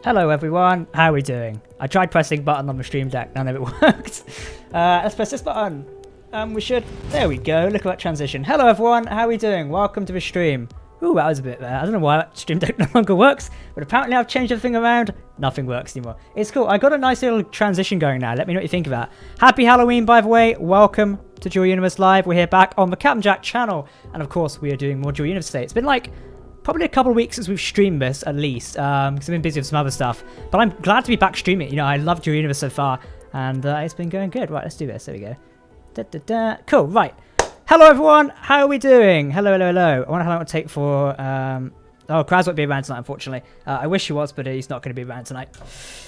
Hello everyone, how are we doing? I tried pressing button on the stream deck, none of it worked. Let's press this button. There we go, look at that transition. Hello everyone, how are we doing? Welcome to the stream. Ooh, that was a bit there. I don't know why that stream deck no longer works, but apparently I've changed everything around. Nothing works anymore. It's cool, I got a nice little transition going now. Let me know what you think of that. Happy Halloween, by the way. Welcome to Dual Universe Live. We're here back on the Captain Jack channel. And of course, we are doing more Dual Universe today. It's been like probably a couple of weeks since we've streamed this, at least, because I've been busy with some other stuff. But I'm glad to be back streaming. You know, I love Dual Universe so far, and it's been going good. Right, let's do this. There we go. Cool, right. Hello, everyone. How are we doing? Hello. I wonder how long it will take for... Oh, Kraz won't be around tonight, unfortunately. I wish he was, but he's not going to be around tonight.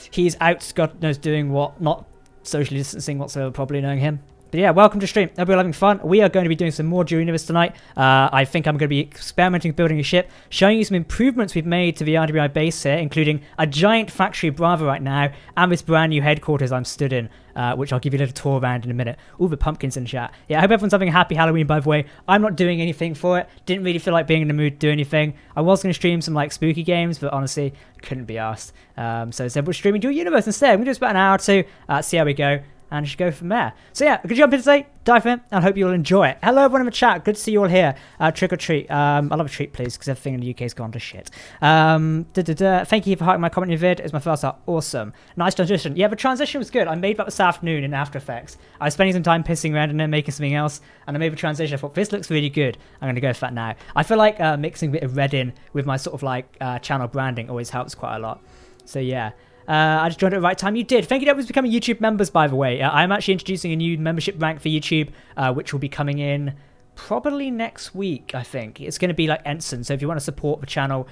He's out, God knows, doing what, not socially distancing whatsoever, probably knowing him. But yeah, welcome to stream. Hope you're having fun. We are going to be doing some more Dual Universe tonight. I think I'm going to be experimenting with building a ship, showing you some improvements we've made to the RWI base here, including a giant factory Bravo right now, and this brand new headquarters I'm stood in, which I'll give you a little tour around in a minute. Ooh, the pumpkins in the chat. Yeah, I hope everyone's having a happy Halloween, by the way. I'm not doing anything for it. Didn't really feel like being in the mood to do anything. I was going to stream some like spooky games, but honestly, couldn't be asked. So instead we're streaming Dual Universe instead. We're going to do about an hour or two, see how we go. And just go from there. So yeah, good jump in today, dive in, and I hope you all enjoy it. Hello everyone in the chat, good to see you all here. Trick or treat. I love a treat, please, because everything in the UK's gone to shit. Thank you for highlighting my comment in your vid. It's my first art. Awesome. Nice transition. Yeah, the transition was good. I made that this afternoon in After Effects. I was spending some time pissing around and then making something else, and I made the transition. I thought, this looks really good. I'm going to go for that now. I feel like mixing a bit of red in with my sort of like channel branding always helps quite a lot. So yeah. I just joined at the right time. You did. Thank you to everyone who's becoming YouTube members, by the way. I'm actually introducing a new membership rank for YouTube, which will be coming in probably next week, I think. It's going to be like Ensign. So if you want to support the channel,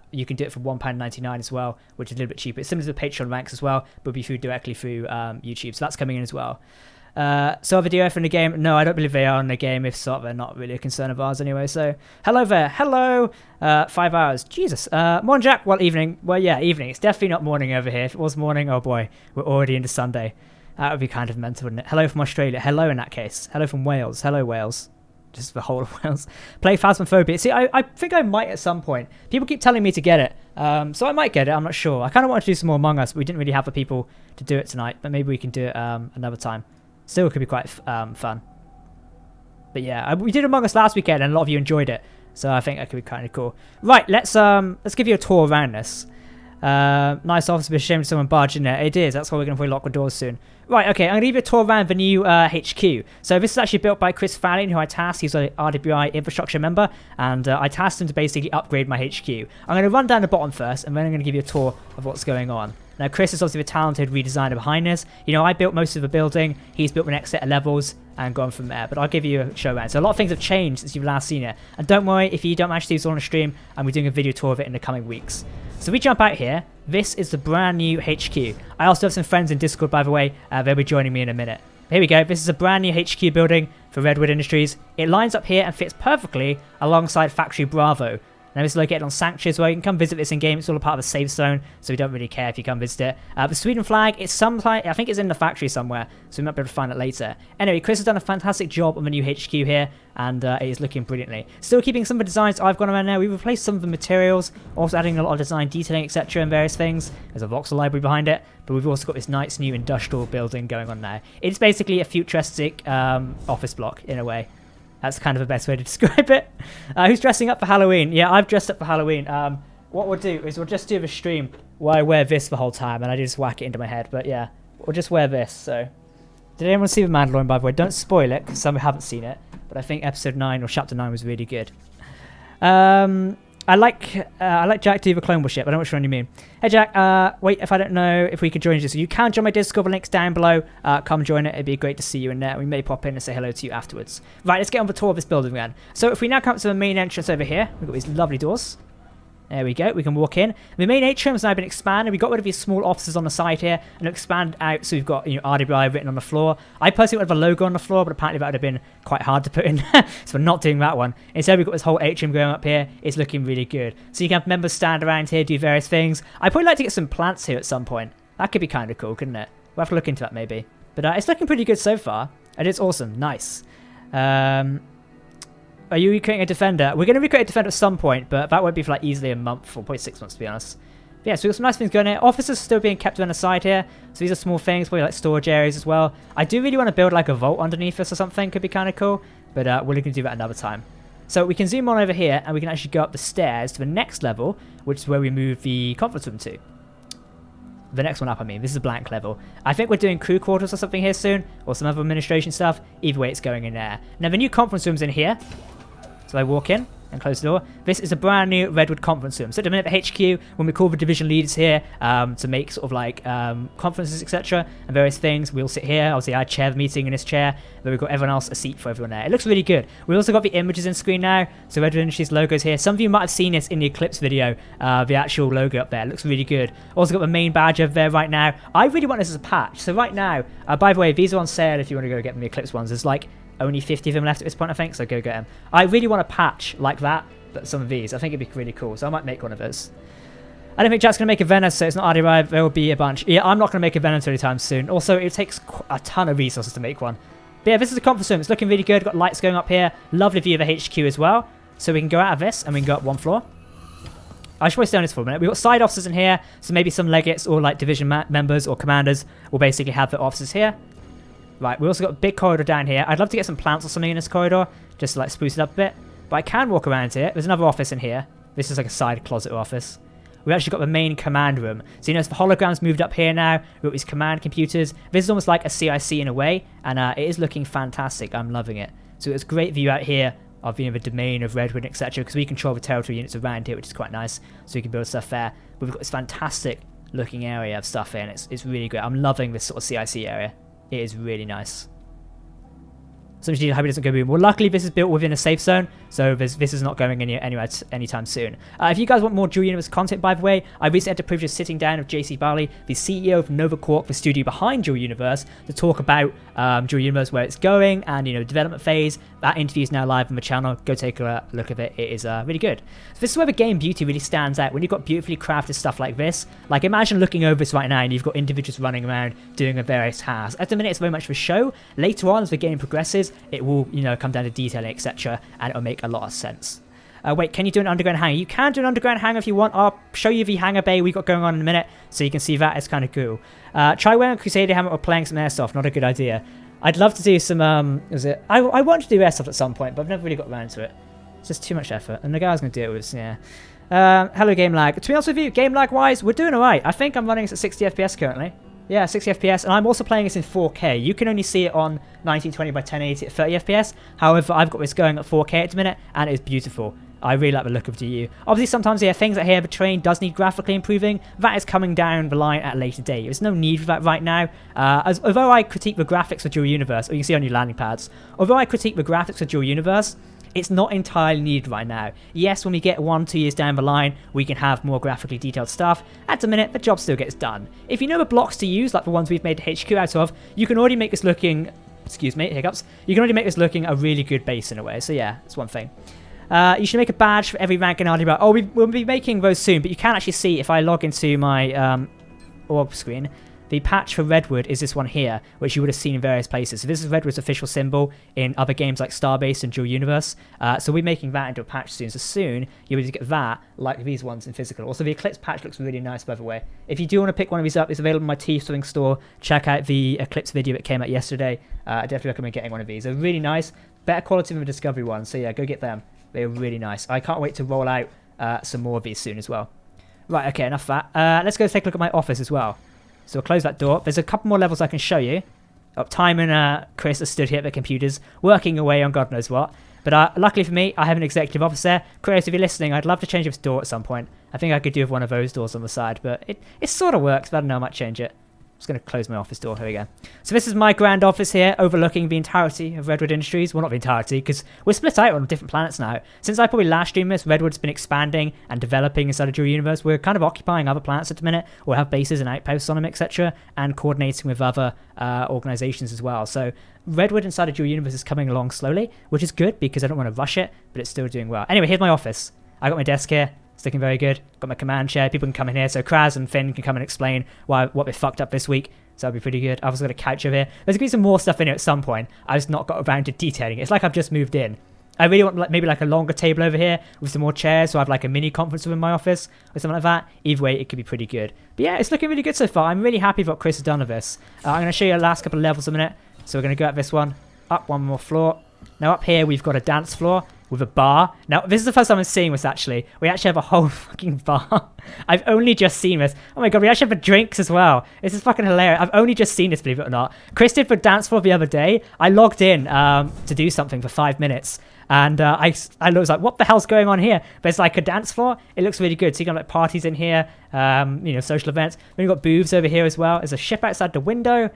you can do it for £1.99 as well, which is a little bit cheaper. It's similar to the Patron ranks as well, but it'll be through directly through YouTube. So that's coming in as well. So are the DOF in the game? No, I don't believe they are in the game. If so, they're not really a concern of ours anyway. So, hello there. Hello. 5 hours. Jesus. Morning, Jack. Well, evening. Well, yeah, evening. It's definitely not morning over here. If it was morning, oh boy, we're already into Sunday. That would be kind of mental, wouldn't it? Hello from Australia. Hello in that case. Hello from Wales. Hello, Wales. Just the whole of Wales. Play Phasmophobia. See, I think I might at some point. People keep telling me to get it. So I might get it. I'm not sure. I kind of wanted to do some more Among Us, but we didn't really have the people to do it tonight. But maybe we can do it another time. Still could be quite fun. But yeah, we did Among Us last weekend and a lot of you enjoyed it. So I think that could be kind of cool. Right, let's give you a tour around this. Nice office, but shame someone barged in there. It is, that's why we're going to probably lock the doors soon. Right, okay, I'm going to give you a tour around the new HQ. So this is actually built by Chris Fallon, who I tasked. He's an RWI infrastructure member, and I tasked him to basically upgrade my HQ. I'm going to run down the bottom first, and then I'm going to give you a tour of what's going on. Now, Chris is obviously the talented redesigner behind this. You know, I built most of the building. He's built the next set of levels and gone from there. But I'll give you a show around. So a lot of things have changed since you've last seen it. And don't worry, if you don't manage to see this on the stream, I'm doing a video tour of it in the coming weeks. So we jump out here. This is the brand new HQ. I also have some friends in Discord, by the way. They'll be joining me in a minute. Here we go. This is a brand new HQ building for Redwood Industries. It lines up here and fits perfectly alongside Factory Bravo. Now this is located on Sanctuary as well. You can come visit this in game. It's all a part of a safe zone, so we don't really care if you come visit it. The Sweden flag, it's I think it's in the factory somewhere, so we might be able to find it later. Anyway, Chris has done a fantastic job on the new HQ here, and it is looking brilliantly. Still keeping some of the designs I've gone around now. We've replaced some of the materials, also adding a lot of design detailing, etc. and various things. There's a voxel library behind it, but we've also got this nice new industrial building going on now. It's basically a futuristic office block in a way. That's kind of the best way to describe it. Who's dressing up for Halloween? Yeah, I've dressed up for Halloween. What we'll do is we'll just do the stream where I wear this the whole time and I just whack it into my head. But yeah, we'll just wear this. So, did anyone see The Mandalorian, by the way? Don't spoil it because some haven't seen it. But I think episode 9 or chapter 9 was really good. I like Jack to do the Clone Wars ship. I don't know which one you mean. Hey Jack, wait, if I don't know if we could join you. So you can join my Discord, the link's down below. Come join it, it'd be great to see you in there. We may pop in and say hello to you afterwards. Right, let's get on the tour of this building again. So if we now come to the main entrance over here, we've got these lovely doors. There we go, we can walk in. The main atrium has now been expanded. We got rid of these small offices on the side here and expanded out, so we've got RWI written on the floor. I personally wanted the logo on the floor, but apparently that would have been quite hard to put in, so we're not doing that one. Instead, we've got this whole atrium going up here. It's looking really good. So you can have members stand around here, do various things. I'd probably like to get some plants here at some point. That could be kind of cool, couldn't it? We'll have to look into that maybe. But it's looking pretty good so far, and it's awesome. Nice. Are you recreating a defender? We're going to recreate a defender at some point, but that won't be for like easily a month or probably 6 months to be honest. Yeah, so we've got some nice things going here. Offices are still being kept on the side here. So these are small things, probably like storage areas as well. I do really want to build like a vault underneath us or something. Could be kind of cool. But we're going to do that another time. So we can zoom on over here and we can actually go up the stairs to the next level, which is where we move the conference room to. The next one up, I mean. This is a blank level. I think we're doing crew quarters or something here soon, or some other administration stuff. Either way, it's going in there. Now, the new conference room's in here. So I walk in and close the door. This is a brand new Redwood conference room. So at the minute, the HQ, when we call the division leaders here to make sort of like conferences, etc., and various things, we'll sit here. Obviously, I chair the meeting in this chair. Then we've got everyone else, a seat for everyone there. It looks really good. We also got the images in screen now. So Redwood Industries logos here. Some of you might have seen this in the Eclipse video, the actual logo up there. It looks really good. Also got the main badge over there right now. I really want this as a patch. So right now, by the way, these are on sale if you want to go get them, the Eclipse ones. There's like only 50 of them left at this point, I think, so go get them. I really want a patch like that, but some of these. I think it'd be really cool, so I might make one of those. I don't think Jack's going to make a Venom, so it's not already arrived. There will be a bunch. Yeah, I'm not going to make a Venom anytime soon. Also, it takes a ton of resources to make one. But yeah, this is a conference room. It's looking really good. Got lights going up here. Lovely view of the HQ as well. So we can go out of this, and we can go up one floor. I should probably stay on this for a minute. We've got side offices in here, so maybe some legates or like division members or commanders will basically have their offices here. Right, we also got a big corridor down here. I'd love to get some plants or something in this corridor, just to like spruce it up a bit. But I can walk around here. There's another office in here. This is like a side closet office. We've actually got the main command room. So you notice the holograms moved up here now. We've got these command computers. This is almost like a CIC in a way, and it is looking fantastic. I'm loving it. So it's a great view out here of the domain of Redwood, etc. Because we control the territory units around here, which is quite nice. So we can build stuff there. But we've got this fantastic looking area of stuff here, and it's really great. I'm loving this sort of CIC area. It is really nice. So I hope it doesn't go boom. Well, luckily this is built within a safe zone, so this is not going anywhere anytime soon. If you guys want more Dual Universe content, by the way, I recently had the privilege of sitting down with JC Barley, the CEO of Nova Corp, the studio behind Dual Universe, to talk about Dual Universe, where it's going, and development phase. That interview is now live on the channel. Go take a look at it. It is really good. So this is where the game beauty really stands out. When you've got beautifully crafted stuff like this, like imagine looking over this right now and you've got individuals running around doing a various tasks. At the minute, it's very much for show. Later on, as the game progresses, it will come down to detailing, etc., and it'll make a lot of sense. Wait, can you do an underground hangar? You can do an underground hangar if you want. I'll show you the hangar bay we got going on in a minute, so you can see that. It's kind of cool. Try wearing a Crusader helmet or playing some airsoft. Not a good idea. I'd love to do some, I want to do airsoft at some point, but I've never really got around to it. It's just too much effort, and the guy I was going to do it with, yeah. Hello, game lag. To be honest with you, game lag-wise, we're doing alright. I think I'm running this at 60 FPS currently. Yeah, 60 FPS, and I'm also playing this in 4K. You can only see it on 1920 by 1080 at 30 FPS. However, I've got this going at 4K at the minute, and it is beautiful. I really like the look of GU. Obviously, sometimes things that here, the terrain does need graphically improving. That is coming down the line at a later date. There's no need for that right now. Although I critique the graphics for Dual Universe, or you can see on your landing pads, although I critique the graphics for Dual Universe, it's not entirely needed right now. Yes, when we get 1-2 years down the line, we can have more graphically detailed stuff. At the minute, the job still gets done. If you know the blocks to use, like the ones we've made HQ out of, you can already make this looking, excuse me, hiccups, you can already make this looking a really good base in a way. So yeah, that's one thing. You should make a badge for every rank in RD. Oh, we'll be making those soon, but you can actually see if I log into my org screen, the patch for Redwood is this one here, which you would have seen in various places. So this is Redwood's official symbol in other games like Starbase and Dual Universe. So we're making that into a patch soon. So soon, you'll be able to get that like these ones in physical. Also, the Eclipse patch looks really nice, by the way. If you do want to pick one of these up, it's available in my Teespring store. Check out the Eclipse video that came out yesterday. I definitely recommend getting one of these. They're really nice. Better quality than the Discovery one. So yeah, go get them. They're really nice. I can't wait to roll out some more of these soon as well. Right, okay, enough of that. Let's go take a look at my office as well. So we'll close that door. There's a couple more levels I can show you. Time and Chris are stood here at their computers, working away on God knows what. But luckily for me, I have an executive office there. Chris, if you're listening, I'd love to change this door at some point. I think I could do with one of those doors on the side, but it sort of works, but I don't know, I might change it. Just going to close my office door. Here we go. So this is my grand office here, overlooking the entirety of Redwood Industries. Well, not the entirety, because we're split out on different planets now. Since I probably last streamed this, Redwood's been expanding and developing inside of Dual Universe. We're kind of occupying other planets at the minute, or have bases and outposts on them, etc., and coordinating with other organizations as well. So Redwood inside of Dual Universe is coming along slowly, which is good because I don't want to rush it, but it's still doing well. Anyway, here's my office. I got my desk here. It's looking very good. Got my command chair. People can come in here. So Kraz and Finn can come and explain what they fucked up this week. So that'll be pretty good. I've also got a couch over here. There's going to be some more stuff in here at some point. I've just not got around to detailing it. It's like I've just moved in. I really want maybe like a longer table over here with some more chairs, so I have like a mini conference room in my office or something like that. Either way, it could be pretty good. But yeah, it's looking really good so far. I'm really happy with what Chris has done with this. I'm going to show you the last couple of levels in a minute. So we're going to go at this one, up one more floor. Now up here, we've got a dance floor with a bar. Now, this is the first time I'm seeing this, actually. We actually have a whole fucking bar. I've only just seen this. Oh my god, we actually have drinks as well. This is fucking hilarious. I've only just seen this, believe it or not. Chris did for dance floor the other day. I logged in to do something for 5 minutes. And I was like, what the hell's going on here? But it's like a dance floor. It looks really good. So you got like parties in here, social events. Then you've got booths over here as well. There's a ship outside the window.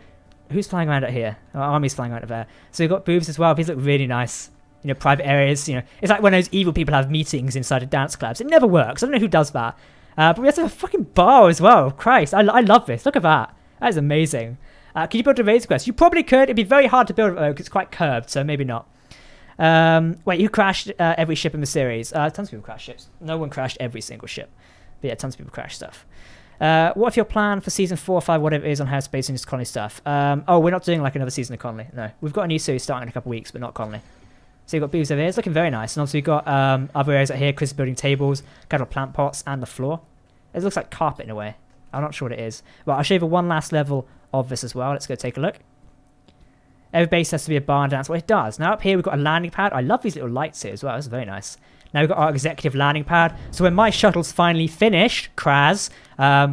Who's flying around out here? Oh, Army's flying around out there. So you've got booths as well. These look really nice. Private areas. It's like when those evil people have meetings inside of dance clubs. It never works. I don't know who does that. But we also have a fucking bar as well. Christ, I love this. Look at that. That is amazing. Can you build a Razor Crest? You probably could. It'd be very hard to build it though, because it's quite curved, so maybe not. Wait, who crashed every ship in the series? Tons of people crashed ships. No one crashed every single ship. But yeah, tons of people crashed stuff. What if your plan for season 4 or 5, whatever it is, on how Space Ninjas Colony stuff? Oh, we're not doing like another season of Colony. No, we've got a new series starting in a couple of weeks, but not Colony. So you've got booths over here. It's looking very nice. And also you've got other areas out here. Chris is building tables, kind of plant pots, and the floor. It looks like carpet in a way. I'm not sure what it is. Well, I'll show you the one last level of this as well. Let's go take a look. Every base has to be a bar and dance. Well, it does. Now up here we've got a landing pad. I love these little lights here as well. That's very nice. Now we've got our executive landing pad. So when my shuttle's finally finished, Kraz,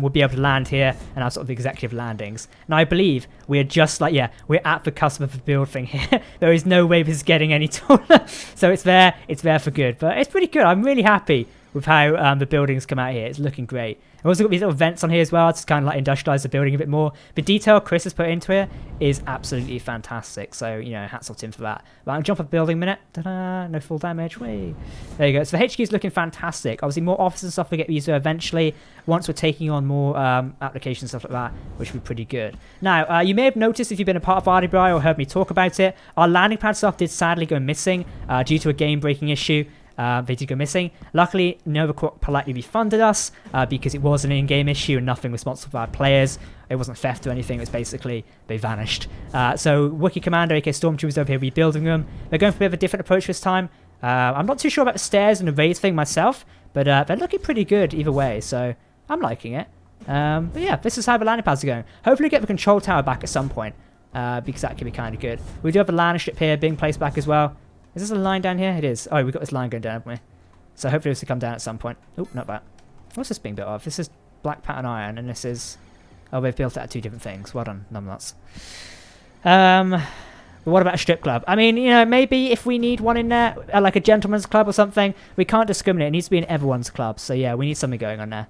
we'll be able to land here and have sort of the executive landings. Now I believe we're just like, yeah, we're at the cusp of the build thing here. There is no way this is getting any taller. So it's there for good. But it's pretty good. I'm really happy with how the buildings come out here. It's looking great. I've also got these little vents on here as well to kind of like industrialize the building a bit more. The detail Chris has put into here is absolutely fantastic. So, hats off to him for that. But I'll jump up building a minute. Ta-da! No full damage. Whee! There you go. So the HQ is looking fantastic. Obviously more offices and stuff we get used to eventually once we're taking on more applications and stuff like that, which would be pretty good. Now, you may have noticed if you've been a part of RDBI or heard me talk about it, our landing pad stuff did sadly go missing due to a game-breaking issue. They did go missing. Luckily, NovaCorp politely refunded us because it was an in-game issue and nothing responsible for our players. It wasn't theft or anything. It was basically they vanished. So Wookiee Commander, aka Stormtroopers, over here rebuilding them. They're going for a bit of a different approach this time. I'm not too sure about the stairs and the raise thing myself, but they're looking pretty good either way. So I'm liking it. But yeah, this is how the landing pads are going. Hopefully, get the control tower back at some point because that could be kind of good. We do have a landing strip here being placed back as well. Is this a line down here? It is. Oh, we've got this line going down, haven't we? So hopefully this will come down at some point. Oh, not bad. What's this being built of? This is black pattern iron, and this is... Oh, they've built it out of 2 different things. Well done, numbnuts. But what about a strip club? I mean, maybe if we need one in there, like a gentleman's club or something, we can't discriminate. It needs to be in everyone's club. So yeah, we need something going on there.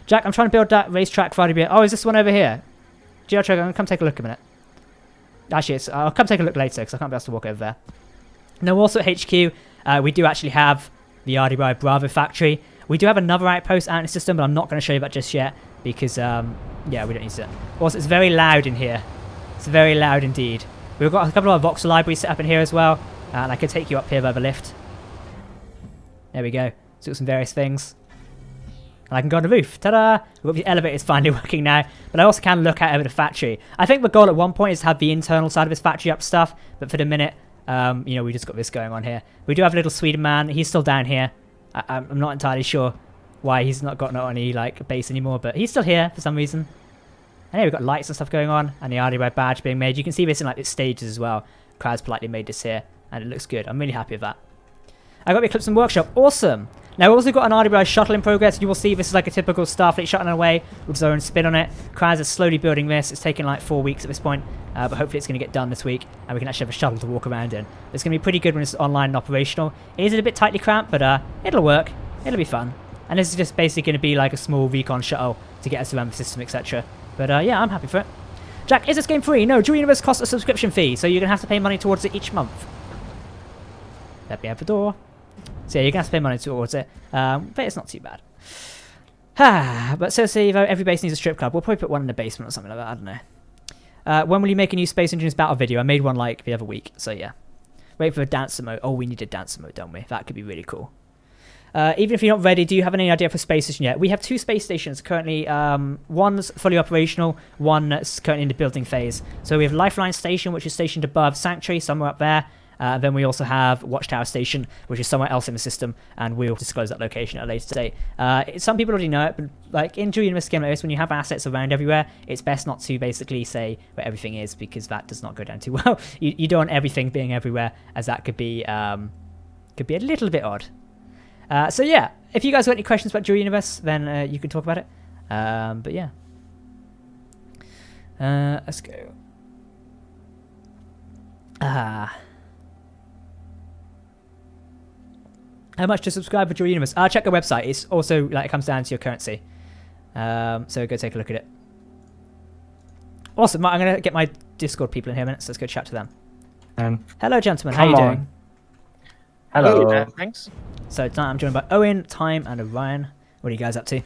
Jack, I'm trying to build that racetrack for RDB. Oh, is this one over here? GR Trigger, I'm going to come take a look a minute. Actually, I'll come take a look later because I can't be asked to walk over there. Now, also at HQ, we do actually have the RDBI Bravo factory. We do have another outpost out in the system, but I'm not going to show you that just yet because, yeah, we don't need to. Also, it's very loud in here. It's very loud indeed. We've got a couple of Voxel libraries set up in here as well, and I can take you up here by the lift. There we go. So got some various things. And I can go on the roof. Ta-da! We've got the elevators finally working now, but I also can look out over the factory. I think the goal at one point is to have the internal side of this factory up stuff, but for the minute... we just got this going on here. We do have a little Sweden man. He's still down here. I'm not entirely sure why he's not got any base anymore, but he's still here for some reason. And here we've got lights and stuff going on, and the RDY badge being made. You can see this in its stages as well. Crowd's politely made this here, and it looks good. I'm really happy with that. I got the Eclipse Workshop. Awesome. Now we've also got an RDBI shuttle in progress. You will see this is like a typical Starfleet shuttle away with its own spin on it. Kraz is slowly building this. It's taken like 4 weeks at this point, but hopefully it's going to get done this week and we can actually have a shuttle to walk around in. It's going to be pretty good when it's online and operational. It is a bit tightly cramped, but it'll work. It'll be fun. And this is just basically going to be like a small recon shuttle to get us around the system, etc. But yeah, I'm happy for it. Jack, is this game free? No, Jewel Universe costs a subscription fee, so you're going to have to pay money towards it each month. Let me out the door. So yeah, you're going to have to pay money towards it, but it's not too bad. But so say every base needs a strip club. We'll probably put one in the basement or something like that, I don't know. When will you make a new Space Engineers battle video? I made one like the other week, so yeah. Wait for a dancer mode. Oh, we need a dancer mode, don't we? That could be really cool. Even if you're not ready, do you have any idea for space station yet? We have 2 space stations currently. One's fully operational, one that's currently in the building phase. So we have Lifeline Station, which is stationed above Sanctuary, somewhere up there. Then we also have Watchtower Station, which is somewhere else in the system, and we'll disclose that location at a later date. Some people already know it, but like in Julian Game like this, when you have assets around everywhere, it's best not to basically say where everything is, because that does not go down too well. You don't want everything being everywhere, as that could be a little bit odd. So yeah, if you guys got any questions about Jury Universe, then you can talk about it. But yeah. Let's go. How much to subscribe for Jury Universe? Check the website. It's also, like, it comes down to your currency. So go take a look at it. Awesome. I'm going to get my Discord people in here in a minute, so let's go chat to them. Hello, gentlemen. How are you doing? Hello. Thanks. So tonight I'm joined by Owen, Time, and Orion. What are you guys up to?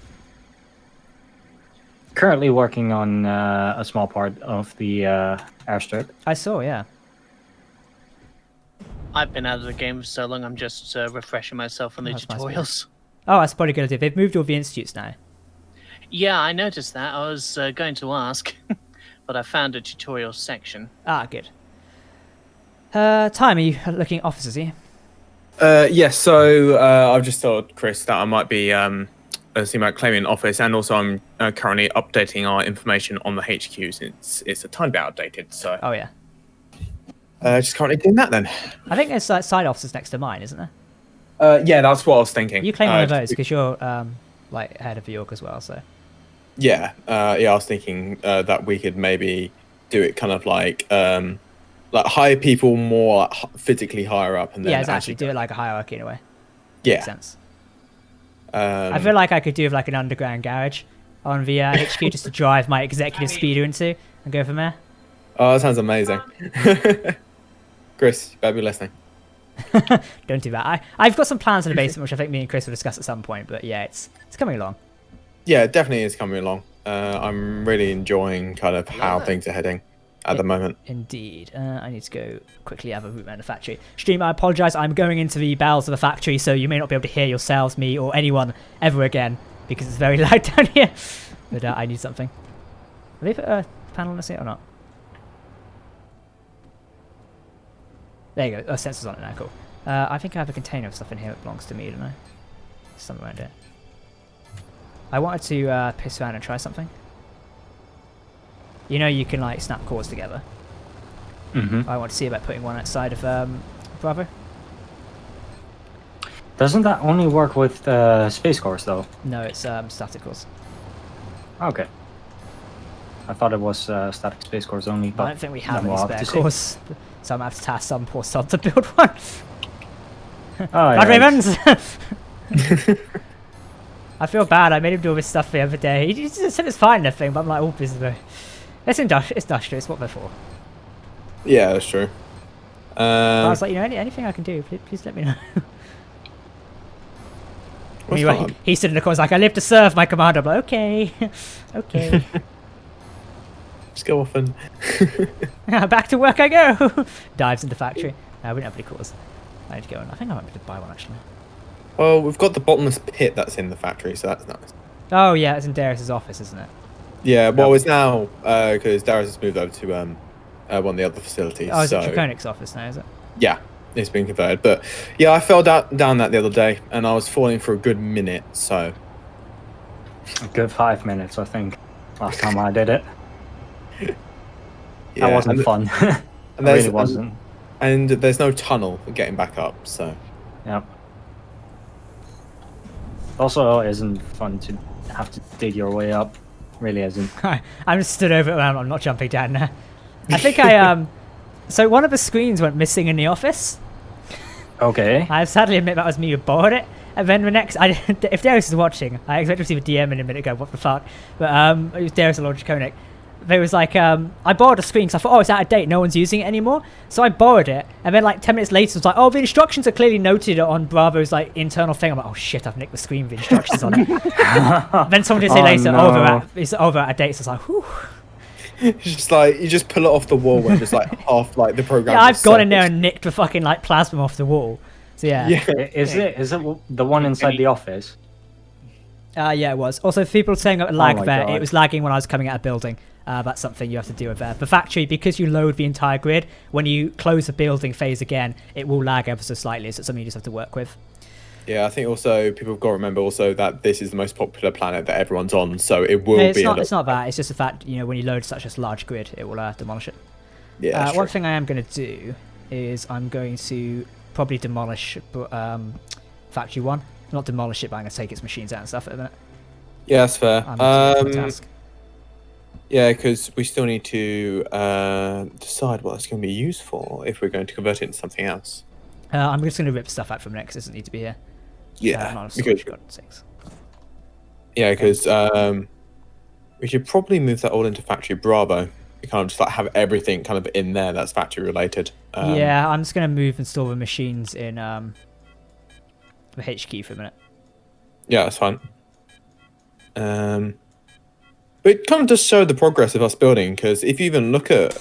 Currently working on a small part of the airstrip. I saw, yeah. I've been out of the game for so long, I'm just refreshing myself on the tutorials. Nice. Oh, that's probably a good idea. They've moved all the institutes now. Yeah, I noticed that. I was going to ask, but I found a tutorial section. Good. Time, are you looking at officers here? Yes, so I've just told Chris that I might be claiming an office, and also I'm currently updating our information on the HQs. It's a tiny bit outdated, so... Oh, yeah. Just currently doing that, then. I think there's side officers next to mine, isn't there? Yeah, that's what I was thinking. You claim one of those, because you're, like, head of York as well, so... Yeah, I was thinking that we could maybe do it kind of like hire people more physically higher up, and then actually do it like a hierarchy in a way. Yeah, makes sense. I feel like I could do like an underground garage on the HQ just to drive my executive speeder into and go from there. Oh, that sounds amazing. Chris, you better be listening. Don't do that. I've got some plans in the basement, which I think me and Chris will discuss at some point. But yeah, it's coming along. Yeah, it definitely is coming along. I'm really enjoying kind of how things are heading at the moment. Indeed. I need to go quickly have a route around the factory. Stream, I apologise. I'm going into the bowels of the factory, so you may not be able to hear yourselves, me, or anyone ever again, because it's very loud down here. But I need something. Will they put a panel on this here or not? There you go. Oh, sensors on it now. Cool. I think I have a container of stuff in here that belongs to me, don't I? Somewhere around it. I wanted to piss around and try something. You know, you can like snap cores together. I want to see about putting one outside of Bravo. Doesn't that only work with space cores, though? No, it's static cores. Okay. I thought it was static space cores only. But I don't think we have any spare cores, so I'm going to have to task some poor sod to build one. Bad Ravens! I feel bad. I made him do all this stuff the other day. He just said it's fine and everything, but I'm like, oh, this is it's industrial. It's what they're for. Yeah, that's true. I was like, you know, anything I can do, please let me know. Anyway, he stood in the corner, like, I live to serve my commander. I'm like, okay, okay. Just go off and back to work I go. Dives into the factory. We don't have any cores. I need to go in. I think I might be able to buy one actually. Well, we've got the bottomless pit that's in the factory, so that's nice. Oh yeah, it's in Darius's office, isn't it? Yeah, well, it's now because Darius has moved over to one of the other facilities. Oh, is it Draconic's office now? Is it? Yeah, it's been converted. But yeah, I fell down that the other day, and I was falling for a good minute. So a good 5 minutes, I think. Last time I did it. Yeah, that wasn't fun. It really wasn't. And there's no tunnel for getting back up, so. Yep. Also, it isn't fun to have to dig your way up. Really isn't. I'm just stood over it. I'm not jumping down there. I think so one of the screens went missing in the office. Okay. I sadly admit that was me who bought it. And then the next, if Darius is watching, I expect to receive a DM in a minute ago. What the fuck? But it was Darius and Lord Draconic. There was like, I borrowed a screen because I thought, oh, it's out of date. No one's using it anymore. So I borrowed it. And then like 10 minutes later, it was like, oh, the instructions are clearly noted on Bravo's like internal thing. I'm like, oh shit, I've nicked the screen with the instructions on it. Then someone did say later, no. It's over out of date. So it's like, whew. It's just like, you just pull it off the wall and just like half like the program. Yeah, I've gone in there and nicked the fucking like plasma off the wall. So yeah. Is it the one inside the office? Yeah, it was. Also, people saying lag there, it was lagging when I was coming out of building. That's something you have to deal with there. The factory, because you load the entire grid, when you close the building phase again, it will lag ever so slightly. So it's something you just have to work with. Yeah, I think also people have got to remember also that this is the most popular planet that everyone's on, so it will It's be. It's not that. It's just the fact, you know, when you load such a large grid, it will demolish it. Yeah. One thing I am going to do is I'm going to probably demolish factory 1. Not demolish it, but I'm going to take its machines out and stuff at the minute. Yeah, that's fair. Task. Yeah, because we still need to decide what it's going to be used for if we're going to convert it into something else. I'm just going to rip stuff out from it because it doesn't need to be here. Yeah, not storage, for God's sakes. Yeah, because we should probably move that all into Factory Bravo. We kind of just like have everything kind of in there that's factory related. Yeah, I'm just going to move and store the machines in the HQ for a minute. Yeah, that's fine. But it kind of does show the progress of us building, because if you even look at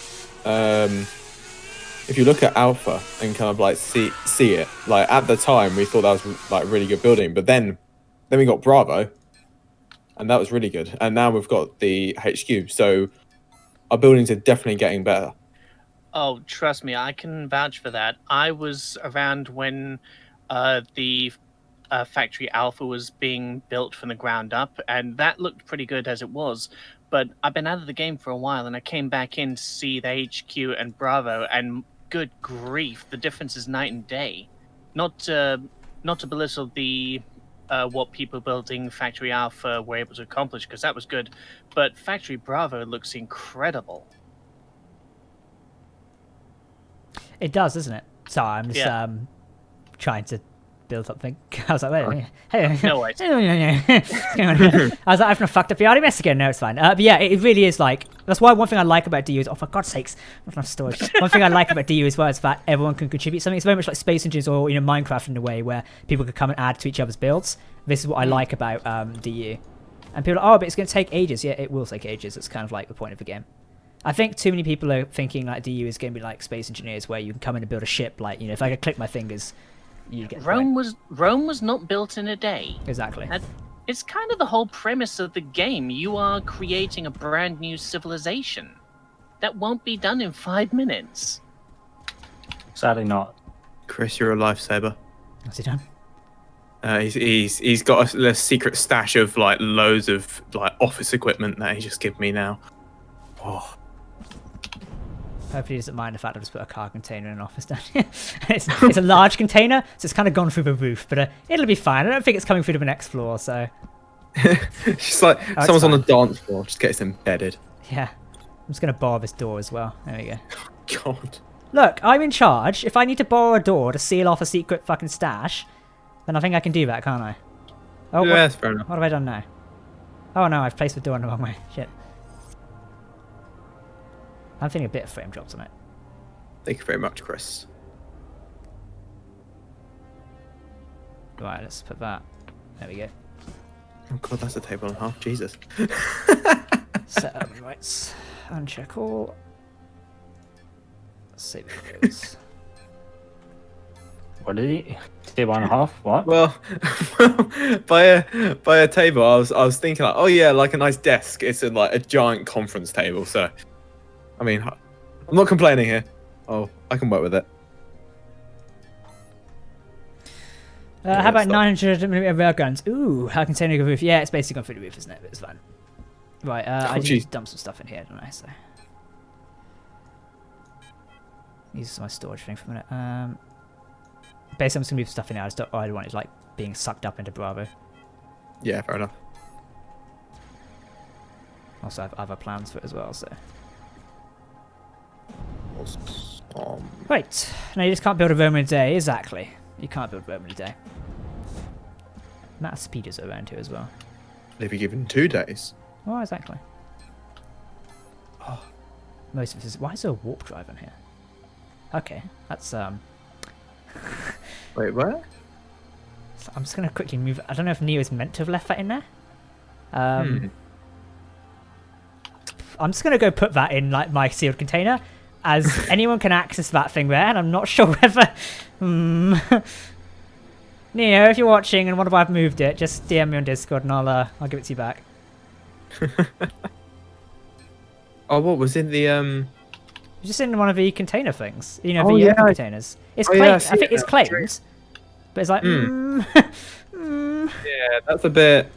Alpha and kind of like see it, like at the time we thought that was like really good building, but then we got Bravo, and that was really good, and now we've got the HQ, so our buildings are definitely getting better. Oh, trust me, I can vouch for that. I was around when the Factory Alpha was being built from the ground up, and that looked pretty good as it was. But I've been out of the game for a while, and I came back in to see the HQ and Bravo, and good grief, the difference is night and day. Not to belittle the what people building Factory Alpha were able to accomplish, because that was good, but Factory Bravo looks incredible. It does, doesn't it? Sorry, I'm just trying to build something. I was like, wait, hey, No worries. I was like, I've not fucked up the RDMS again. No, it's fine. But yeah, it really is like, that's why one thing I like about DU is, oh, for God's sakes, not enough storage. One thing I like about DU as well is that everyone can contribute something. It's very much like Space Engines or, you know, Minecraft in a way where people can come and add to each other's builds. This is what I like about DU. And people are, oh, but it's going to take ages. Yeah, it will take ages. It's kind of like the point of the game. I think too many people are thinking like DU is going to be like Space Engineers, where you can come in and build a ship. Like, you know, if I could click my fingers, you get Rome was not built in a day. Exactly. It's kind of the whole premise of the game. You are creating a brand new civilization that won't be done in 5 minutes. Sadly not. Chris, you're a lifesaver. What's he done? He's got a secret stash of like loads of like office equipment that he just gave me now. Oh. Hopefully he doesn't mind the fact I just put a car container in an office down here. it's a large container, so it's kind of gone through the roof, but it'll be fine. I don't think it's coming through to the next floor, so... Just like someone's on the dance floor, just gets embedded. Yeah. I'm just going to borrow this door as well. There we go. God. Look, I'm in charge. If I need to borrow a door to seal off a secret fucking stash, then I think I can do that, can't I? Oh, yeah, that's fair enough. What have I done now? Oh no, I've placed the door in the wrong way. Shit. I'm feeling a bit of frame drops on it. Thank you very much, Chris. Right, let's put that. There we go. Oh God, that's a table and a half. Jesus. Set up rights. Uncheck all. Save those. What did he? Table and a half? What? Well, by a table, I was thinking like, oh yeah, like a nice desk. It's like a giant conference table. So, I mean, I'm not complaining here. Oh, I can work with it. How about 900mm railguns? Ooh, how can container roof? Yeah, it's basically gone through the roof, isn't it? But it's fine. Right, I just need to dump some stuff in here, don't I? So, use my storage thing for a minute. Basically, I'm just gonna move stuff in here. I don't want it like being sucked up into Bravo. Yeah, fair enough. Also, I have other plans for it as well. So, right. No, you just can't build a Roman in a day. Exactly. You can't build Roman in a day. Amount of speeders are around here as well. They've been given 2 days. Oh, exactly. Oh, most of this is. Why is there a warp drive in here? Okay, that's Wait, where? So I'm just gonna quickly move. I don't know if Neo is meant to have left that in there. I'm just gonna go put that in like my sealed container, as anyone can access that thing there, and I'm not sure whether. Neo, if you're watching and wonder why I've moved it, just DM me on Discord and I'll give it to you back. Oh, what was in the Just in one of the container things. You know, Oh, the yeah. open containers. It's Oh, claimed. yeah, I I see think it it's now. claimed, but it's like. Yeah, that's a bit.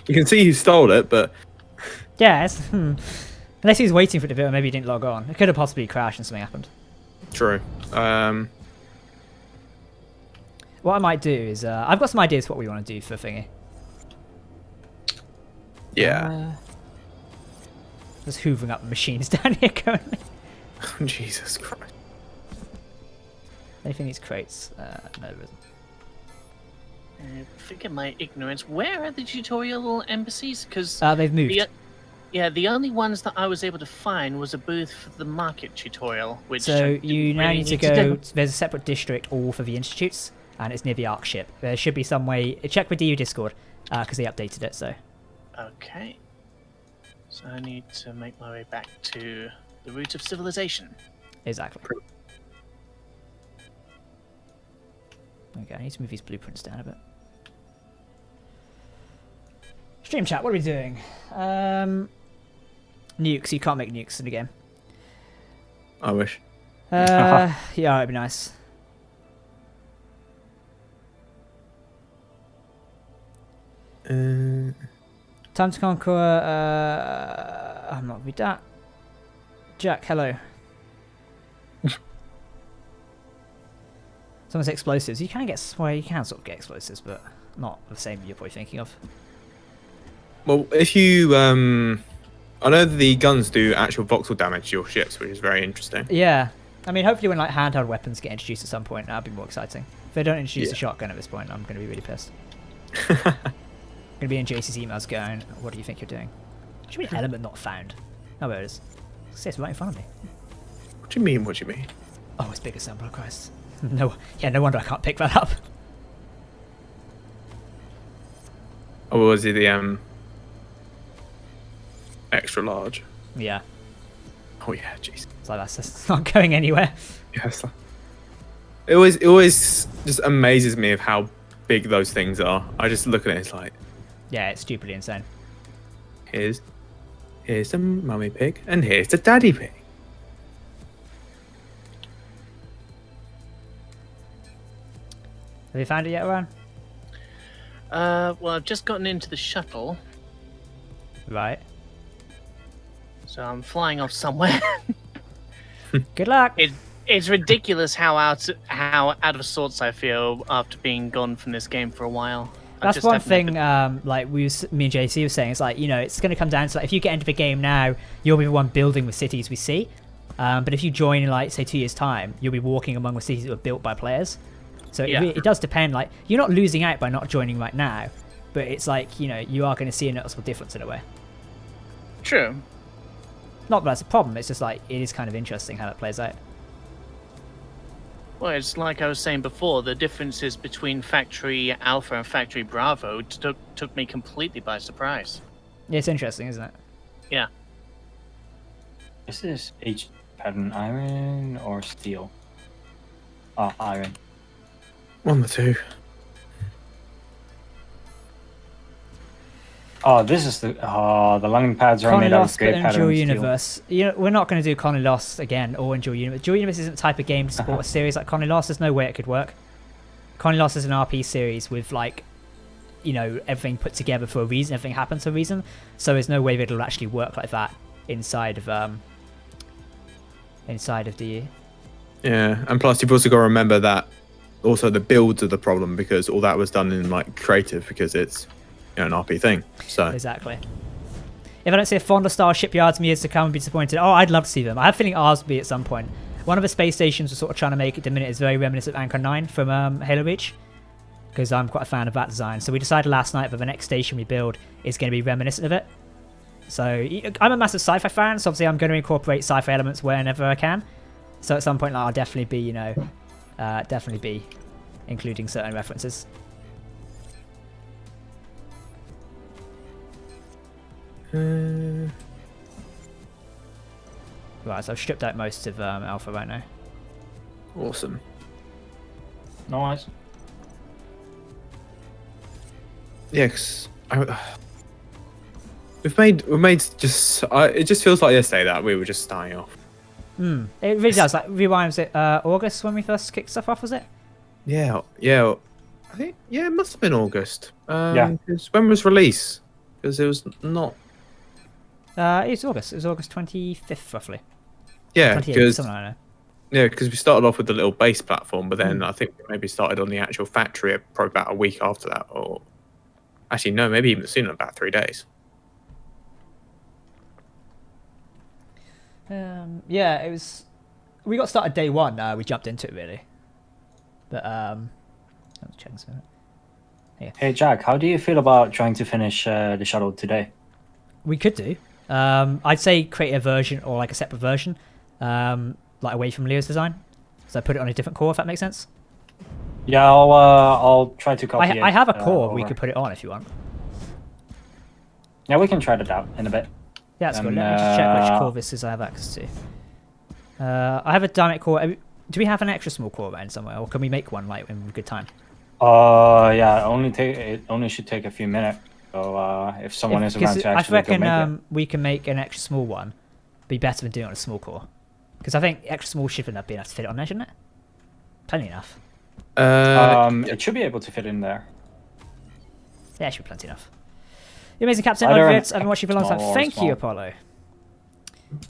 You can see who stole it, but Yeah, it's, unless he was waiting for it to build, maybe he didn't log on. It could have possibly crashed and something happened. true. What I might do is, I've got some ideas for what we want to do for thingy. Yeah. Just hoovering up machines down here currently. Jesus Christ. Anything needs crates? No, there isn't. Forgive my ignorance. Where are the tutorial embassies? Because They've moved. the only ones that I was able to find was a booth for the market tutorial, which So I you didn't now really need to do. go. There's a separate district all for the institutes, and it's near the Ark ship. There should be some way. Check with DU Discord because they updated it. So Okay. So I need to make my way back to the root of civilization. exactly. Okay, I need to move these blueprints down a bit. Stream chat. What are we doing? Nukes. You can't make nukes in the game. I wish. Yeah, it'd be nice. Time to conquer. I'm not with that. Jack, hello. Someone said explosives. You can get, well, you can sort of get explosives, but not the same you're probably thinking of. Well, if you I know the guns do actual voxel damage to your ships, which is very interesting. Yeah, I mean, hopefully when like handheld weapons get introduced at some point, that'll be more exciting. If they don't introduce a shotgun at this point, I'm going to be really pissed. Going to be in JC's emails going, "What do you think you're doing?" What do you mean element not found? Oh, there it is. It's right in front of me. What do you mean? What do you mean? Oh, it's bigger sample, Christ. No, yeah, no wonder I can't pick that up. Oh, was it the extra large? Yeah, Oh yeah, jeez. it's like that's just not going anywhere. Yes. It always just amazes me of how big those things are. I just look at it, it's like, Yeah, it's stupidly insane. here's the mummy pig, and here's the daddy pig. Have you found it yet, Ryan? Well, I've just gotten into the shuttle, Right. so I'm flying off somewhere. Good luck. It's ridiculous how out of sorts I feel after being gone from this game for a while. That's one thing. Like me and JC were saying, it's like, you know, it's going to come down to like if you get into the game now, you'll be the one building the cities we see. But if you join in like say 2 years time, you'll be walking among the cities that were built by players. So it does depend. Like you're not losing out by not joining right now, but it's like, you know, you are going to see a noticeable difference in a way. True. Not that that's a problem. It's just like it is kind of interesting how that plays out. Well, it's like I was saying before, the differences between Factory Alpha and Factory Bravo took me completely by surprise. Yeah, it's interesting, isn't it? Yeah. Is this H pattern iron or steel? Oh, iron. One of the two. Oh, this is the landing pads are Colony made out of Lost, but great in pattern Dual steel. Universe. You know, we're not going to do Colony Lost again or in Dual Universe. Dual Universe isn't the type of game to support a series like Colony Lost. There's no way it could work. Colony Lost is an RP series with like, you know, everything put together for a reason. Everything happens for a reason. So there's no way that it'll actually work like that inside of the. Yeah, and plus you've also got to remember that also the builds are the problem because all that was done in like creative because it's, you know, an RP thing. So Exactly. If I don't see a fonder style shipyards in years to come and be disappointed, oh, I'd love to see them. I have a feeling ours will be at some point. One of the space stations we're sort of trying to make at the minute is very reminiscent of Anchor 9 from Halo Reach, because I'm quite a fan of that design. So we decided last night that the next station we build is going to be reminiscent of it. So I'm a massive sci-fi fan, so obviously I'm going to incorporate sci-fi elements whenever I can. So at some point, like, I'll definitely be, you know, including certain references. Right, so I've stripped out most of Alpha right now. awesome. Nice. Yeah, 'cause we've made just. It just feels like yesterday that we were just starting off. It really does. Like rewinds it August when we first kicked stuff off, was it? Yeah. I think it must have been August. Yeah. 'Cause when was release? Because it was not. It's August. It was August 25th, roughly. Yeah, 28th, because something like that. yeah, because we started off with the little base platform, but then I think we maybe started on the actual factory probably about a week after that, or actually no, maybe even sooner, about 3 days. Yeah, it was. We got started day one. We jumped into it really, but let's check this out. Hey Jack, how do you feel about trying to finish the shuttle today? We could do. I'd say create a version or like a separate version, like away from Leo's design. So put it on a different core, if that makes sense. Yeah, I'll try to copy it. I have a core we over. could put it on if you want. Yeah, we can try that out in a bit. Yeah, that's good. Let me just check which core this is I have access to. I have a dynamic core. Do we have an extra small core around somewhere, or can we make one like in good time? Yeah, it only should take a few minutes. So if someone is around to actually I reckon go make it. we can make an extra small one. Be better than doing it on a small core, because I think extra small should end up being able to fit it on there, shouldn't it? Plenty enough. It should be able to fit in there. Yeah, it should be plenty enough. The amazing captain. Either I've been watching you for a long time. small or Thank you, small. Apollo.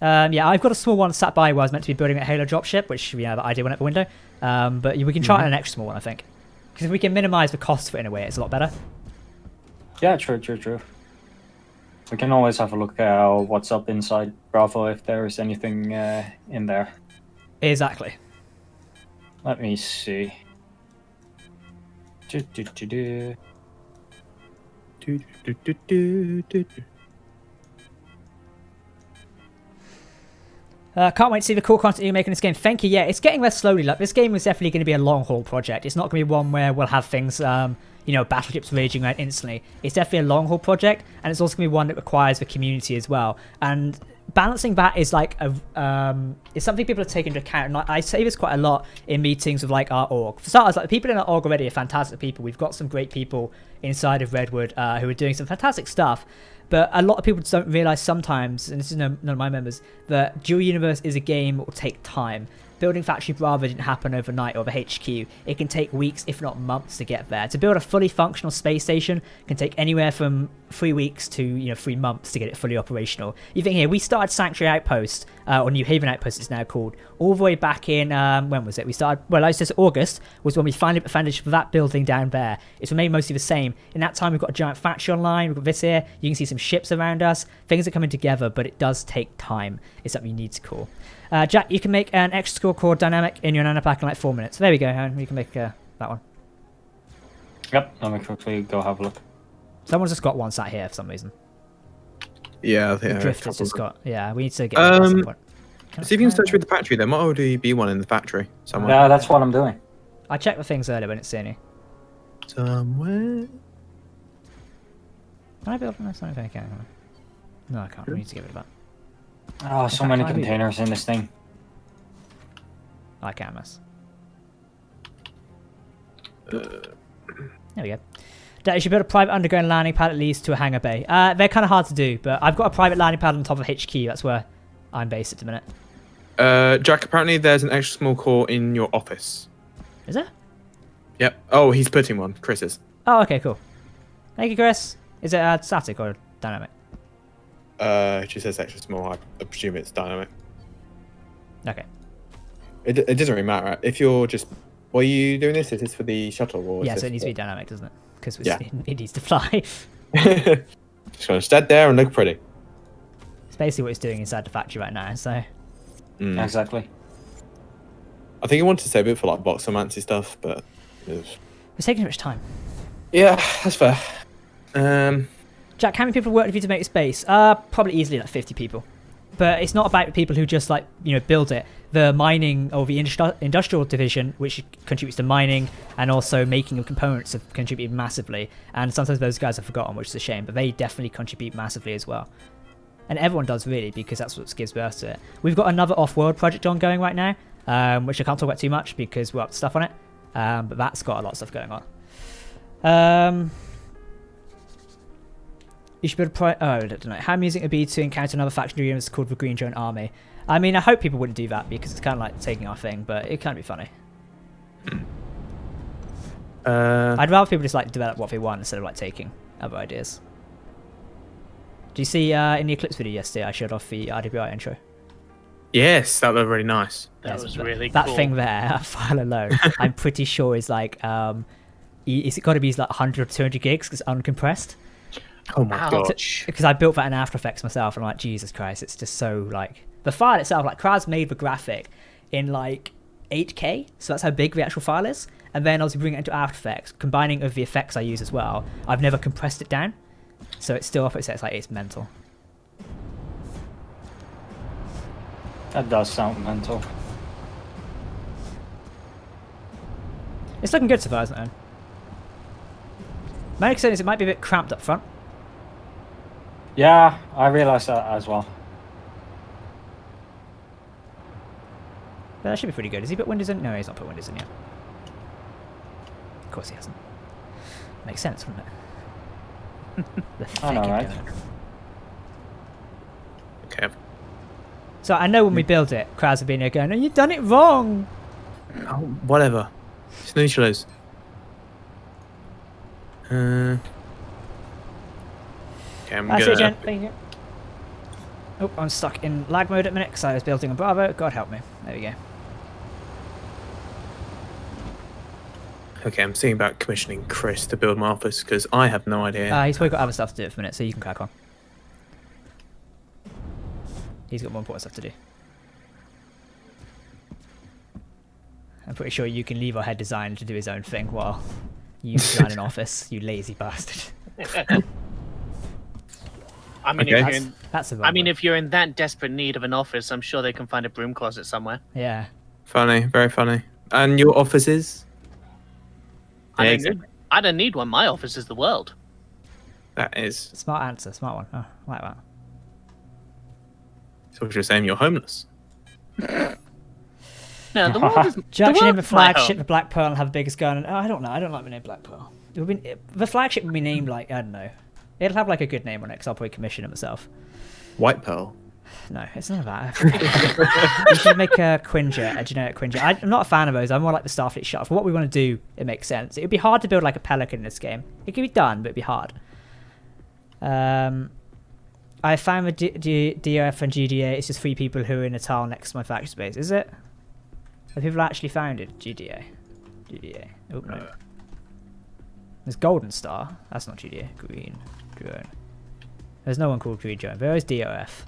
Yeah, I've got a small one sat by where I was meant to be building a Halo dropship, which that idea went out the window. But we can try an extra small one, I think, because if we can minimise the cost for it in a way, it's a lot better. Yeah, true. We can always have a look at what's up inside Bravo if there is anything in there. Exactly. Let me see. Do. Can't wait to see the cool content you're making in this game. Thank you. Yeah, it's getting there slowly. Like this game is definitely going to be a long haul project. It's not going to be one where we'll have things, battleships raging around instantly. It's definitely a long haul project, and it's also going to be one that requires the community as well. And balancing that is like it's something people have taken into account. And I say this quite a lot in meetings with like our org. For starters, like the people in our org already are fantastic people. We've got some great people inside of Redwood who are doing some fantastic stuff. But a lot of people don't realise sometimes, and this is none of my members, that Dual Universe is a game that will take time. Building Factory Bravo didn't happen overnight or the HQ. It can take weeks, if not months, to get there. To build a fully functional space station can take anywhere from 3 weeks to 3 months to get it fully operational. You think here, we started Sanctuary Outpost, or New Haven Outpost it's now called, all the way back in, when was it? We started, well, I said August was when we finally put the foundation for that building down there. It's remained mostly the same. In that time, we've got a giant factory online, we've got this here, you can see some ships around us. Things are coming together, but it does take time. It's something you need to call. Jack, you can make an extra score core dynamic in your nanopack in like 4 minutes. There we go, Aaron. We can make that one. Yep, let me quickly go have a look. Someone's just got one sat here for some reason. Yeah, I think The drift has just got. Yeah, we need to get. See if you can search through the factory. There might already be one in the factory somewhere. Yeah, that's what I'm doing. I checked the things earlier, but I didn't see any. Somewhere. Can I build on this? I don't think I can. No, I can't. We need to get rid of that. Oh, so many containers in this thing. I can't miss. There we go. You should build a private underground landing pad that leads to a hangar bay. They're kind of hard to do, but I've got a private landing pad on top of HQ. That's where I'm based at the minute. Jack, apparently there's an extra small core in your office. Is there? Yep. Oh, he's putting one. Chris is. Oh, okay, cool. Thank you, Chris. Is it static or dynamic? She says extra small. I presume it's dynamic. Okay. It doesn't really matter. If you're just... Why are you doing this? Is this for the shuttle? Or Yeah, is so this it needs to be for- dynamic, doesn't it? Because Yeah. it needs to fly. Just gonna stand there and look pretty. It's basically what it's doing inside the factory right now, so... Exactly. I think he wanted to save it for like boxomancy stuff, but... It's taking too much time. Yeah, that's fair. Jack, how many people worked with you to make this base? Probably easily like 50 people. But it's not about the people who just like, build it. The mining or the industrial division, which contributes to mining and also making of components, have contributed massively. And sometimes those guys are forgotten, which is a shame, but they definitely contribute massively as well. And everyone does really, because that's what gives birth to it. We've got another off-world project ongoing right now, which I can't talk about too much because we're up to stuff on it. But that's got a lot of stuff going on. You should build I don't know. How amusing it would be to encounter another faction unit called the Green Giant Army. I mean, I hope people wouldn't do that because it's kind of like taking our thing, but it can be funny. I'd rather people just like develop what they want instead of like taking other ideas. Do you see in the Eclipse video yesterday I showed off the RWI intro? Yes, that looked really nice. That was really cool. That thing there, that file alone, I'm pretty sure is like, it's got to be like 100 or 200 gigs because it's uncompressed. Oh my god. Because I built that in After Effects myself, and I'm like, Jesus Christ, it's just so like... The file itself, like, Kraz made the graphic in like 8K, so that's how big the actual file is. And then obviously bring it into After Effects, combining with the effects I use as well. I've never compressed it down, so it's still up. It's like it's mental. That does sound mental. It's looking good so far, isn't it? My concern is it might be a bit cramped up front. Yeah, I realised that as well. But that should be pretty good. Has he put windows in? No, he's not put windows in yet. Of course he hasn't. Makes sense, wouldn't it? I know, right? Okay. So I know when we build it, crowds have been here going, "Oh, you've done it wrong." Oh, whatever. Snoochers. Okay, I'm That's gonna... it, Jen. Thank you. Oh, I'm stuck in lag mode at the minute because I was building a Bravo. God help me. There we go. Okay, I'm thinking about commissioning Chris to build my office because I have no idea. He's probably got other stuff to do for a minute, so you can crack on. He's got more important stuff to do. I'm pretty sure you can leave our head designer to do his own thing while you design an office, you lazy bastard. I mean, Okay. if you're in, That's a I mean, if you're in that desperate need of an office, I'm sure they can find a broom closet somewhere. yeah. Funny, very funny. And your office is? I Yeah, don't exactly. need, I don't need one. My office is the world. That is. Smart answer, smart one. Oh, I like that. So you're saying you're homeless? No, the world is. Do you actually name the world's my flagship home. the Black Pearl and have the biggest gun? Oh, I don't know. I don't like the name Black Pearl. It would be, the flagship would be named like, I don't know. It'll have like a good name on it because I'll probably commission it myself. White Pearl. No, it's none of that. You should make a Quinjet, a generic Quinjet. I'm not a fan of those. I'm more like the Starfleet shuttle. For what we want to do, it makes sense. It would be hard to build like a Pelican in this game. It could be done, but it'd be hard. I found the DOF and GDA. It's just 3 people who are in a tile next to my factory space. Is it? Have people actually found it? GDA. GDA. Oh, no. There's Golden Star. That's not GDA. Green Drone. There's no one called Green Drone. There is DOF.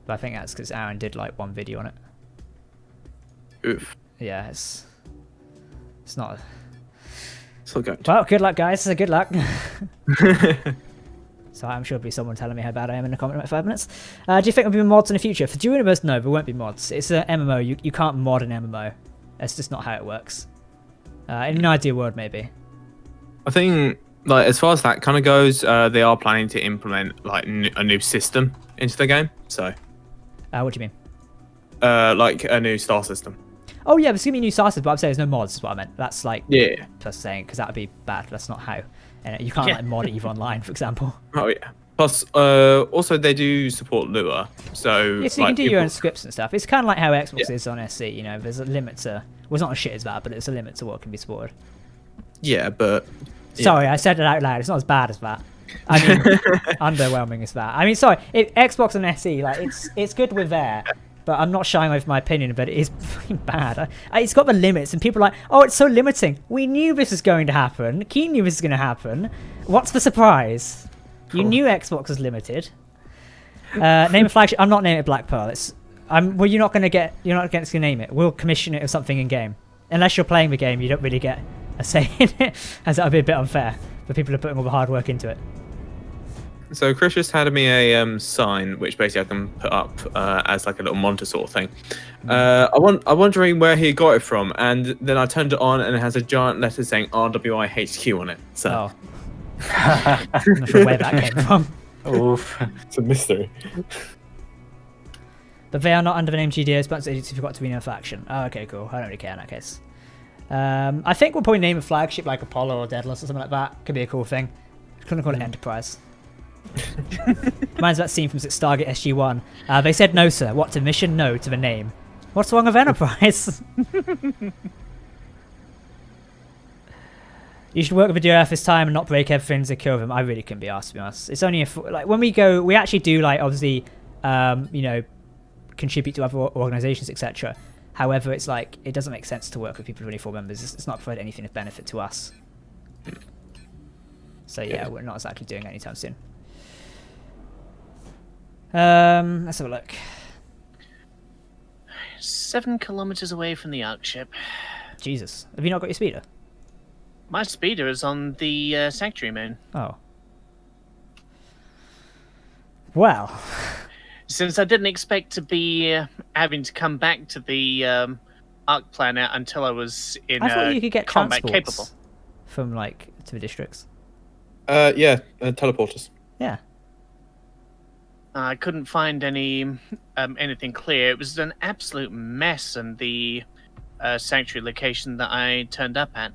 But I think that's because Aaron did like one video on it. Oof. Yeah, it's not. So good. Well, good luck, guys. Good luck. So I'm sure there'll be someone telling me how bad I am in the comment in about 5 minutes. Do you think there'll be mods in the future? For Dual Universe, no, there won't be mods. It's an MMO. You can't mod an MMO. That's just not how it works. In an ideal world, maybe. I think, like, as far as that kind of goes, they are planning to implement like a new system into the game. So, What do you mean? like a new star system. Oh yeah, there's gonna be new starters, but I'm saying there's no mods. Is what I meant. That's like Yeah. just saying because that would be bad. That's not how. And you can't Yeah. like mod EVE Online, for example. Oh yeah. Plus, also they do support Lua, so Yeah, so you like, can do your people- own scripts and stuff. It's kind of like how Xbox Yeah. is on SC. You know, there's a limit to. Well, it's not as shit as that, but it's a limit to what can be supported. Yeah, but yeah. Sorry, I said it out loud. It's not as bad as that. I mean, underwhelming as that. I mean, sorry, Xbox and SE, like it's good with there, but I'm not shying away from my opinion, but it is fucking bad. It's got the limits, and people are like, oh, it's so limiting. We knew this was going to happen. Keen knew this was going to happen. What's the surprise? You Cool. knew Xbox was limited. Name a flagship. I'm not naming it Black Pearl. Well, you're not going to name it. We'll commission it as something in game. Unless you're playing the game, you don't really get a say in it, as that would be a bit unfair. But people are putting all the hard work into it. So Chris just handed me a sign, which basically I can put up as like a little monitor sort of thing. I'm wondering where he got it from, and then I turned it on, and it has a giant letter saying RWI HQ on it. So Oh. I'm not sure where that came from. Oof. it's a mystery. But they are not under the name GDO, sponsored agency forgot to rename a faction. Oh, okay, cool. I don't really care in that case. I think we'll probably name a flagship like Apollo or Daedalus or something like that. Could be a cool thing. Couldn't call it Enterprise. Reminds that scene from Stargate SG-1. They said no, sir. What to mission? No to the name. What's wrong with Enterprise? You should work with the Earth this time and not break everything to kill them. I really couldn't be asked, to be honest. It's only like when we go, we actually do like obviously, you know, contribute to other organizations, etc. However, it's like it doesn't make sense to work with people 24 members. It's not providing anything of benefit to us. So yeah, we're not exactly doing it anytime soon. Let's have a look. 7 kilometers away from the Ark ship. Jesus, have you not got your speeder? My speeder is on the sanctuary moon. Oh. Well. Since I didn't expect to be having to come back to the Ark planet until I was in I thought you could get combat transports capable. from like to the districts. Yeah, teleporters. Yeah. I couldn't find any anything clear. It was an absolute mess, and the sanctuary location that I turned up at,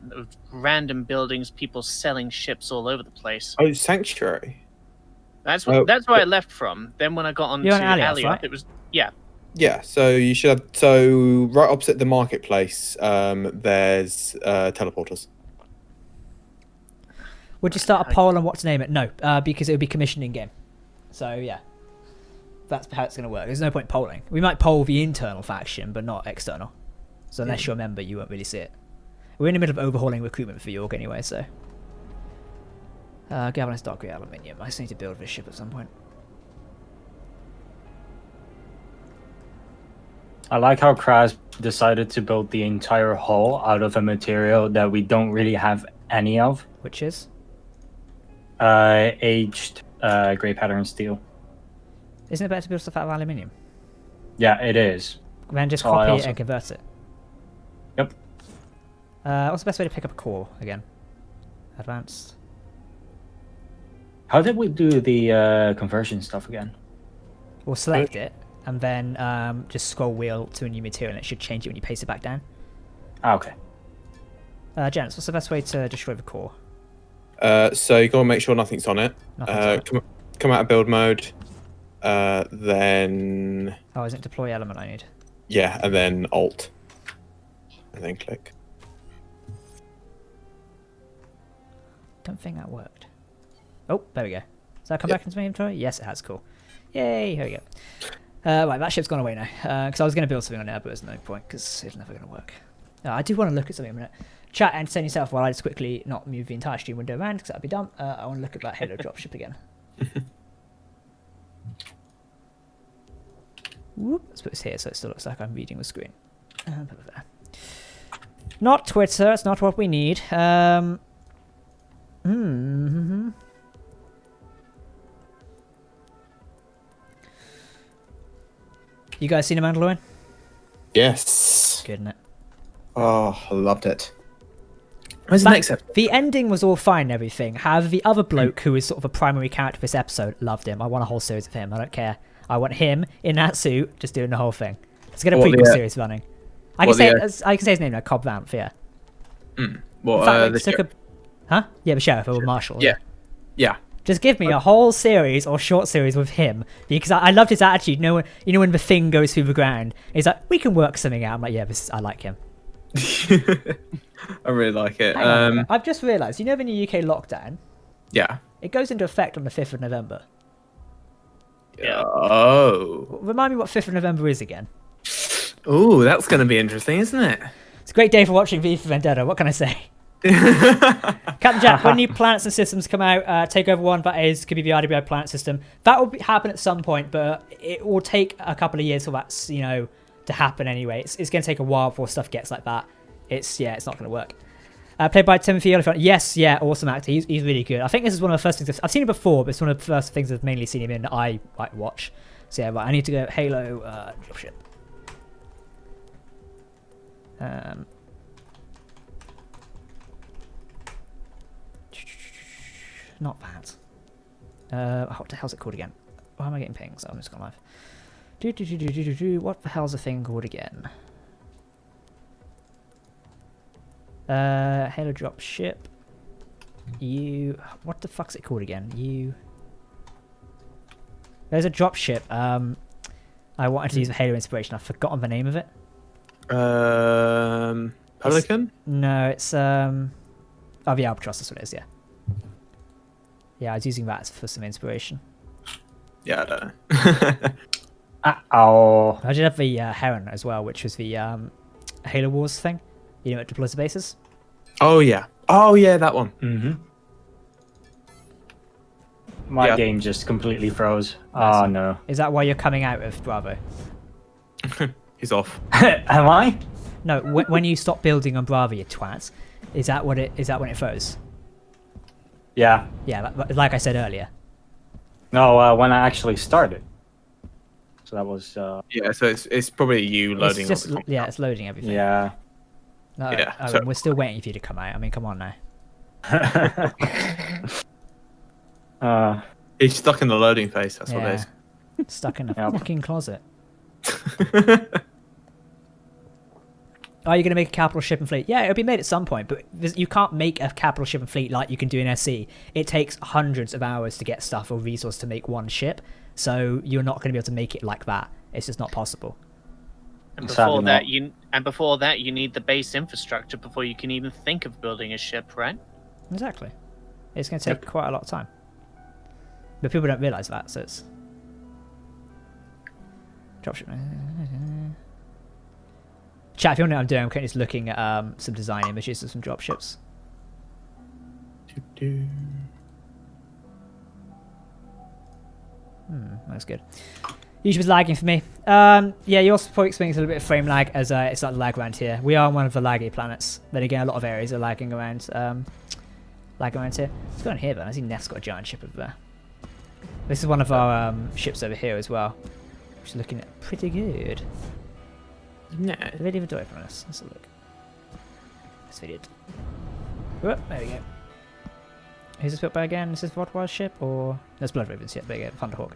random buildings, people selling ships all over the place. Oh, Sanctuary. That's where I left from. Then when I got onto You're on Alioth, Alioth, right? it was yeah. Yeah, so you should have. So right opposite the marketplace, there's teleporters. Would you start a poll on what to name it? No, because it would be commissioned in game. So yeah, that's how it's going to work. There's no point polling. We might poll the internal faction, but not external. So unless you're a member, you won't really see it. We're in the middle of overhauling recruitment for the org anyway, so. Galvanized dark grey aluminium. I just need to build this ship at some point. I like how Kraz decided to build the entire hull out of a material that we don't really have any of. Which is? Aged grey pattern steel. Isn't it better to build stuff out of aluminium? Yeah, it is. Then just So copy it and convert it. Yep. What's the best way to pick up a core again? Advanced. How did we do the conversion stuff again? We'll select it and then just scroll wheel to a new material and it should change it when you paste it back down. Ah, okay. Jens, what's the best way to destroy the core? So you gotta make sure nothing's on it. Nothing's on it. Come out of build mode. Then Oh, is it deploy element I need? yeah, and then Alt, and then click. Don't think that worked. Oh, there we go. Does that come back into my inventory? Yes, it has. Cool. Yay, here we go. Right, that ship's gone away now. Because I was going to build something on there, but there's no point because it's never going to work. I do want to look at something a minute. Chat, entertain yourself while I just quickly not move the entire stream window around because that'd be dumb. I want to look at that Halo dropship again. Whoop, let's put this here so it still looks like I'm reading the screen. Put it there. Not Twitter, it's not what we need. You guys seen The Mandalorian? Yes. Good, isn't it? Oh, I loved it. Where's the next episode? The ending was all fine and everything. However, the other bloke who is sort of a primary character for this episode loved him. I want a whole series of him. I don't care. I want him in that suit just doing the whole thing. Let's get a prequel series running. I can say his name now, Cobb Vanth, yeah. What, the sheriff? Huh? Yeah, the sheriff or Marshall. Yeah. Yeah. Just give me a whole series or short series with him because I loved his attitude. You know when the thing goes through the ground, he's like, "We can work something out." I'm like, "Yeah, I like him." I really like it. I've just realised, you know, in the UK lockdown, Yeah. it goes into effect on the 5th of November. Yeah. Oh. Remind me what 5th of November is again. Ooh, that's going to be interesting, isn't it? It's a great day for watching V for Vendetta. What can I say? Captain Jack, when new planets and systems come out, Takeover 1, that is, could be the RWI planet system. That will happen at some point, but it will take a couple of years for that, to happen anyway. It's going to take a while before stuff gets like that. It's not going to work. Played by Timothy Oliphant. Yes, yeah, awesome actor. He's really good. I think this is one of the first things I've seen him before, but it's one of the first things I've mainly seen him in that I watch. So yeah, right, I need to go Halo dropship. Not that. What the hell's it called again? Why am I getting pings? Oh, I'm just gone live. What the hell's the thing called again? Halo drop ship. What the fuck's it called again? There's a dropship. I wanted to use a Halo inspiration. I've forgotten the name of it. Pelican? No, it's the Albatross. That's what it is. Yeah. Yeah, I was using that for some inspiration. Yeah, I don't know. Oh. I did have the Heron as well, which was the Halo Wars thing. You know, it deploys the bases. Oh yeah. Oh yeah, that one. Mm-hmm. My game just completely froze. Oh no. Is that why you're coming out of Bravo? He's off. Am I? No, when you stop building on Bravo, you twats. Is that when it froze? Yeah. Yeah, like I said earlier. No, when I actually started. So that was. Yeah, so it's probably you loading. It's just, yeah, it's loading everything. Yeah. No, Yeah, so we're still waiting for you to come out. I mean, come on now. He's stuck in the loading phase. That's what it is. Stuck in a Yep. fucking closet. Are you going to make a capital ship and fleet? Yeah, it'll be made at some point, but you can't make a capital ship and fleet like you can do in SC. It takes hundreds of hours to get stuff or resource to make one ship, so you're not going to be able to make it like that. It's just not possible. And Sadly before that, you need the base infrastructure before you can even think of building a ship, right? Exactly. It's going to take quite a lot of time. But people don't realise that, so it's... Dropship. Chat, if you want to know what I'm doing, I'm currently just looking at some design images of some dropships. That's good. YouTube's lagging for me. Yeah, you're also probably experiencing a little bit of frame lag as it's like lag around here. We are on one of the laggy planets. Then again, a lot of areas are lagging around here. What's going on here then? I see Neff's got a giant ship over there. This is one of our ships over here as well, which is looking pretty good. No. Did they leave a door from us? Let's have a look. Yes, they did. Whoop, there we go. Who's this built by again? Is this Vodwar's ship or... There's Blood Raven's ship. There you go, Thunderhawk.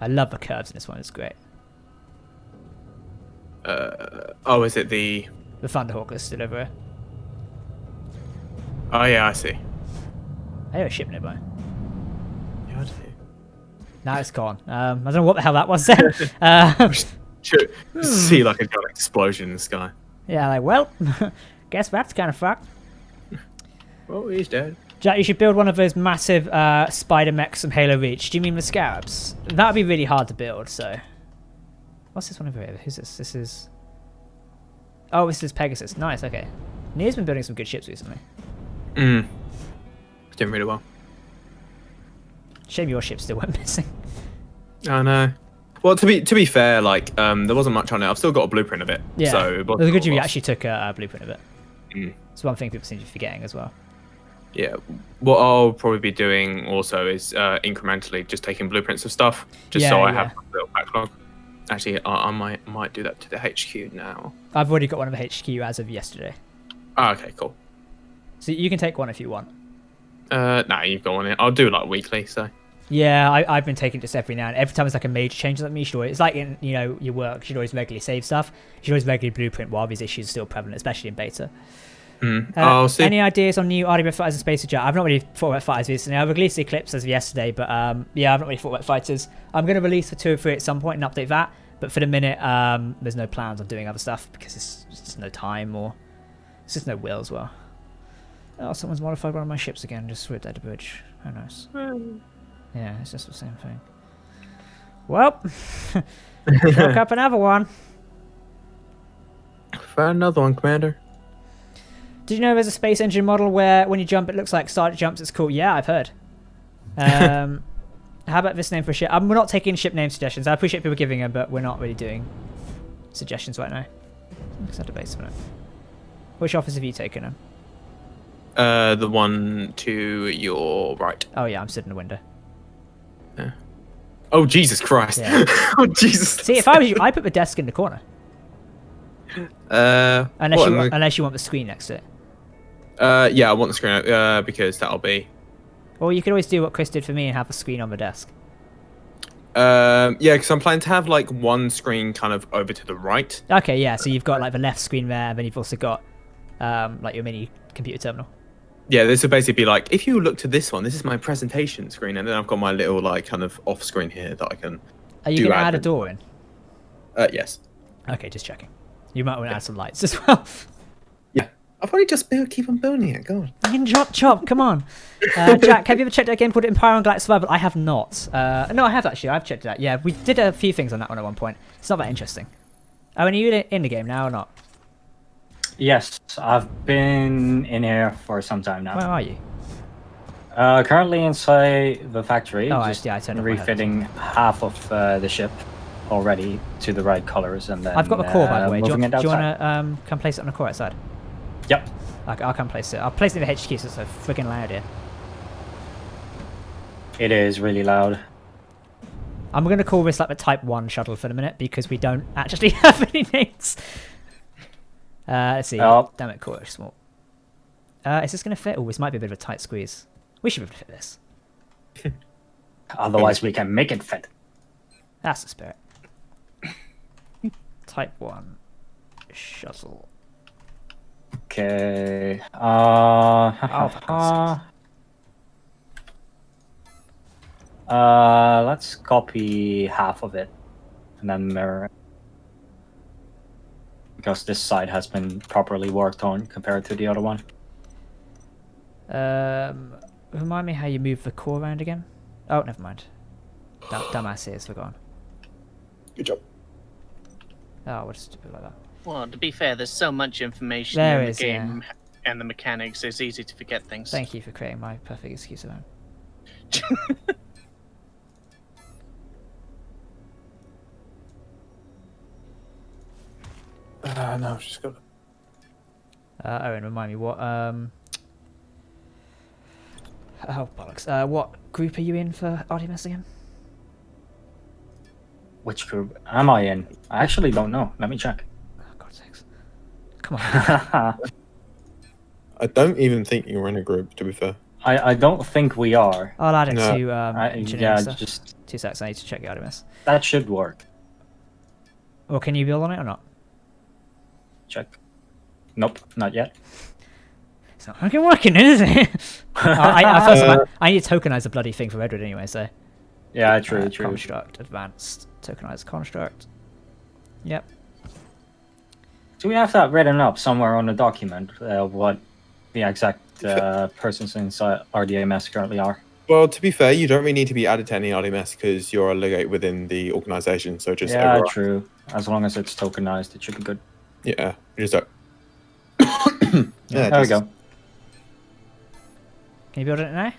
I love the curves in this one, it's great. Oh, is it the... The Thunderhawk is still over here. Oh yeah, I see. I have a ship nearby. Yeah, I do. Now it's gone. I don't know what the hell that was then. See like a giant explosion in the sky. Yeah, like, well, guess that's kind of fucked. Oh, he's dead. Jack, you should build one of those massive spider mechs from Halo Reach. Do you mean the Scarabs? That would be really hard to build, so... What's this one over here? Who's this? This is... Oh, this is Pegasus. Nice, okay. Near's been building some good ships recently. Doing really well. Shame your ship still went missing. I know. Well, to be fair, like there wasn't much on it. I've still got a blueprint of it. Yeah. So it was good you actually took a blueprint of it. It's one thing people seem to be forgetting as well. Yeah. What I'll probably be doing also is incrementally just taking blueprints of stuff, just so I have a little backlog. Actually, I might do that to the HQ now. I've already got one of the HQ as of yesterday. Oh, okay, cool. So you can take one if you want. Nah, you've got one. I'll do like weekly, so. Yeah, I've been taking just every now and every time it's like a major change like me, you should always, it's like in your work, you should always regularly save stuff. You should always regularly blueprint while these issues are still prevalent, especially in beta. I'll see. Any ideas on new RDB fighters and Spacer Jet? I've not really thought about fighters recently. I released the Eclipse as of yesterday, but yeah, I've not really thought about fighters. I'm going to release the 2 or 3 at some point and update that, but for the minute, there's no plans on doing other stuff because it's just no time or it's just no will as well. Oh, someone's modified one of my ships again, just ripped out the bridge. How nice. Yeah, it's just the same thing. Well, chuck up another one. Found another one, Commander. Did you know there's a space engine model where when you jump it looks like Starship jumps? It's cool. Yeah, I've heard. How about this name for a ship? We're not taking ship name suggestions. I appreciate people giving them, but we're not really doing suggestions right now. Let's have a base for it. Which office have you taken them? The one to your right. Oh yeah, I'm sitting in the window. Yeah. Oh Jesus Christ! Yeah. Oh Jesus! See, if I was you, I put the desk in the corner. Unless you want the screen next to it. Yeah, I want the screen because that'll be. Or you could always do what Chris did for me and have a screen on the desk. Yeah, because I'm planning to have like one screen kind of over to the right. Okay, yeah. So you've got like the left screen there, and then you've also got like your mini computer terminal. Yeah, this would basically be like, if you look to this one, this is my presentation screen, and then I've got my little like kind of off screen here that I can. Are you going to add a door in? Yes. Okay, just checking. You might want to add some lights as well. Yeah. I've only just keep on building it. God. I can chop. Come on, Jack. Have you ever checked out a game called Empire on Galactic Survival? I have not. No, I have actually. I've checked it out. Yeah, we did a few things on that one at one point. It's not that interesting. Oh, and are you in the game now or not? Yes, I've been in here for some time now. Where are you? Currently inside the factory, Oh, just I turned off my refitting half of the ship already to the right colors, and then I've got the core, by the way. Do you moving want it outside. to come place it on the core outside? Yep. I'll come place it. I'll place it in the HQ so it's so friggin' loud here. It is really loud. I'm going to call this like the Type 1 shuttle for the minute because we don't actually have any names. Let's see. Oh. Damn it, core small. Is this going to fit? Oh, this might be a bit of a tight squeeze. We should be able to fit this. Otherwise, we can make it fit. That's the spirit. Type 1 shuttle. Okay. Oh, for God's Let's copy half of it and then mirror it. Because this side has been properly worked on compared to the other one. Remind me how you move the core around again? Oh, never mind. Dumbass ears, we're gone. Good job. Oh, we'll just do it like that. Well, to be fair, there's so much information There in the is, game and the mechanics. It's easy to forget things. Thank you for creating my perfect excuse of that. No, I've just got. Owen, remind me what oh bollocks. What group are you in for RDMS again? Which group am I in? I actually don't know. Let me check. Oh, God's sakes. Come on. I don't even think you're in a group, to be fair. I don't think we are. I'll add it No. to engineering Yeah, stuff. just 2 seconds, I need to check the RDMS. that should work. Or can you build on it or not? Check. Nope, not yet. It's not fucking working, is it? I need to tokenize the bloody thing for Redwood anyway, so. Yeah, true. Construct, advanced, tokenize construct. Yep. Do we have that written up somewhere on the document? What the exact persons inside RDMS currently are? Well, to be fair, you don't really need to be added to any RDMS because you're a legate within the organization. So just Yeah, override. true. As long as it's tokenized, it should be good. Yeah, just yeah, There we go. Can you build it now?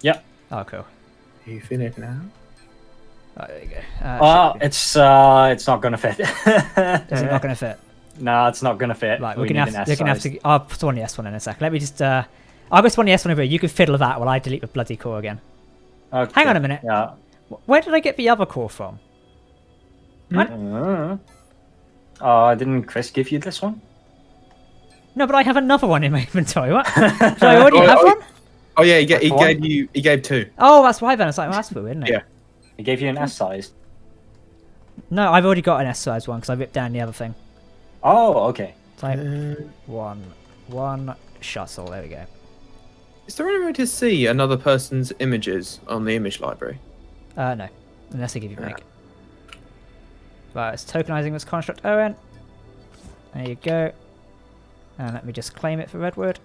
Yep. Oh, cool. You finished now? Oh, there you go. It's not gonna fit. Is it not going to fit? No, it's not gonna fit. Right, we we're gonna need an have S to. size. I'll spawn the S1 in a sec. Let me just. I'll go spawn the S1 over here. You can fiddle with that while I delete the bloody core again. Okay. Hang on a minute. Yeah. Where did I get the other core from? Didn't Chris give you this one? No, but I have another one in my inventory. What? Do I already have one? Oh yeah, he one? gave 2. Oh, that's why then. It's like, well, that's weird, isn't it? Yeah. He gave you an S size. No, I've already got an S size one because I ripped down the other thing. Oh, okay. Type one shuttle. There we go. Is there any way to see another person's images on the image library? No, unless they give you make. Right, it's tokenizing this construct. Owen. There you go. And let me just claim it for Redwood.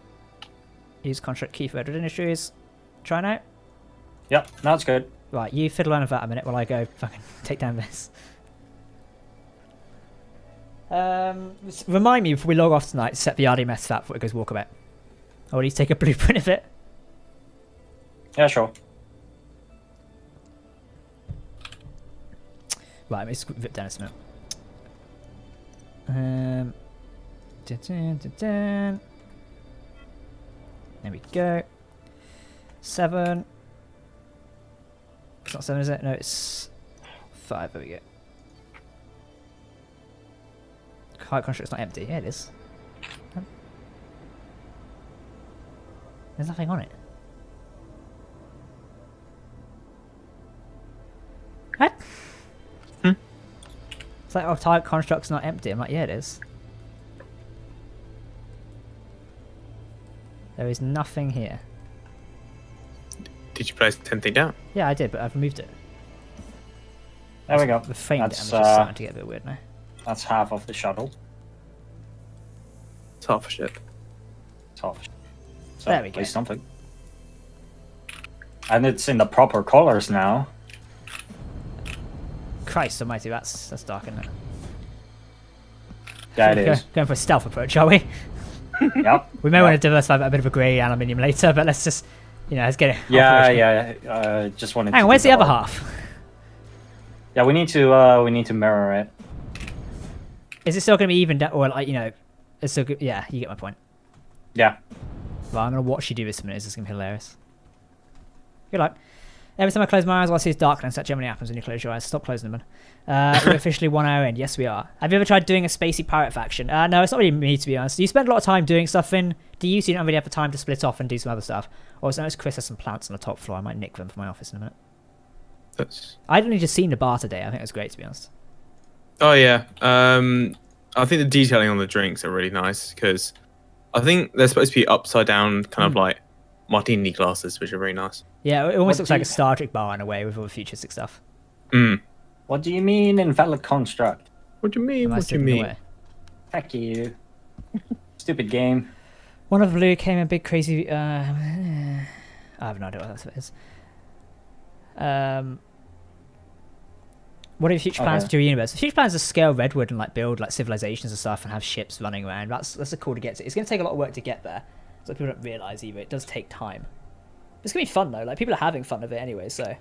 Use construct key for Redwood Industries. Try now. Yep, that's good. Right, you fiddle around with that a minute while I go fucking take down this. Remind me before we log off tonight to set the RDMS flat before it goes walkabout. Or at least take a blueprint of it. Yeah, sure. Right, let me just rip down a minute. There we go. 7. It's not 7, is it? No, it's 5. There we go. Height construct's not empty. Yeah, it is. There's nothing on it. What? It's like, oh, type construct's not empty. I'm like, yeah, it is. There is nothing here. Did you place anything down? Yeah, I did, but I've removed it. There we go. The frame That's, damage is starting to get a bit weird now. That's half of the shuttle. It's half a ship. It's half. So There we at go. least something. And it's in the proper colors now. Christ almighty, that's dark, isn't it? Yeah, it is. Going for a stealth approach, are we? Yep. We may Yep. want to diversify a bit of a grey aluminium later, but let's just, let's get it. Yeah, operational. yeah. Just wanted. Hang to on, where's do the other hard. half? Yeah, we need to mirror it. Is it still going to be even, or like it's still good? Yeah, you get my point. Yeah. Well, I'm going to watch you do this a minute. This is going to be hilarious. Good luck. Every time I close my eyes, all I see is darkness. That generally happens when you close your eyes. Stop closing them, man. We're officially 1 hour in. Yes, we are. Have you ever tried doing a spacey pirate faction? No, it's not really me, to be honest. You spend a lot of time doing stuff in DU, so you don't really have the time to split off and do some other stuff. Also, notice Chris has some plants on the top floor. I might nick them for my office in a minute. I'd only just seen the bar today. I think it was great, to be honest. Oh yeah. I think the detailing on the drinks are really nice because I think they're supposed to be upside down, kind of like martini glasses, which are very nice. Yeah, it almost What looks do like you- a Star Trek bar in a way with all the futuristic stuff. Mm. What do you mean invalid construct? What do you mean? Am I What do you slipping mean? away? Heck you. Stupid game. One of the blue came a big crazy. I have no idea what that is. What are your future plans Okay. for your universe? The future plans are scale Redwood and like build like civilizations and stuff and have ships running around. That's a cool to get to. It's going to take a lot of work to get there. So people don't realize either. It does take time. It's going to be fun though. Like people are having fun with it anyway. So.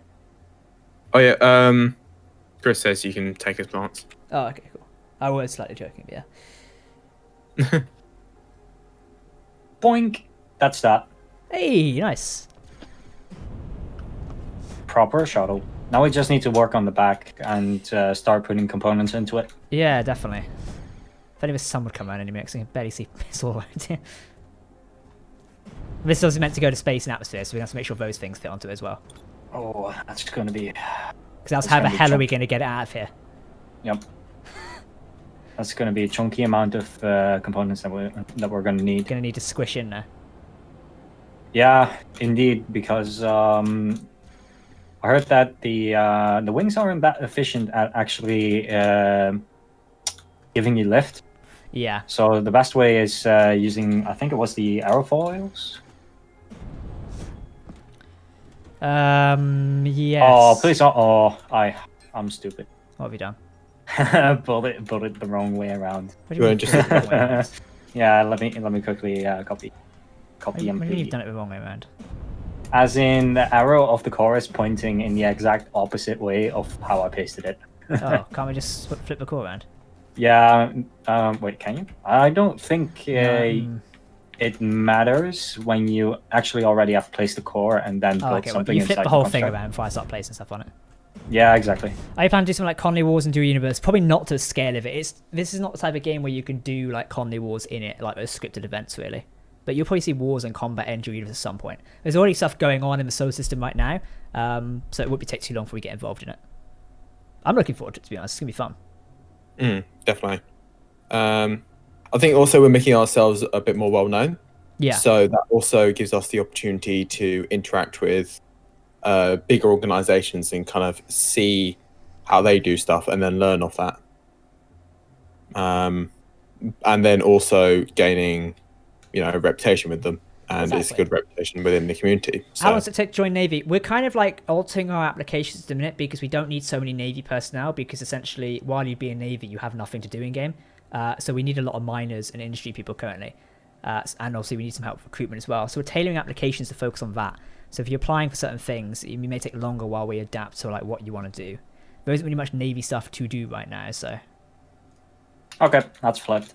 Oh yeah. Chris says you can take his plants. Oh, okay, cool. I was slightly joking, but yeah. Boink. That's that. Hey, nice. Proper shuttle. Now we just need to work on the back and start putting components into it. Yeah, definitely. If only the sun would come around any minute, 'cause I can barely see this all around here. This is also meant to go to space and atmosphere, so we have to make sure those things fit onto it as well. Oh, that's going to be... Because else That's how the gonna be hell are chunk- we going to get it out of here? Yep. That's going to be a chunky amount of components that we're going to need. Going to need to squish in there. Yeah, indeed, because I heard that the wings aren't that efficient at actually giving you lift. Yeah. So the best way is using, I think it was the aerofoils. Yes. Oh, please don't. Oh, I'm stupid. What have you done? Pulled it the wrong way around. What do you mean? Just- you've done it the wrong way around? Yeah, let me quickly copy What do you mean you've MP. done it the wrong way around? As in, the arrow of the core is pointing in the exact opposite way of how I pasted it. Oh, can't we just flip the core around? Yeah. Wait, can you? I don't think Um, it matters when you actually already have placed the core and then oh, built okay. Well, something you inside flip the whole thing construct. around before I start placing stuff on it. Yeah, exactly. I plan to do something like Conley Wars and do a universe. Probably not to the scale of it. This is not the type of game where you can do like Conley Wars in it, like those scripted events, really. But you'll probably see wars and combat enter universe at some point. There's already stuff going on in the solar system right now, so it won't take too long before we get involved in it. I'm looking forward to it, to be honest. It's gonna be fun. Definitely. I think also we're making ourselves a bit more well known. Yeah. So that also gives us the opportunity to interact with bigger organizations and kind of see how they do stuff and then learn off that. And then also gaining, a reputation with them. And it's a Exactly. good reputation within the community. How long So, does it take to join Navy? We're kind of like altering our applications at the minute because we don't need so many Navy personnel because essentially while you'd be in Navy, you have nothing to do in game. So we need a lot of miners and industry people currently. And also we need some help with recruitment as well. So we're tailoring applications to focus on that. So if you're applying for certain things, it may take longer while we adapt to like what you want to do. There isn't really much Navy stuff to do right now, so... Okay, that's flipped.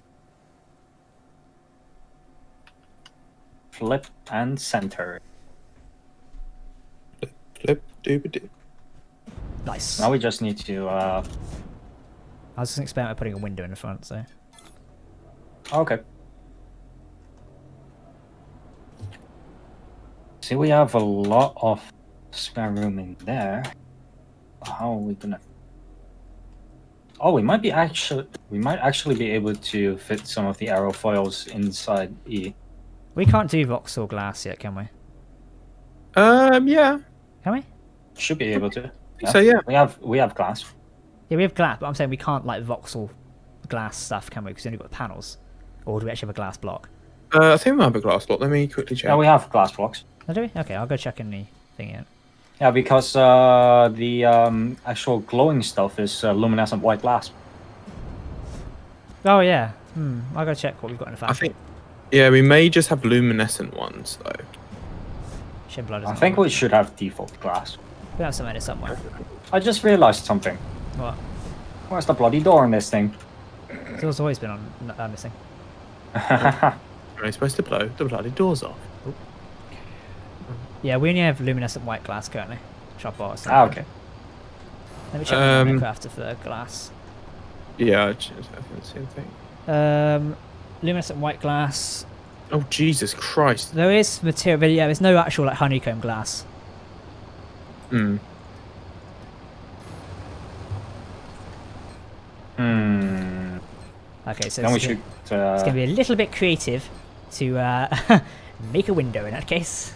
Flip and center. flip, doobie-doo. Nice. Now we just need to. I was just experimenting with putting a window in the front, so... Okay. See, we have a lot of spare room in there. How are we gonna? Oh, we might actually be able to fit some of the aerofoils inside the We can't do voxel glass yet, can we? Yeah. Can we? Should be able to. So yeah. We have glass. Yeah, we have glass, but I'm saying we can't like voxel glass stuff, can we? Because we only got panels. Or do we actually have a glass block? I think we might have a glass block. Let me quickly check. Yeah, we have glass blocks. Oh, do we? Okay, I'll go check in the thing yet. Yeah, because the actual glowing stuff is luminescent white glass. Oh yeah. I'll go check what we've got in the I factory. think. Yeah, we may just have luminescent ones though. Shin blood I doesn't think work. we should have default glass. We have some in it somewhere. I just realized something. What? Where's the bloody door in this thing? It's always been on missing. We're supposed to blow the bloody doors off. Yeah, we only have luminescent white glass currently. Shop bars. Okay. Let me check the Minecraft for glass. Yeah, I haven't seen anything. Luminescent white glass. Oh Jesus Christ! There is material, but yeah, there's no actual like honeycomb glass. Hmm. Okay, so Then we it's should. going to be a little bit creative to make a window in that case.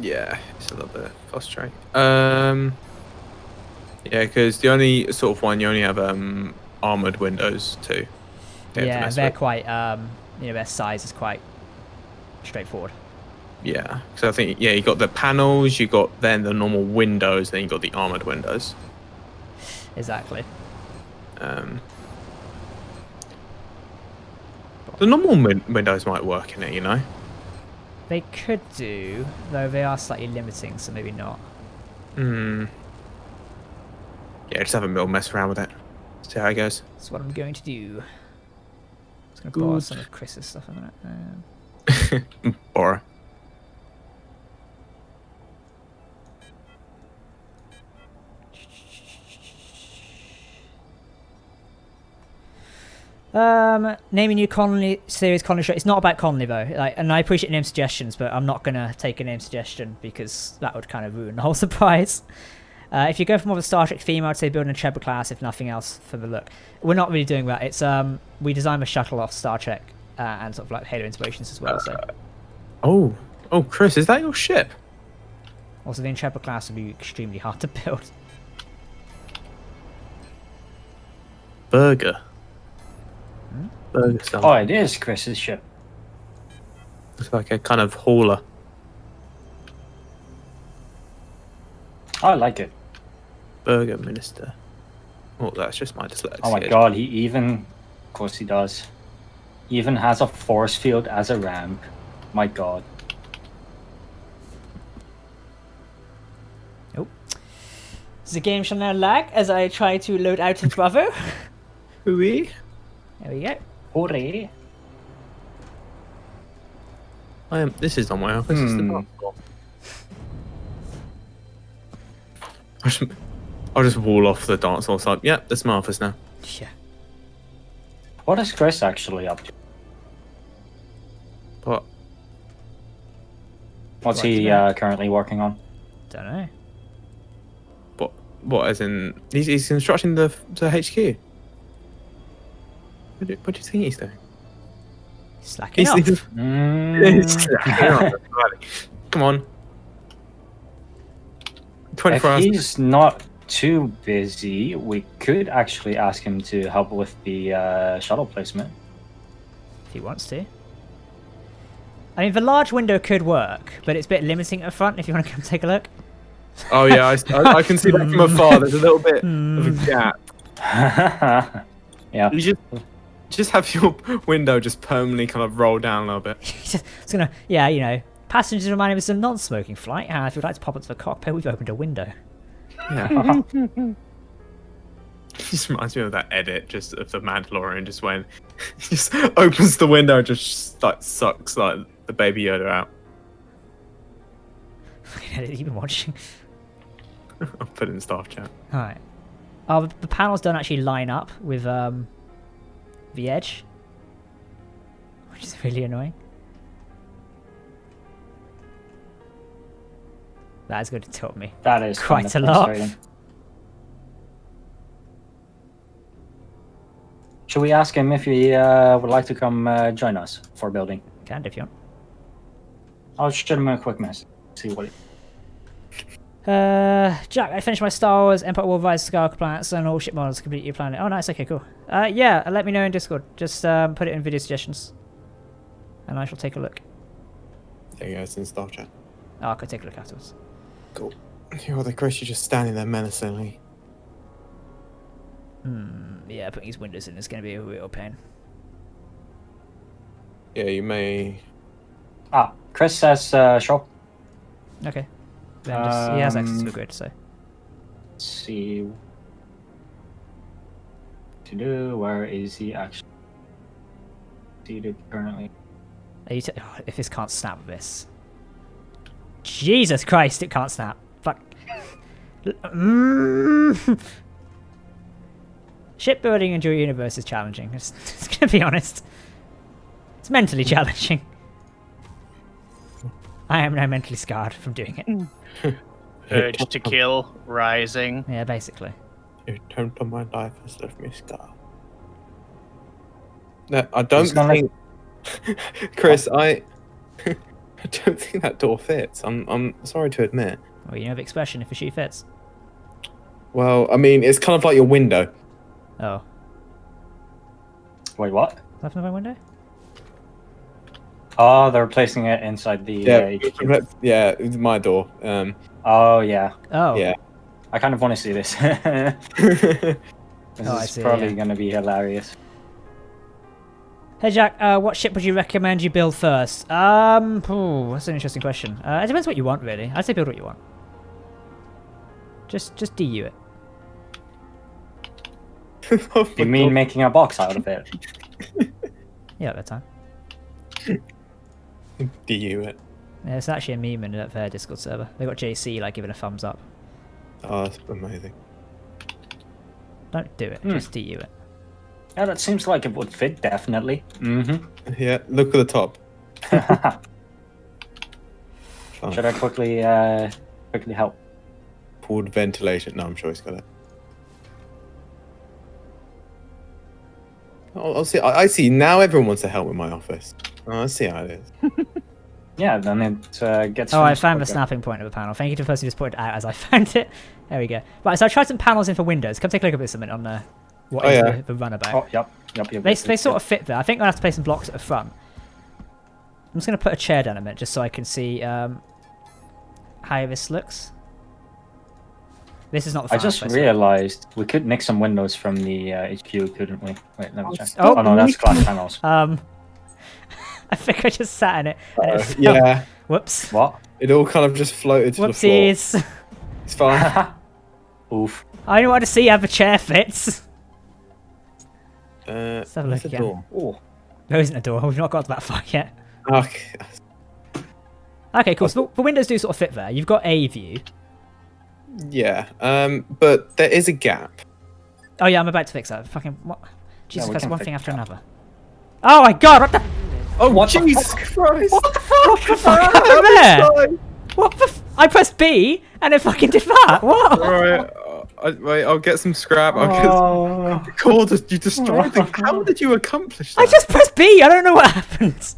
Yeah, it's a little bit frustrating. Yeah, because the only sort of one you only have armored windows too. Yeah, they're quite their size is quite straightforward. Yeah, so I think you got the panels, you got then the normal windows, then you got the armored windows. Exactly. The normal windows might work in it, you know. They could do, though they are slightly limiting, so maybe not. Yeah, just have a little mess around with it. See how it goes. That's what I'm going to do. I'm just going to borrow some of Chris's stuff in a minute. Borrow. Naming new Conley series Conley show. It's not about Conley though. Like, and I appreciate name suggestions, but I'm not gonna take a name suggestion because that would kind of ruin the whole surprise. If you go for more of a Starship theme, I'd say building a treble class, if nothing else, for the look. We're not really doing that. It's we designed a shuttle off Star Trek and sort of like Halo inspirations as well. So Oh, Chris, is that your ship? also the Intrepid class would be extremely hard to build. Burger. Burger stuff. Oh, it is Chris's ship. It's like a kind of hauler. I like it. Burger minister. Oh, that's just my dyslexia. Oh my god, he even... Of course he does. He even has a force field as a ramp. My god. Oh. The game shall now lag as I try to load out of Bravo. Hooey. There we go. Hooray. This is not my office. It's the dance floor. I'll just wall off the dance floor side. Yeah, that's my office now. Yeah. What is Chris actually up to? But What's Right, he yeah. currently working on? Don't know. what? As in, he's constructing the HQ. What do you think he's doing? Slacking off. He's Come on. 24 If hours. he's not too busy, we could actually ask him to help with the shuttle placement. If he wants to. I mean, the large window could work, but it's a bit limiting at the front if you want to come take a look. Oh yeah, I can see that from afar. There's a little bit of a gap. Yeah. You just have your window just permanently kind of roll down a little bit. It's gonna, yeah, you know. Passengers reminding us of a non-smoking flight. If you'd like to pop into the cockpit, we've opened a window. Yeah. It just reminds me of that edit just of the Mandalorian, just when he just opens the window and just like sucks like the baby Yoda out. Fucking edit you've been watching. I'll put it in staff chat. Alright. Oh, the panels don't actually line up with the edge, which is really annoying. That is going to tilt me. That is Quite kind a of lot. frustrating. Should we ask him if he would like to come join us for building? Can if you want. I'll shoot him a quick message. See what. Jack, I finished my Star Wars Empire War Vice Scar planets and all ship models complete your planet. Oh, nice. Okay, cool. Yeah, let me know in Discord. Just put it in video suggestions, and I shall take a look. There you go, it's in Star Chat. Oh, I could take a look afterwards. Cool. You're the Chris, you're just standing there menacingly. Yeah, putting his windows in is going to be a real pain. Yeah, you may... Chris says shop. Okay. Then just, he has access to a grid, so. Let's see. To do. Where is he actually seated currently? Are you if this can't snap this. Jesus Christ, it can't snap. Fuck. Shipbuilding in your universe is challenging. It's gonna be honest. It's mentally challenging. I am now mentally scarred from doing it. Urge to kill rising. Yeah, basically. Your tone to my life has left me scarred. No, I don't It's gonna think... Chris, I don't think that door fits. I'm sorry to admit. Well, you know the expression, if a shoe fits. Well, I mean, it's kind of like your window. Oh. Wait, what? What happened to my window? Oh, they're placing it inside the HQ. Yeah, it's my door. Oh, yeah. Oh. Yeah. I kind of want to see this. This I is see, probably yeah. going to be hilarious. Hey Jack, what ship would you recommend you build first? That's an interesting question. It depends what you want, really. I'd say build what you want. Just DU it. You mean making a box out of it? Yeah, at that time. DU it. Yeah, it's actually a meme in their Discord server. They got JC like giving a thumbs up. Oh, that's amazing. Don't do it. Just DU it. Yeah, that seems like it would fit, definitely. Mm-hmm. Yeah, look at the top. Fine. Should I quickly help? Poured ventilation. No, I'm sure he's got it. I'll see. I see. Now everyone wants to help with my office. Oh, I see how it is. Yeah, then it gets... Oh, I finished found the quicker. snapping point of the panel. Thank you to the person who just pointed it out as I found it. There we go. Right, so I tried some panels in for windows. Come take a look at this a minute on what Oh, is yeah. the runabout. Oh, yep. They sort of fit there. I think I'll have to place some blocks at the front. I'm just going to put a chair down a minute just so I can see how this looks. This is not the I final just place. realized we could nick some windows from the HQ, couldn't we? Wait, let me check. Oh. Oh, no, that's glass panels. I think I just sat in it. And it fell. Yeah, Whoops. What? it all kind of just floated to the floor. Whoopsies. It's fine. Oof. I only want to see how the chair fits. Let's have a look again. Oh. There isn't a door. We've not got that far yet. Okay. Okay, cool. So the windows do sort of fit there. You've got a view. Yeah, but there is a gap. Oh yeah, I'm about to fix that. Fucking what? Jesus we Christ, can one fix thing after that. another. Oh my God! What the? Oh, What the Jesus Christ! What the fuck happened there? What the? I pressed B and it fucking did that. What? Alright, wait, I'll get some scrap. I'll get Oh. some cord. You destroyed it. How did you accomplish that? I just pressed B. I don't know what happened.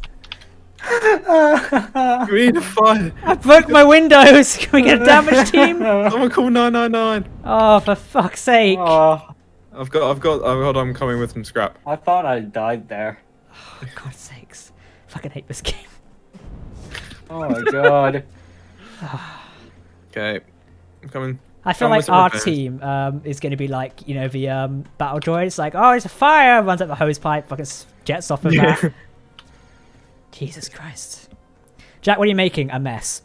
We need to find. I broke my windows. Can we get a damage team? Someone call 999. Oh, for fuck's sake. Oh, I've got. Hold on, I'm coming with some scrap. I thought I died there. For God's sakes. Fucking hate this game. Oh my God. Okay, I'm coming. I feel Come like with some our repairs. team is going to be like, you know, the battle droid. It's like, oh, it's a fire. Runs up the hose pipe. Fucking jets off of that. Jesus Christ. Jack, what are you making? A mess.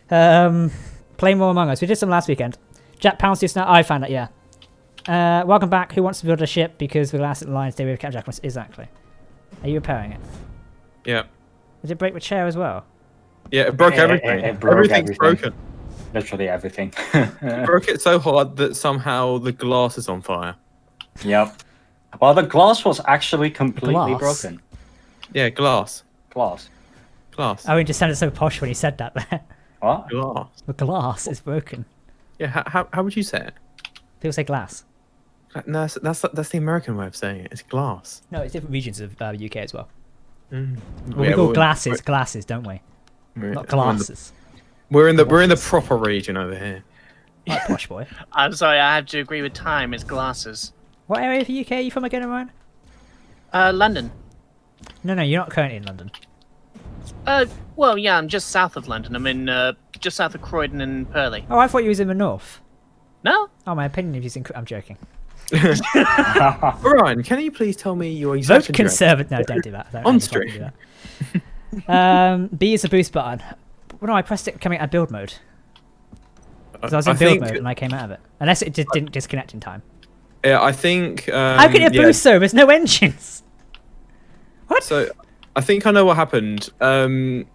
Play more Among Us. We did some last weekend. Jack, pounds do now. I found that, yeah. Welcome back. Who wants to build a ship? Because the last line today we have kept Jack. Exactly. Are you repairing it? Yeah. Did it break the chair as well? Yeah, it broke It- everything. it broke Everything's everything. broken. Literally everything. It broke it so hard that somehow the glass is on fire. Yep. Well, the glass was actually completely Glass? broken. Yeah, glass. Glass. Glass. Oh, he just sounded so posh when he said that there. What? The glass is broken. Yeah, how would you say it? People say glass. No, that's the American way of saying it. It's glass. No, it's different regions of UK as well. Mm. Well, we call glasses, don't we? Not glasses. We're in the proper region over here. Right, posh boy. I'm sorry, I have to agree with time. It's glasses. What area of the UK are you from again, Ryan? London. No, you're not currently in London. Well, yeah, I'm just south of London. I'm in just south of Croydon and Purley. Oh, I thought you was in the north. No? Oh, my opinion of you I'm joking. Ryan, can you please tell me your Vote exact address? Conservative. No, don't do that. Don't On really stream. fucking do that. B is the boost button. Well, no, I pressed it coming out of build mode. Because I was in build mode and I came out of it. Unless it just didn't disconnect in time. Yeah, I think. How can it boost so? There's no engines. What? So, I think I know what happened. The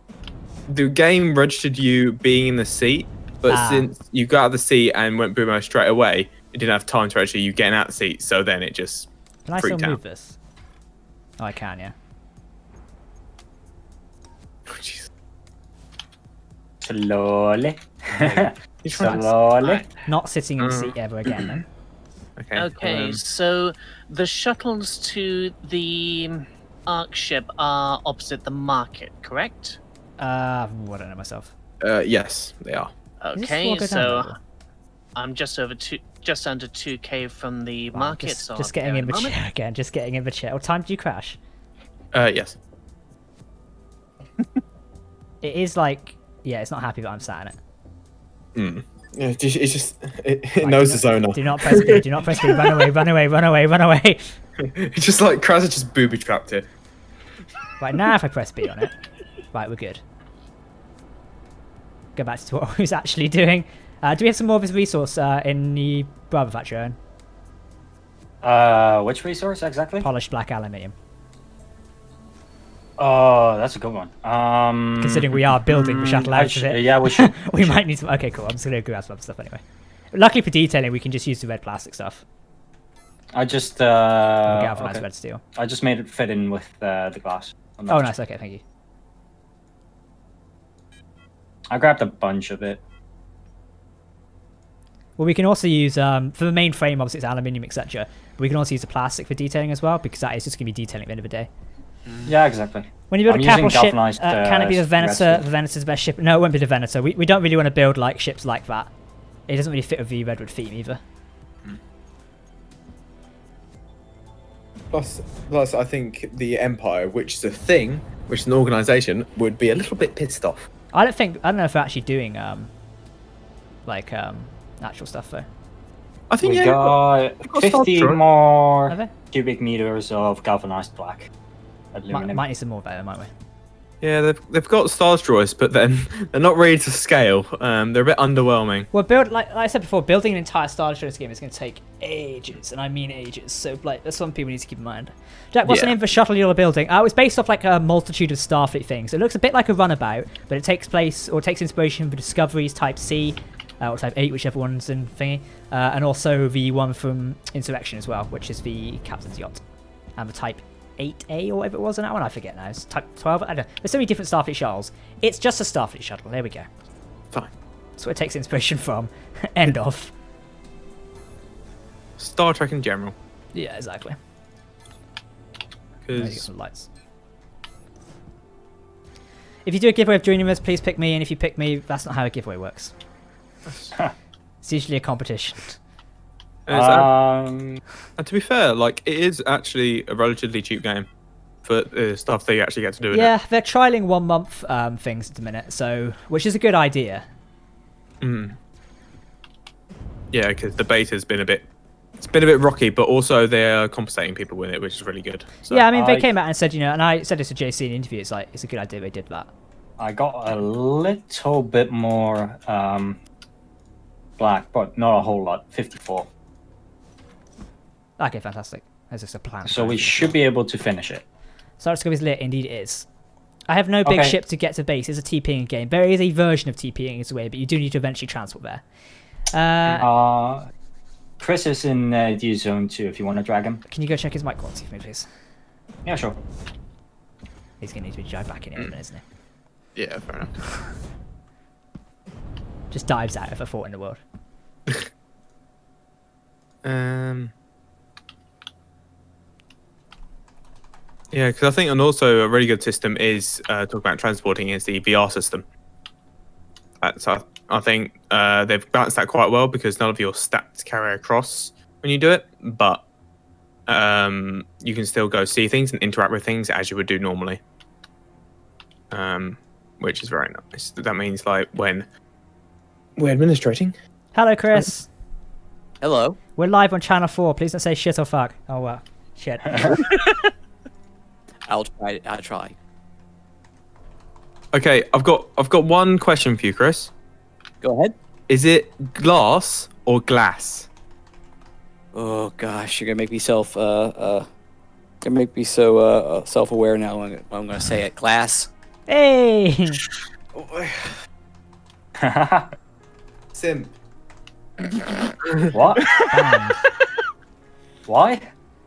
game registered you being in the seat, but since you got out of the seat and went boomer straight away, it didn't have time to register you getting out of the seat. So then it just Can I still freaked move out. this? Oh, I can, yeah. Oh, jeez. Slowly. You trying to- Slowly. Not sitting in the seat ever again, then. Okay. Okay, so the shuttles to the Ark ship are opposite the market, correct? I don't know myself. Yes, they are. Is this Okay, floor go down so level? I'm just under 2k from the Wow, market. Just, so just I'll be getting there in the a moment. chair again. Just getting in the chair. What time did you crash? Yes. It is like, yeah, it's not happy that I'm sat in it. Mm. Yeah, it knows its owner. Do not press B. Do not press B. Run away. Run away. Run away. Run away. It's just like Kraz has just booby trapped it. Right now, if I press B on it, right, we're good. Go back to what I was actually doing. Do we have some more of his resource in the Bravo factory? Owen? Which resource exactly? Polished black aluminium. Oh, that's a good one. Considering we are building the shuttle out of it. Yeah, we should. We might need some. Okay, cool. I'm just gonna grab some stuff anyway. Luckily for detailing, we can just use the red plastic stuff. I just Galvanized red steel. I just made it fit in with the glass. Oh, nice. Okay, thank you. I grabbed a bunch of it. Well, we can also use for the main frame, obviously it's aluminium, etc. But we can also use the plastic for detailing as well, because that is just gonna be detailing at the end of the day. Yeah, exactly. When you build I'm a capital using ship, galvanized, can it be the Venator? resin. The Venator's best ship? No, it won't be the Venator. We don't really want to build like ships like that. It doesn't really fit with the Redwood theme either. Plus, I think the Empire, which is a thing, which is an organisation, would be a little bit pissed off. I don't know if we're actually doing actual stuff though. I think We yeah. got got 50 Starship. more Are they? cubic meters of galvanized black aluminum. Might need some more there, might we? Yeah, they've got Star Destroyers, but then they're not ready to scale. They're a bit underwhelming. Well, like I said before, building an entire Star Destroyer game is going to take ages, and I mean ages. So like, that's something people need to keep in mind. Jack, what's the Yeah. name of the shuttle you're building? It's based off like a multitude of Starfleet things. It looks a bit like a runabout, but it takes inspiration from Discovery's Type C, or Type 8, whichever one's in thingy, and also the one from Insurrection as well, which is the Captain's Yacht, and the Type 8A or whatever it was on that one. I forget now. It's Type 12. I don't know. There's so many different Starfleet shuttles. It's just a Starfleet shuttle. There we go. Fine. That's where it takes inspiration from. End of. Star Trek in general. Yeah, exactly. There you go, Because some lights. If you do a giveaway of joining us, please pick me, and if you pick me, that's not how a giveaway works. It's usually a competition. and to be fair, like it is actually a relatively cheap game for stuff that you actually get to do in Yeah, it. they're trialing 1 month things at the minute, so which is a good idea. Mm. Yeah, because the beta's been a bit rocky, but also they're compensating people with it, which is really good. So, Yeah, I mean, they came out and said, and I said this to JC in the interview, it's like, it's a good idea they did that. I got a little bit more black, but not a whole lot. 54. Okay, fantastic. There's just a plan. So we should be able to finish it. Starship is lit, indeed it is. I have no big Okay. ship to get to base. It's a TPing game. There is a version of TPing as way, but you do need to eventually transport there. Chris is in D zone 2 if you want to drag him. Can you go check his mic quality for me, please? Yeah, sure. He's going to need to be dragged back in here, isn't he? yeah, fair enough. Just dives out of a fort in the world. Yeah, because I think, and also a really good system is talking about transporting is the VR system. I think they've balanced that quite well because none of your stats carry across when you do it, but you can still go see things and interact with things as you would do normally, which is very nice. That means like when we're administrating. Hello, Chris. Hello. We're live on Channel 4. Please don't say shit or fuck. Oh, well. Shit. I'll try. I'll try. Okay, I've got one question for you, Chris. Go ahead. Is it glass or glass? Oh gosh, you're gonna make me self-aware now. I'm gonna say it. Glass. Hey! Sim. What? Why?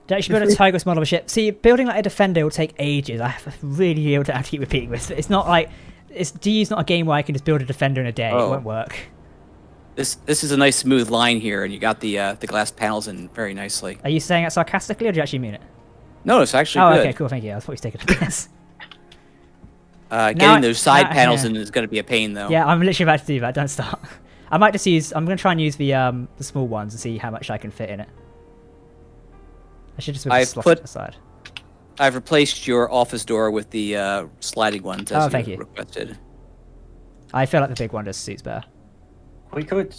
Don't actually build a Tigris model of a ship. See, building like a Defender will take ages. I have to really able to have to keep repeating this. It's not like D's not a game where I can just build a Defender in a day. It won't work. This is a nice smooth line here, and you got the glass panels in very nicely. Are you saying that sarcastically, or do you actually mean it? No, it's actually Oh, good. okay, cool. Thank you. I thought you were taking a piss. Getting those side panels in is going to be a pain, though. Yeah, I'm literally about to do that. Don't start. I might just use. I'm going to try and use the small ones and see how much I can fit in it. I should just move the slot to the side. I've replaced your office door with the sliding ones as thank you. requested. I feel like the big one just suits better. We could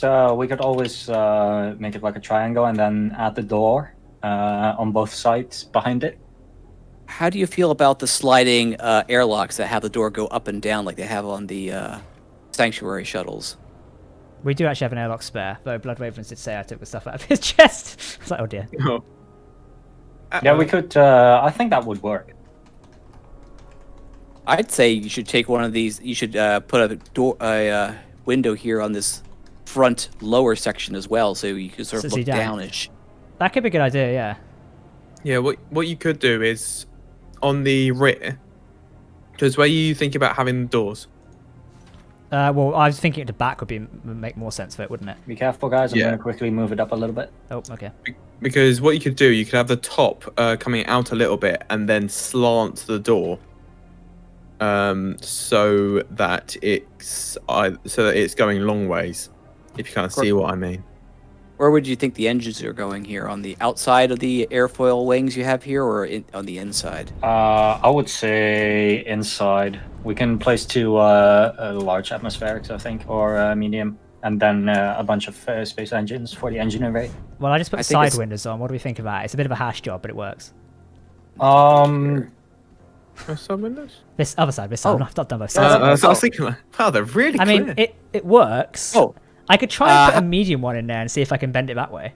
always make it like a triangle and then add the door on both sides behind it. How do you feel about the sliding airlocks that have the door go up and down like they have on the sanctuary shuttles? We do actually have an airlock spare, though Blood Ravens did say I took the stuff out of his chest. I was like, oh dear. Oh. Yeah, we could. I think that would work. I'd say you should take one of these. You should put a window here on this front lower section as well, so you can sort of look downish. That could be a good idea, yeah. Yeah, what you could do is on the rear, because where you think about having the doors. Well, I was thinking at the back would make more sense for it, wouldn't it? Be careful, guys. I'm going to quickly move it up a little bit. Oh, okay. Because what you could do, you could have the top coming out a little bit and then slant the door, so that it's going long ways. If you kind of see what I mean. Where would you think the engines are going here? On the outside of the airfoil wings you have here, or on the inside? I would say inside. We can place two large atmospherics, I think, or medium, and then a bunch of space engines for the engine array. Well, I just put side windows on. What do we think of that? It's a bit of a hash job, but it works. Side windows? This other side, this side. I've not done both sides. I was thinking, wow, they're really clear. I mean, it works. Oh. I could try and put a medium one in there and see if I can bend it that way.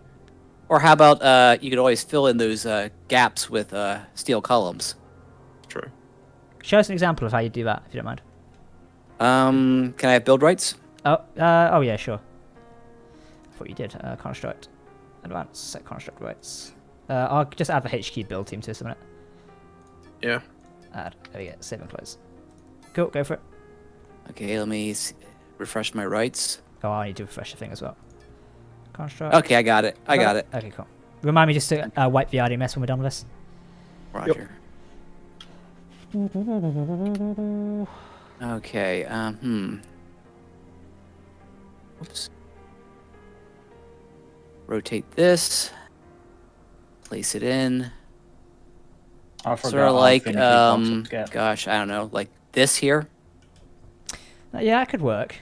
Or how about you could always fill in those gaps with steel columns. True. Show us an example of how you do that, if you don't mind. Can I have build rights? Oh yeah, sure. I thought you did. Construct. Advanced. Set construct rights. I'll just add the HQ build team to this a minute. Yeah. Add. There we go. Save and close. Cool, go for it. Okay, let me refresh my rights. Oh, I need to refresh the thing as well. Construct. Okay, I got it. I got it. Okay, cool. Remind me just to wipe the RDMS when we're done with this. Roger. Yep. Okay, Oops. Rotate this. Place it in. Sort of like, gosh, I don't know, like this here? Yeah, that could work.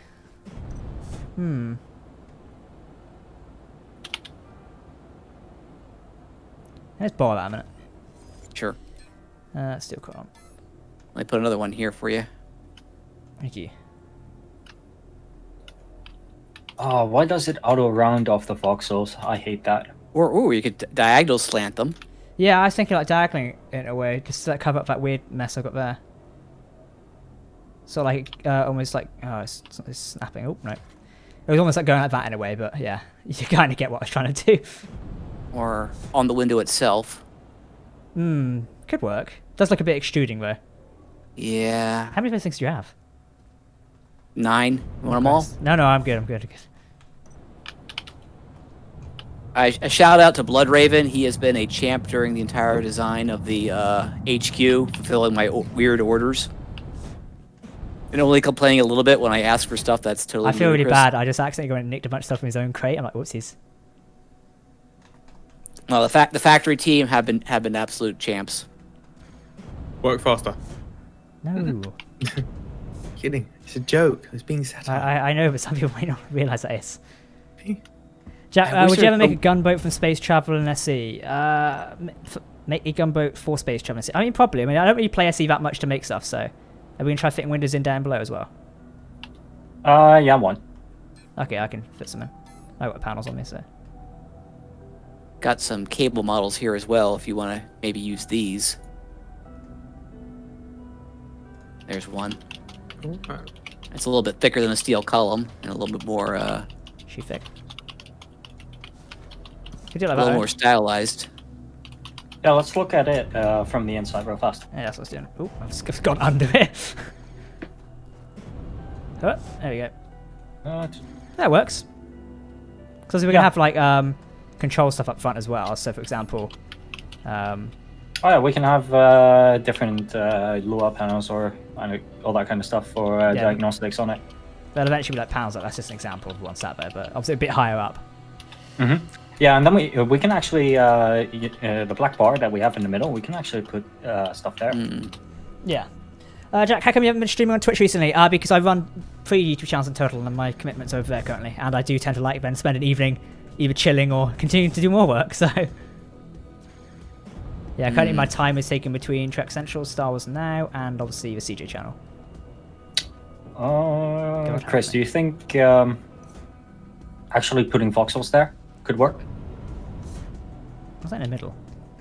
Let's borrow that a minute. Sure. Steel column. Let me put another one here for you. Thank you. Oh, why does it auto round off the voxels? I hate that. Or you could diagonal slant them. Yeah, I was thinking like diagonaling in a way, just to cover up that weird mess I've got there. So like, almost like, oh, it's snapping. Oh, no. It was almost like going like that in a way, but yeah, you kind of get what I was trying to do. Or on the window itself. Could work. Does look a bit extruding though. Yeah. How many of those things do you have? 9. You want them all? No, I'm good. A shout out to Bloodraven. He has been a champ during the entire design of the HQ, fulfilling my weird orders. And only complaining a little bit when I ask for stuff that's totally I feel really ludicrous. bad. I just accidentally went and nicked a bunch of stuff from his own crate. I'm like, whoopsies. Well, the factory team have been absolute champs. Work faster. No. Kidding. It's a joke. It's being satire. I know, but some people might not realise that is. I Jack, wish would you I ever make a could- gunboat from space travel in SE? Make a gunboat for space travel in SE? I mean, probably. I mean, I don't really play SE that much to make stuff, so... Are we going to try fitting windows in down below as well? Yeah, one. Okay, I can fit some in. I've got panels on me, so... Got some cable models here as well if you want to maybe use these. There's one. Okay. It's a little bit thicker than a steel column and a little bit more She thick. Could do it a like little that, more stylized. Yeah, let's look at it from the inside real fast. Yeah, that's what I was doing. Oh, I've just gone under it. Oh, there we go. That works. Because we're going to have, like, control stuff up front as well. So, for example... Oh yeah, we can have different Lua panels or all that kind of stuff for diagnostics on it. There'll eventually be, like, panels. Like, that's just an example of one sat there, but obviously a bit higher up. Mm-hmm. Yeah, and then we can actually, the black bar that we have in the middle, we can actually put stuff there. Yeah. Jack, how come you haven't been streaming on Twitch recently? Because I run 3 YouTube channels in total, and my commitment's over there currently. And I do tend to like then spend an evening either chilling or continuing to do more work, so... Yeah, currently my time is taken between Trek Central, Star Wars Now, and obviously the CJ channel. Chris, do you think actually putting voxels there could work? Was that in the middle?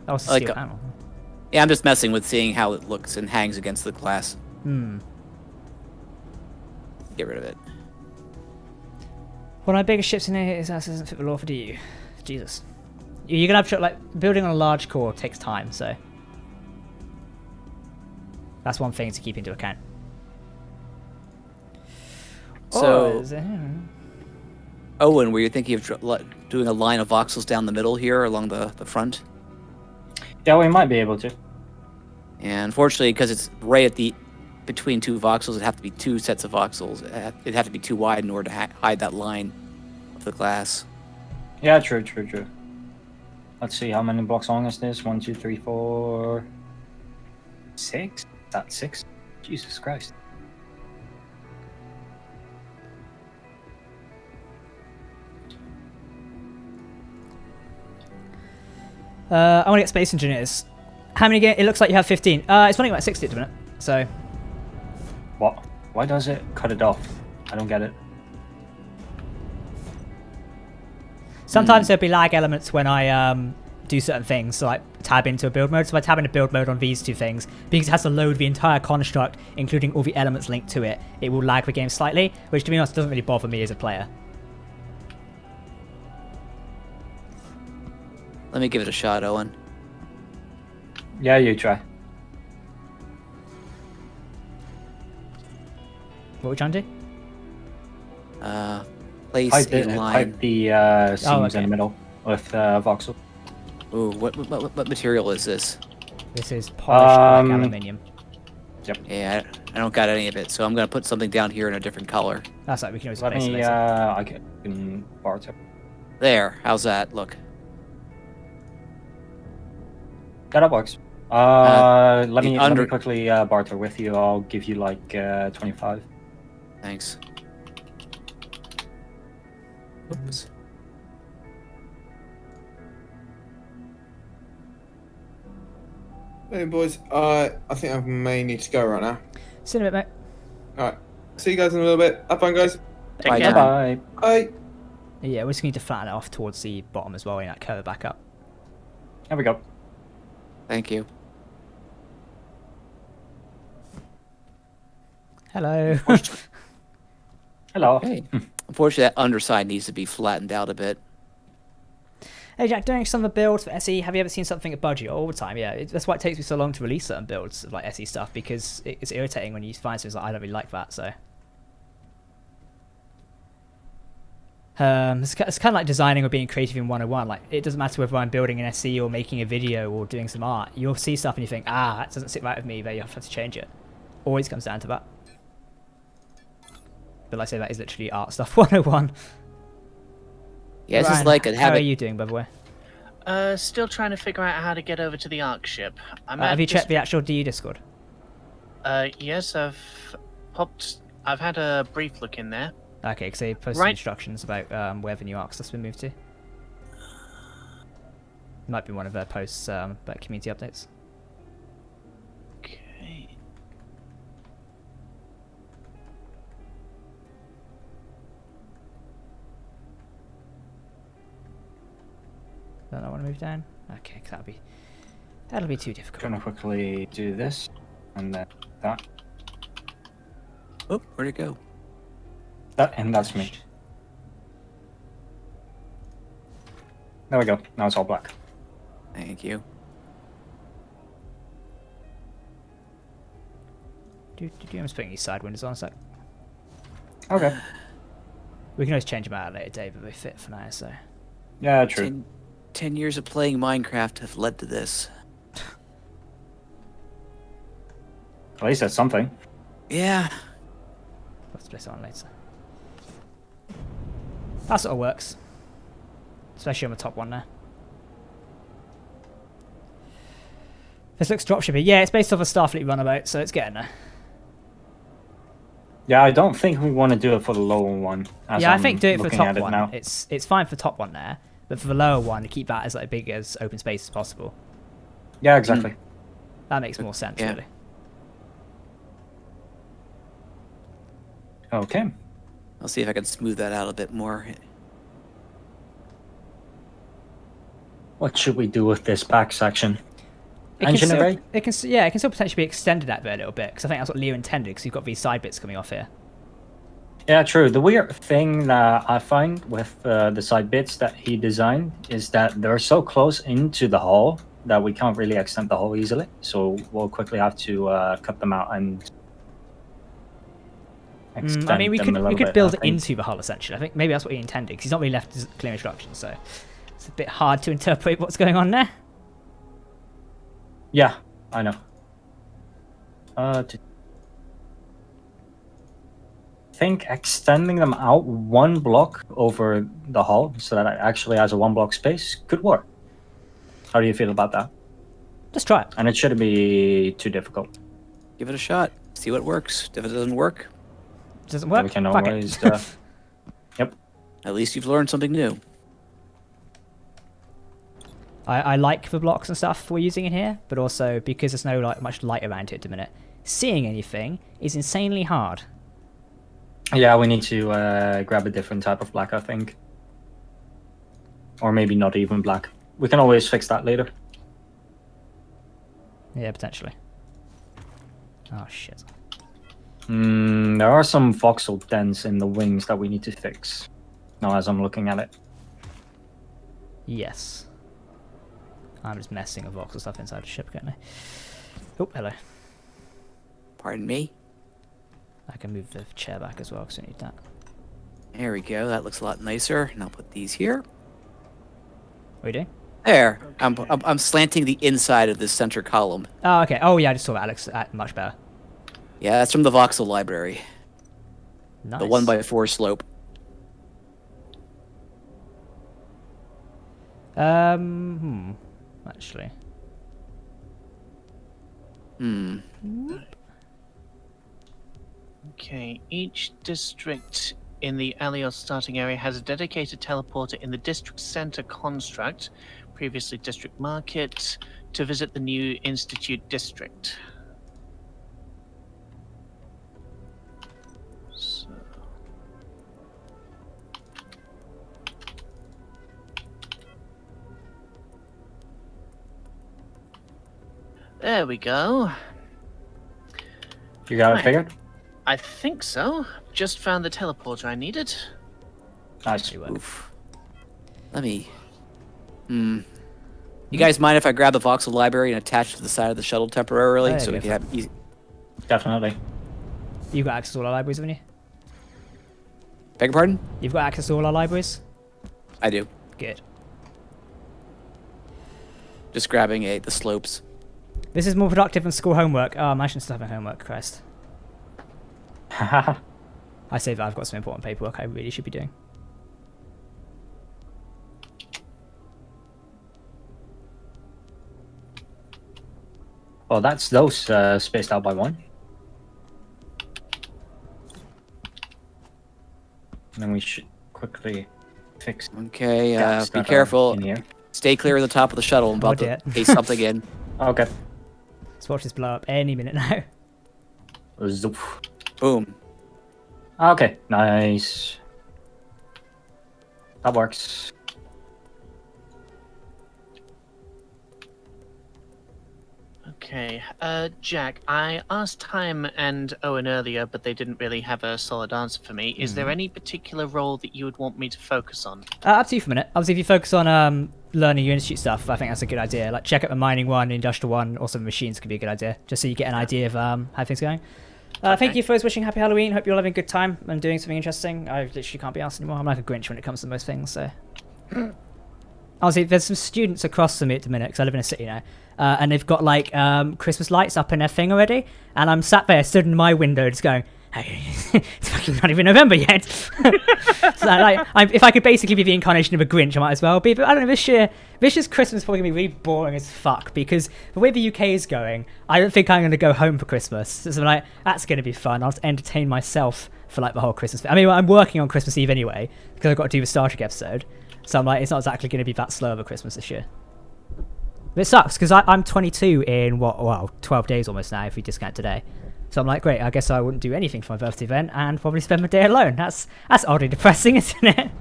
That was a Like steel panel. Yeah, I'm just messing with seeing how it looks and hangs against the glass. Get rid of it. One of my biggest ships in here is that doesn't fit the law for DU. Jesus. You're gonna have to, like, building on a large core takes time, so that's one thing to keep into account. So, Owen, were you thinking of doing a line of voxels down the middle here along the front? Yeah, we might be able to. And unfortunately, because it's right at the between two voxels, it'd have to be 2 sets of voxels. It'd have to be too wide in order to hide that line of the glass. Yeah, true. Let's see, how many blocks long is this? 1, 2, 3, 4, 6? That's 6? Jesus Christ. I want to get space engineers. How many it looks like you have 15. It's running about 60 at the minute, so... What? Why does it cut it off? I don't get it. Sometimes there'll be lag elements when I do certain things, so like tab into a build mode. So if I tab into build mode on these two things, because it has to load the entire construct, including all the elements linked to it, it will lag the game slightly, which to be honest doesn't really bother me as a player. Let me give it a shot, Owen. Yeah, you try. What are we trying to do? Place Hide a line. the seams okay. in the middle with voxel. Ooh, what material is this? This is polished black Um, aluminium. Yeah, I don't got any of it, so I'm gonna put something down here in a different color. That's like we can always Let place it me, later. I can barter. There, how's that look? Yeah, that works. Let me under- quickly barter with you. I'll give you like 25. Thanks. Oops. Hey boys, I think I may need to go right now. See you in a bit, mate. Alright, see you guys in a little bit. Have fun, guys. Take Bye, care. John. Bye. Bye. Yeah, we just need to flatten it off towards the bottom as well, and that curve it back up. There we go. Thank you. Hello. Hello. Hey. Unfortunately, that underside needs to be flattened out a bit. Hey Jack, doing some of the builds for SE, have you ever seen something at budget all the time? Yeah, that's why it takes me so long to release certain builds of like SE stuff, because it's irritating when you find things like I don't really like that, so. It's kind of like designing or being creative in 101. Like, it doesn't matter whether I'm building an SE or making a video or doing some art. You'll see stuff and you think, that doesn't sit right with me, but you have to change it. Always comes down to that. But like I say, that is literally art stuff 101. Yeah, this Ryan, is like a how are habit. you doing, by the way? Still trying to figure out how to get over to the Ark ship. Have you checked the actual DU Discord? Yes, I've had a brief look in there. Okay, because they posted instructions about where the new Ark stuff's been moved to. Might be one of their posts about community updates. Okay. Don't know want to move down. Okay, 'cause that'll be too difficult. Gonna quickly do this, and then that. Oh, where'd it go? And that's me. There we go. Now it's all black. Thank you. I'm just putting these side windows on a sec. Okay. We can always change them out at a later date, but they fit for now, so. Yeah, true. 10 years of playing Minecraft have led to this. At least that's something. Yeah. We'll have to place it on later. That sort of works. Especially on the top one there. This looks dropshippy. Yeah, it's based off a Starfleet runabout, so it's getting there. Yeah, I don't think we want to do it for the lower one. Yeah, I think do it for the top one. Now. It's fine for the top one there, but for the lower one, to keep that as like big as open space as possible. Yeah, exactly. That makes more sense, Yeah. really. Okay. I'll see if I can smooth that out a bit more. What should we do with this back section? It Engine can array? still, it can still potentially be extended out there a little bit, because I think that's what Leo intended, because you've got these side bits coming off here. Yeah, true. The weird thing that I find with the side bits that he designed is that they're so close into the hull that we can't really extend the hull easily. So we'll quickly have to cut them out and extend I mean, we them a could little bit, build I it think. into the hull, essentially. I think maybe that's what he intended, because he's not really left clear instructions, so it's a bit hard to interpret what's going on there. Yeah, I know. I think extending them out one block over the hull so that it actually has a one block space could work. How do you feel about that? Just try it. And it shouldn't be too difficult. Give it a shot. See what works. If it doesn't work, Doesn't work? We can Fuck it. always. Yep. at least you've learned something new. I like the blocks and stuff we're using in here, but also because there's no much light around it at the minute, seeing anything is insanely hard. Yeah, we need to grab a different type of black, I think. Or maybe not even black. We can always fix that later. Yeah, potentially. Oh shit. There are some voxel dents in the wings that we need to fix. Now, as I'm looking at it. Yes. I'm just messing with voxel stuff inside the ship, can't I? Oh, hello. Pardon me. I can move the chair back as well because we need that. There we go. That looks a lot nicer. And I'll put these here. What are you doing? There. I'm slanting the inside of this center column. Oh, okay. Oh, yeah, I just saw that. Alex, much better. Yeah, that's from the voxel library. Nice. The 1x4 slope. Actually. Okay, each district in the Alios starting area has a dedicated teleporter in the district center construct, previously district market, to visit the new institute district. So... There we go. You got it Right. figured? I think so. Just found the teleporter I needed. Nice. Oof. Let me... You guys mind if I grab the voxel library and attach it to the side of the shuttle temporarily, Oh, yeah, so we go can have easy... Definitely. You got access to all our libraries, haven't you? Beg your pardon? You've got access to all our libraries? I do. Good. Just grabbing the slopes. This is more productive than school homework. Oh, I shouldn't still have homework, Christ. I say that I've got some important paperwork I really should be doing. Well, that's those spaced out by 1. And then we should quickly fix. Okay, gaps be that are careful. in here. Stay clear of the top of the shuttle. I'm about to dear. paste something in. Okay. Let's watch this blow up any minute now. Zoop. Boom. Okay, nice. That works. Okay, Jack, I asked Time and Owen earlier, but they didn't really have a solid answer for me. Is there any particular role that you would want me to focus on? Up to you for a minute. Obviously, if you focus on learning your institute stuff, I think that's a good idea. Like, check out the mining one, the industrial one, also the machines could be a good idea, just so you get an idea of how things are going. Thank you for wishing happy Halloween. Hope you're having a good time and doing something interesting. I literally can't be asked anymore. I'm like a Grinch when it comes to most things, so... Honestly, there's some students across from me at the minute, because I live in a city now, and they've got, like, Christmas lights up in their thing already, and I'm sat there, stood in my window, just going, hey, it's fucking not even November yet. So, like, if I could basically be the incarnation of a Grinch, I might as well be, but I don't know, this year's Christmas is probably going to be really boring as fuck, because the way the UK is going, I don't think I'm going to go home for Christmas. So I'm like, that's going to be fun. I'll just entertain myself for, like, the whole Christmas. I mean, I'm working on Christmas Eve anyway, because I've got to do the Starship episode. So I'm like, it's not exactly going to be that slow of a Christmas this year. But it sucks, because I'm 22 in, 12 days almost now, if we discount today. So I'm like, great, I guess I wouldn't do anything for my birthday event, and probably spend my day alone. That's oddly depressing, isn't it?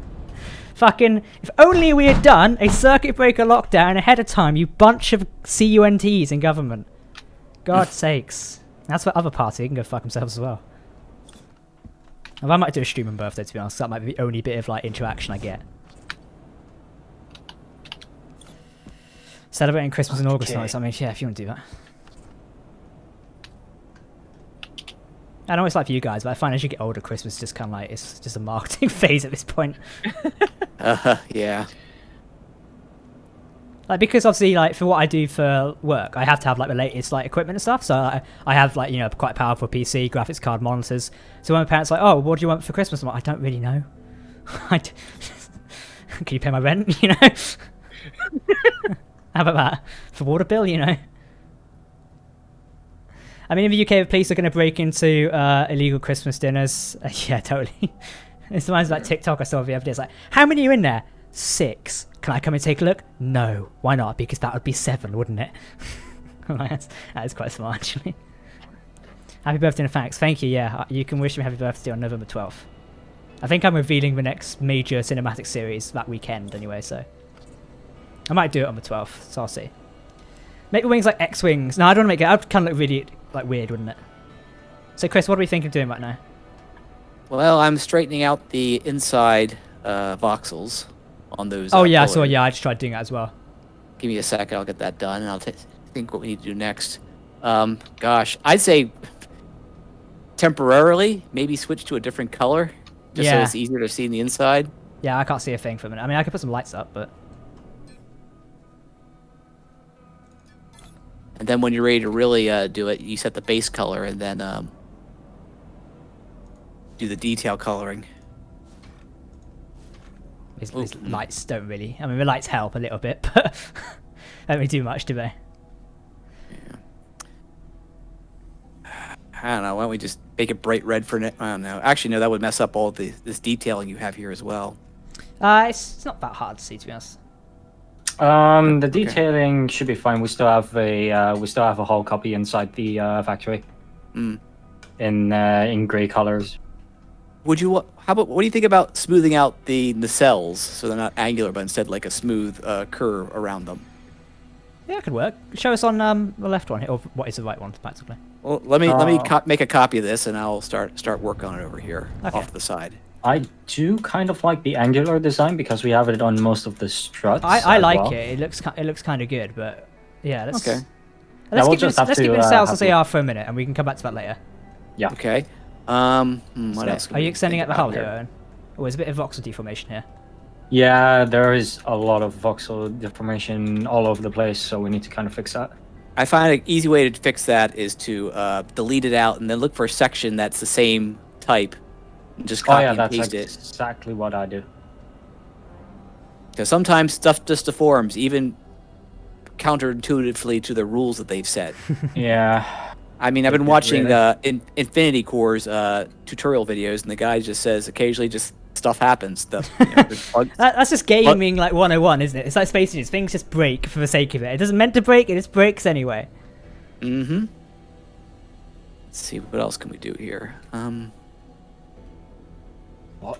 Fucking, if only we had done a circuit breaker lockdown ahead of time, you bunch of CUNTs in government. God's sakes. That's for other party, they can go fuck themselves as well. Well, I might do a stream on birthday, to be honest, that might be the only bit of, like, interaction I get. Celebrating Christmas in August nights. I mean, yeah, if you want to do that. I know it's like for you guys, but I find as you get older, Christmas is just kind of like, it's just a marketing phase at this point. Yeah. Like, because obviously, like, for what I do for work, I have to have, like, the latest, like, equipment and stuff. So I have, like, you know, quite a powerful PC, graphics card, monitors. So when my parents are like, oh, what do you want for Christmas? I'm like, I don't really know. Can you pay my rent, you know? How about that? For water bill, you know? I mean, in the UK, the police are going to break into illegal Christmas dinners. Yeah, totally. It's the ones like TikTok I saw the other day. It's like, how many are in there? 6. Can I come and take a look? No. Why not? Because that would be 7, wouldn't it? That is quite smart, actually. Happy birthday and thanks. Thank you, yeah. You can wish me happy birthday on November 12th. I think I'm revealing the next major cinematic series that weekend anyway, so... I might do it on the 12th, so I'll see. Make the wings like X-wings. No, I don't want to make it. That would kind of look really like weird, wouldn't it? So, Chris, what are we thinking of doing right now? Well, I'm straightening out the inside voxels on those. Oh, yeah, I pillars. saw. Yeah, I just tried doing that as well. Give me a second. I'll get that done, and I'll think what we need to do next. Gosh, I'd say temporarily maybe switch to a different color, just so it's easier to see in the inside. Yeah, I can't see a thing for a minute. I mean, I could put some lights up, but... And then when you're ready to really do it, you set the base color and then do the detail coloring. These lights don't really... I mean, the lights help a little bit, but don't really do much, do they? Yeah. I don't know. Why don't we just make it bright red for... I don't know. Actually, no, that would mess up all this detailing you have here as well. It's not that hard to see, to be honest. The detailing should be fine. We still have a whole copy inside the factory. In gray colors. What do you think about smoothing out the nacelles so they're not angular, but instead like a smooth curve around them? Yeah, it could work. Show us on the left one, or what is the right one, practically. Well, let me make a copy of this, and I'll start work on it over here off to the side. I do kind of like the angular design because we have it on most of the struts. I like it. It looks kind of good, but yeah. Let's keep the nacelles as they are for a minute, and we can come back to that later. Yeah. Okay. What else? Are you extending out the hull here, Owen? Oh, there's a bit of voxel deformation here. Yeah, there is a lot of voxel deformation all over the place, so we need to kind of fix that. I find an easy way to fix that is to delete it out and then look for a section that's the same type and just Oh copy yeah, and that's paste it. exactly what I do. Because sometimes stuff just deforms, even counterintuitively to the rules that they've set. Yeah. I mean, I've been It watching really- Infinity Core's tutorial videos, and the guy just says occasionally just stuff happens. There's bugs. That's just gaming like 101, isn't it? It's like Space News. Things just break for the sake of it. It doesn't meant to break, it just breaks anyway. Mm-hmm. Let's see, what else can we do here? What?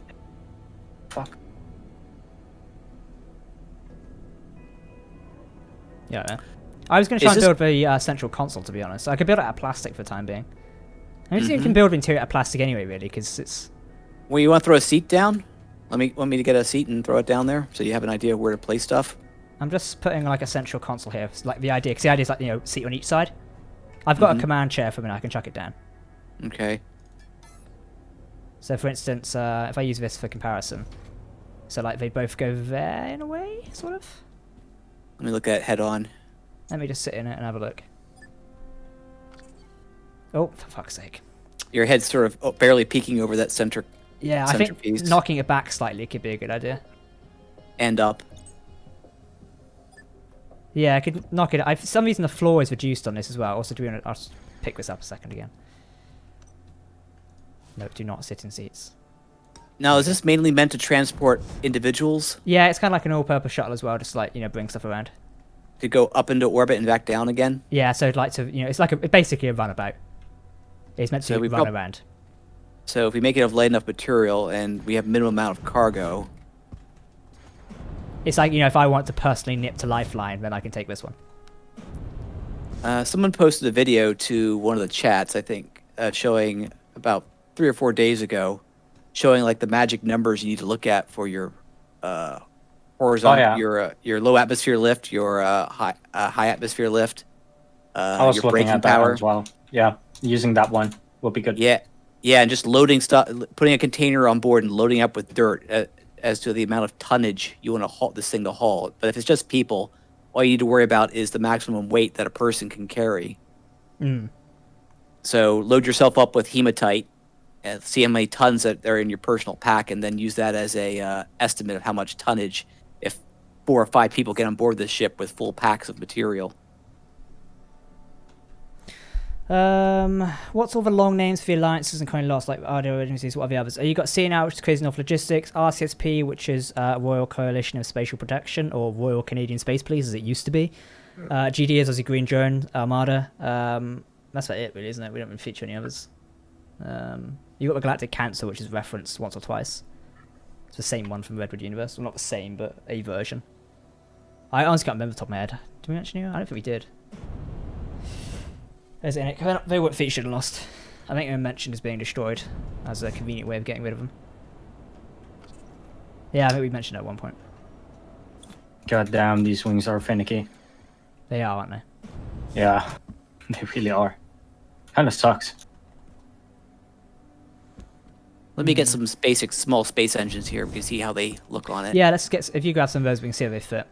Fuck. Yeah, man. I was going to try Is and this- build the central console, to be honest. I could build it out of plastic for the time being. I don't think you Mhm. can build the interior out of plastic anyway, really, because it's... Well, you want to throw a seat down? Want me to get a seat and throw it down there so you have an idea of where to place stuff? I'm just putting like a central console here. It's like the idea, because the idea is like, you know, seat on each side. I've got a Mhm. command chair for me, I can chuck it down. Okay. So for instance, if I use this for comparison, so like they both go there in a way, sort of. Let me look at it head on. Let me just sit in it and have a look. Oh, for fuck's sake. Your head's sort of barely peeking over that center Yeah, I think centerpiece. knocking it back slightly could be a good idea. and up. Yeah, I could knock it. For some reason, the floor is reduced on this as well. Also, I'll just pick this up a second again. No, do not sit in seats. Now, is this mainly meant to transport individuals Yeah, it's kind of like an all-purpose shuttle as well, just like, you know, bring stuff around. to go up into orbit and back down again? Yeah, so I'd like to, you know, it's like basically a runabout. It's meant to So we run around. So if we make it of light enough material and we have minimum amount of cargo, It's like, you know, if I want to personally nip to Lifeline, then I can take this one. someone posted a video to one of the chats, I think, showing about 3 or 4 days ago, showing like the magic numbers you need to look at for your horizontal, your low atmosphere lift, your high atmosphere lift, I was your looking braking at that power. as well. Yeah, using that one will be good. Yeah, and just loading stuff, putting a container on board and loading up with dirt as to the amount of tonnage you want to haul this thing to haul. But if it's just people, all you need to worry about is the maximum weight that a person can carry. Mm. So load yourself up with hematite, and see how many tons that are in your personal pack, and then use that as a estimate of how much tonnage if 4 or 5 people get on board this ship with full packs of material. What's all the long names for the alliances and kind of lost, like RDO agencies? What are the others? You got CNL, which is Crazy North Logistics, RCSP, which is Royal Coalition of Spatial Protection, or Royal Canadian Space Police, as it used to be. GD is Aussie Green Drone Armada. That's about it, really, isn't it? We don't really feature any others. You got the Galactic Cancer, which is referenced once or twice. It's the same one from Redwood Universe. Well, not the same, but a version. I honestly can't remember the top of my head. Did we mention you? I don't think we did. There's it. They weren't featured and lost. I think they were mentioned as being destroyed as a convenient way of getting rid of them. Yeah, I think we mentioned it at one point. God damn, these wings are finicky. They are, aren't they? Yeah, they really are. Kind of sucks. Let me get some basic small space engines here. We can see how they look on it. Yeah, let's get. If you grab some of those, we can see how they fit.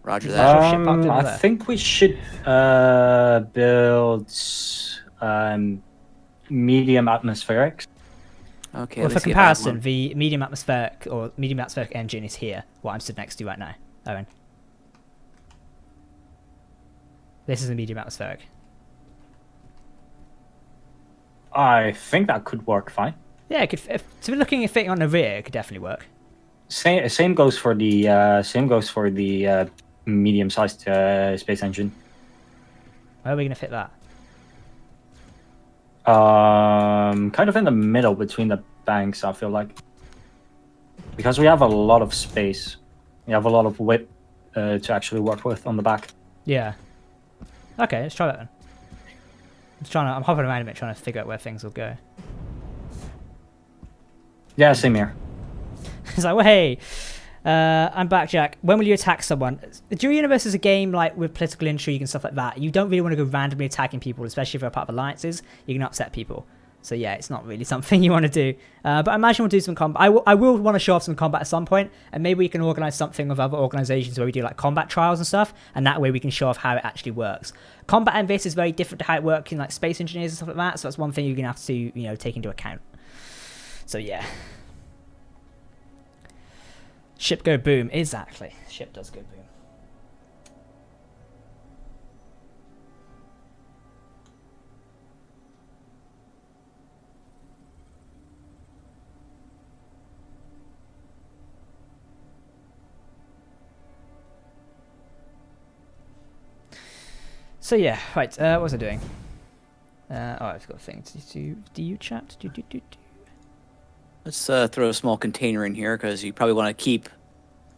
Roger Is that. that your ship up I there? think we should build medium atmospherics. Okay. Well, let me for see if I have comparison, one. the medium atmospheric engine is here. What I'm stood next to right now, Owen. This is a medium atmospheric. I think that could work fine. Yeah, it could. So we're looking at fitting on the rear. It could definitely work. Same goes for the medium-sized space engine. Where are we going to fit that? Kind of in the middle between the banks, I feel like, because we have a lot of space. We have a lot of width to actually work with on the back. Yeah. Okay, let's try that then. I'm hopping around a bit trying to figure out where things will go. Yeah, same here. It's like, well, hey, I'm back, Jack. When will you attack someone? The Dual Universe is a game like with political intrigue and stuff like that. You don't really want to go randomly attacking people, especially if they're part of alliances. You can upset people. So yeah, it's not really something you want to do. But I imagine we'll do some combat. I will want to show off some combat at some point, and maybe we can organize something with other organizations where we do like combat trials and stuff, and that way we can show off how it actually works. Combat in this is very different to how it works in like Space Engineers and stuff like that, so that's one thing you're gonna have to take into account. So yeah. Ship go boom. Exactly. Ship does go boom. So yeah, right, what was I doing? I've got a thing to do. Do you chat? Do. Let's throw a small container in here because you probably want to keep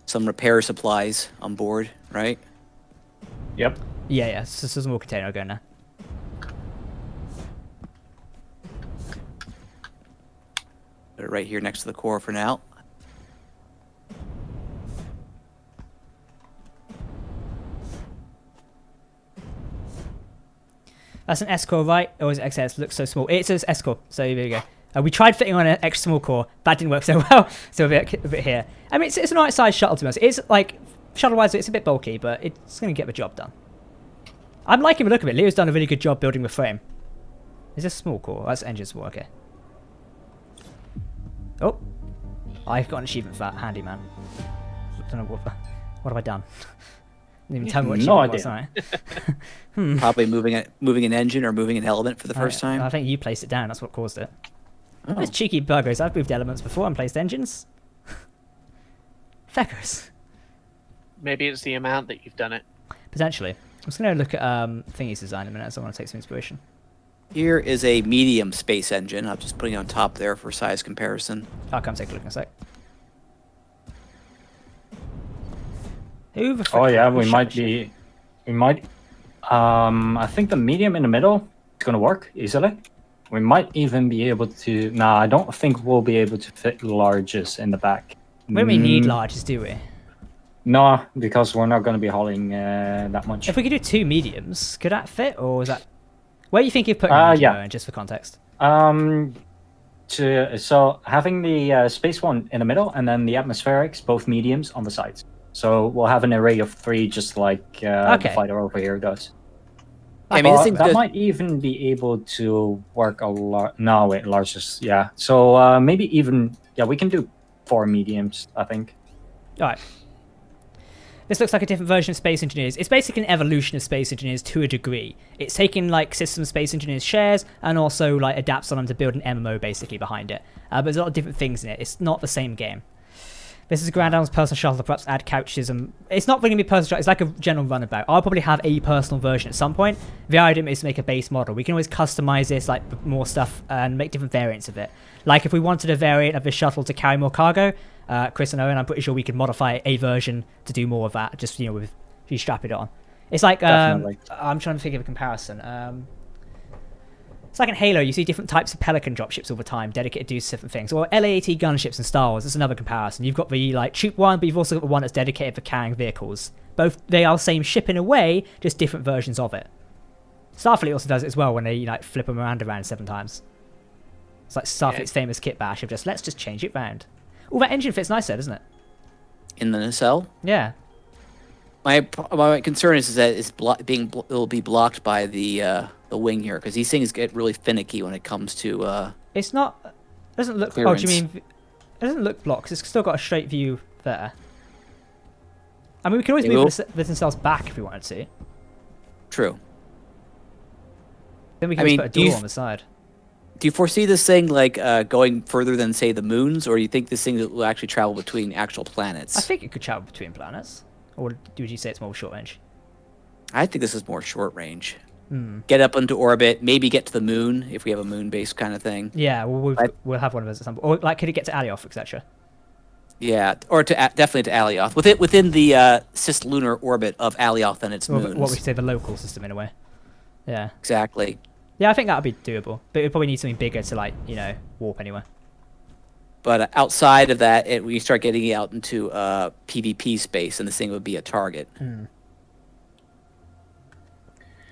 some repair supplies on board, right? Yep. Yeah, so this is a small container, I'll go now. Put it right here next to the core for now. That's an S-core, right? Or is it XS? Looks so small. It's an S-core, so there you go. We tried fitting on an extra small core. That didn't work so well, so a bit here. I mean, it's an alright sized shuttle to be honest. It's like, shuttle-wise, it's a bit bulky, but it's going to get the job done. I'm liking the look of it. Leo's done a really good job building the frame. Is this a small core? Oh, that's engine's small, okay. Oh, I've got an achievement for that, handyman. I don't know what have I done? Didn't even tell me what achievement was, alright. Probably moving an engine or moving an element for the first time. I think you placed it down. That's what caused it. Oh. Those cheeky buggers. I've moved elements before and placed engines. Feckers. Maybe it's the amount that you've done it. Potentially. I'm just going to look at Thingy's design in a minute, so I want to take some inspiration. Here is a medium space engine. I'm just putting it on top there for size comparison. I'll come take a look in a sec. Who the frick? Oh yeah, we might. I think the medium in the middle is gonna work easily. We might even be able to. Nah, I don't think we'll be able to fit larges in the back. We don't really need larges, do we? No, because we're not gonna be hauling that much. If we could do 2 mediums, could that fit, or is that? Where are you thinking of putting them? Yeah. Just for context. So having the space one in the middle, and then the atmospherics, both mediums on the sides. So we'll have an array of 3, just like the fighter over here does. I mean, this thing that might even be able to work a lot. No, wait, largest, yeah. So maybe even, yeah, we can do 4 mediums, I think. All right. This looks like a different version of Space Engineers. It's basically an evolution of Space Engineers to a degree. It's taking like system Space Engineers shares and also like adapts on them to build an MMO basically behind it. But there's a lot of different things in it. It's not the same game. This is Grand Adam's personal shuttle to perhaps add couches and it's not really going to be personal shuttle. It's like a general runabout. I'll probably have a personal version at some point. The idea is to make a base model. We can always customize this, like more stuff, and make different variants of it. Like if we wanted a variant of the shuttle to carry more cargo, Chris and Owen, I'm pretty sure we could modify a version to do more of that. Just with you strap it on. It's like I'm trying to think of a comparison. It's like in Halo, you see different types of Pelican dropships all the time, dedicated to do different things. Or LAAT gunships in Star Wars, that's another comparison. You've got the like troop one, but you've also got the one that's dedicated for carrying vehicles. Both, they are the same ship in a way, just different versions of it. Starfleet also does it as well when they like flip them around 7 times. It's like Starfleet's famous kit bash of let's just change it round. Oh, that engine fits nice there, doesn't it? In the nacelle? Yeah. My concern is that it'll be blocked by the wing here because these things get really finicky when it comes to. It's not. It doesn't look. Clearance. Oh, do you mean? It doesn't look blocked. It's still got a straight view there. I mean, we can always move the nacelles back if we wanted to. True. Then we can just put a door on the side. Do you foresee this thing like going further than say the moons, or do you think this thing will actually travel between actual planets? I think it could travel between planets. Or would you say it's more short range? I think this is more short range. Get up into orbit, maybe get to the moon if we have a moon-based kind of thing. Yeah, we'll have one of those at some point. Or like, could it get to Alioth, etc.? Yeah, or definitely to Alioth. Within the cislunar orbit of Alioth and its moons. What we say, the local system in a way. Yeah. Exactly. Yeah, I think that would be doable. But it probably needs something bigger to warp anywhere. But outside of that, we start getting out into PvP space, and this thing would be a target.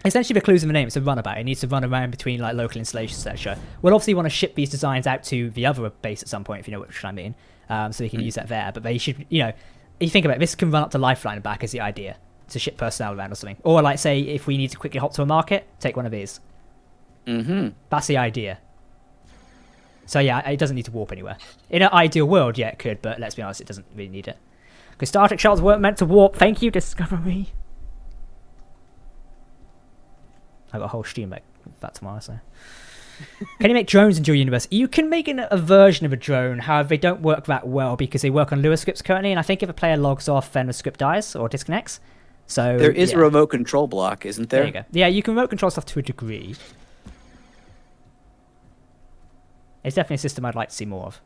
essentially the clues in the name. It's a runabout. It needs to run around between like local installations, etc. We'll obviously want to ship these designs out to the other base at some point, if you know which I mean, so we can use that there. But they should, you know, if you think about it, this can run up to Lifeline and back is the idea, to ship personnel around or something. Or like say if we need to quickly hop to a market, take one of these. That's the idea. So yeah, it doesn't need to warp anywhere. In an ideal world, yeah, it could, but let's be honest, it doesn't really need it. Because Star Trek shuttles weren't meant to warp. Thank you, Discovery. I got a whole stream like that tomorrow, so. Can you make drones in Dual Universe? You can make a version of a drone, however, they don't work that well because they work on Lua scripts currently, and I think if a player logs off, then the script dies or disconnects. So there is a remote control block, isn't there? There you go. Yeah, you can remote control stuff to a degree. It's definitely a system I'd like to see more of.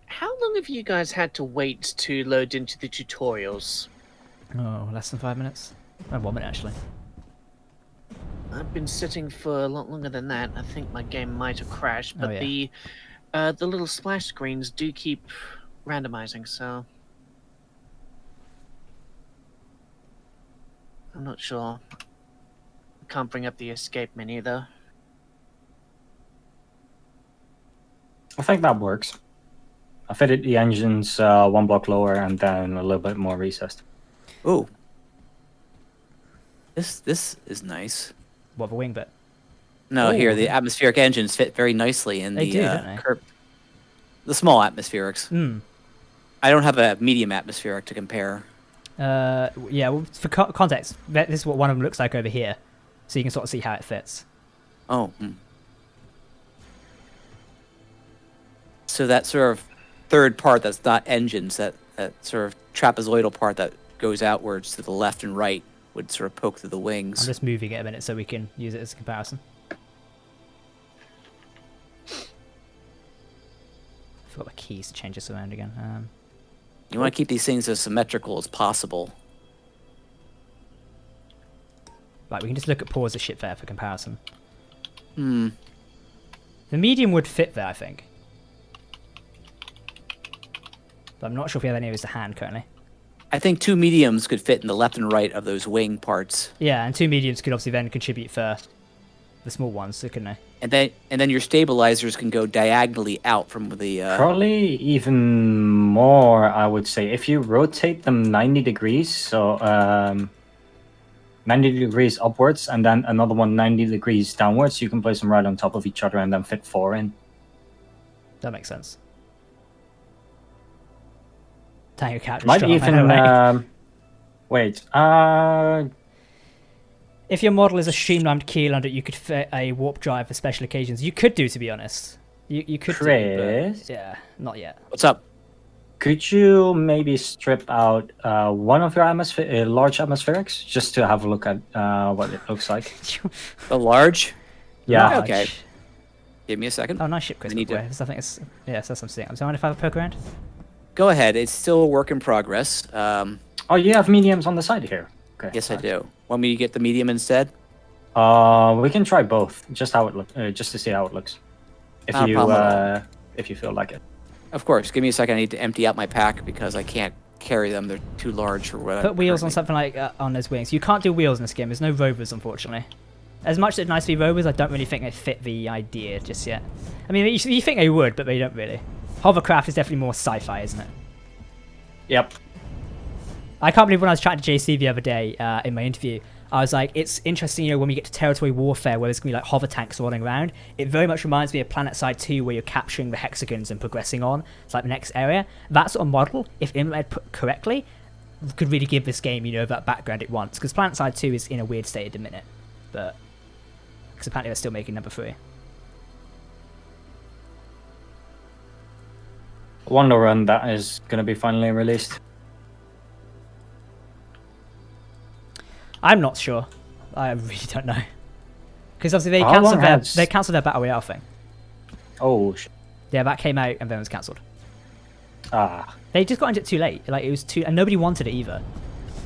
How long have you guys had to wait to load into the tutorials? Oh, less than 5 minutes? Oh, 1 minute, actually. I've been sitting for a lot longer than that. I think my game might have crashed, but Oh, yeah. the little splash screens do keep randomizing, so I'm not sure. Can't bring up the escape menu though. I think that works. I fitted the engines one block lower and then a little bit more recessed. Ooh. This is nice. What, the wing bit? No, Ooh. here the atmospheric engines fit very nicely in They the do, don't they? the small atmospherics. Hmm. I don't have a medium atmospheric to compare. Yeah, well, for context, this is what one of them looks like over here. So you can sort of see how it fits. Oh. So that sort of third part that's not engines, that sort of trapezoidal part that goes outwards to the left and right would sort of poke through the I'm wings. just moving it a minute so we can use it as a comparison. I forgot the keys to change this around again. You want to keep these things as symmetrical as possible. Right, we can just look at pause the ship there for comparison. Hmm. The medium would fit there, I think. But I'm not sure if we have any of those to hand currently. I think two mediums could fit in the left and right of those wing parts. Yeah, and two mediums could obviously then contribute for the small ones, so couldn't they? And then your stabilizers can go diagonally out from the. Probably even more, I would say. If you rotate them 90 degrees, so 90 degrees upwards, and then another one 90 degrees downwards, you can place them right on top of each other and then fit 4 in. That makes sense. Tango Capture Might strong, I even... know, right? wait. If your model is a streamlined keel under it, you could fit a warp drive for special occasions. You could do, to be honest. You could do, Chris? but yeah, not yet. What's up? Could you maybe strip out one of your large atmospherics just to have a look at what it looks like? The large? Yeah. Large. Okay. Give me a second. Oh, nice ship, Chris. We need by the to- way. I think it's yeah, that's what I'm seeing. I'm sorry if I have a poke around. Go ahead. It's still a work in progress. Oh, you have mediums on the side here. Okay. Yes, I do. Want me to get the medium instead? We can try both, just to see how it looks. Not a problem at all. If you feel like it. Of course. Give me a second. I need to empty out my pack because I can't carry them. They're too large for what. Put wheels on currently- something like on those wings. You can't do wheels in this game. There's no rovers, unfortunately. As much as it's nice to be rovers, I don't really think they fit the idea just yet. I mean, you think they would, but they don't really. Hovercraft is definitely more sci-fi, isn't it? Yep. I can't believe when I was chatting to JC the other day in my interview, I was like, it's interesting, you know, when we get to territory warfare where there's going to be like hover tanks rolling around. It very much reminds me of PlanetSide 2 where you're capturing the hexagons and progressing on. It's like the next area. That sort of model, if implemented correctly, could really give this game, you know, that background it wants. Because PlanetSide 2 is in a weird state at the minute. But, because apparently they're still making number 3. Wonder when that is going to be finally released. I'm not sure. I really don't know. Because obviously How long they cancelled their Battle Royale thing. Oh, Yeah, that came out and then was cancelled. ah. They just got into it too late. Like, it was too... And nobody wanted it either.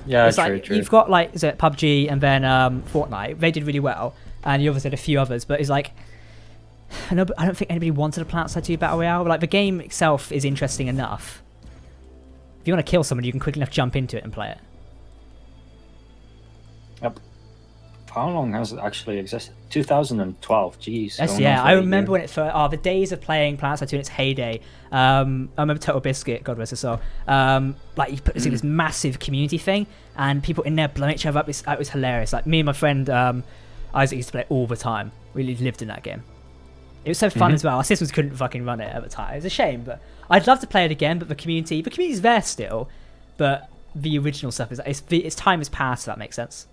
Yeah, It's true, like, true. you've got, like, is it PUBG and then Fortnite. They did really well. And you obviously had a few others. But it's like... I don't think anybody wanted a PlanetSide 2 Battle Royale. Like, the game itself is interesting enough. If you want to kill someone, you can quickly enough jump into it and play it. Yep. How long has it actually existed? 2012. Jeez. Yes, going yeah. on for I 8 remember years. when it first. Oh, the days of playing PlanetSide 2 in its heyday. I remember Total Biscuit, God rest his soul. Like you put this massive community thing, and people in there blowing each other up. It was hilarious. Like me and my friend Isaac used to play all the time. We lived in that game. It was so fun as well. Our systems couldn't fucking run it at the time. It was a shame, but I'd love to play it again. But the community's there still, but the original stuff is its time has passed. If that makes sense.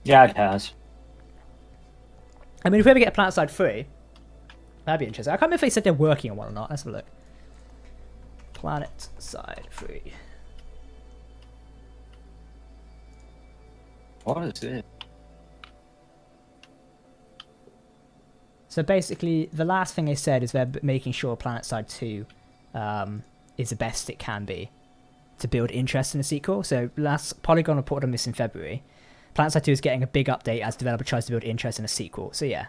Yeah, it has. I mean, if we ever get PlanetSide 3, that'd be interesting. I can't remember if they said they're working on one or not. Let's have a look. PlanetSide 3. What is it? So basically, the last thing they said is they're making sure PlanetSide 2 is the best it can be to build interest in the sequel. So last Polygon reported on this in February. PlanetSide 2 is getting a big update as developer tries to build interest in a sequel. So yeah,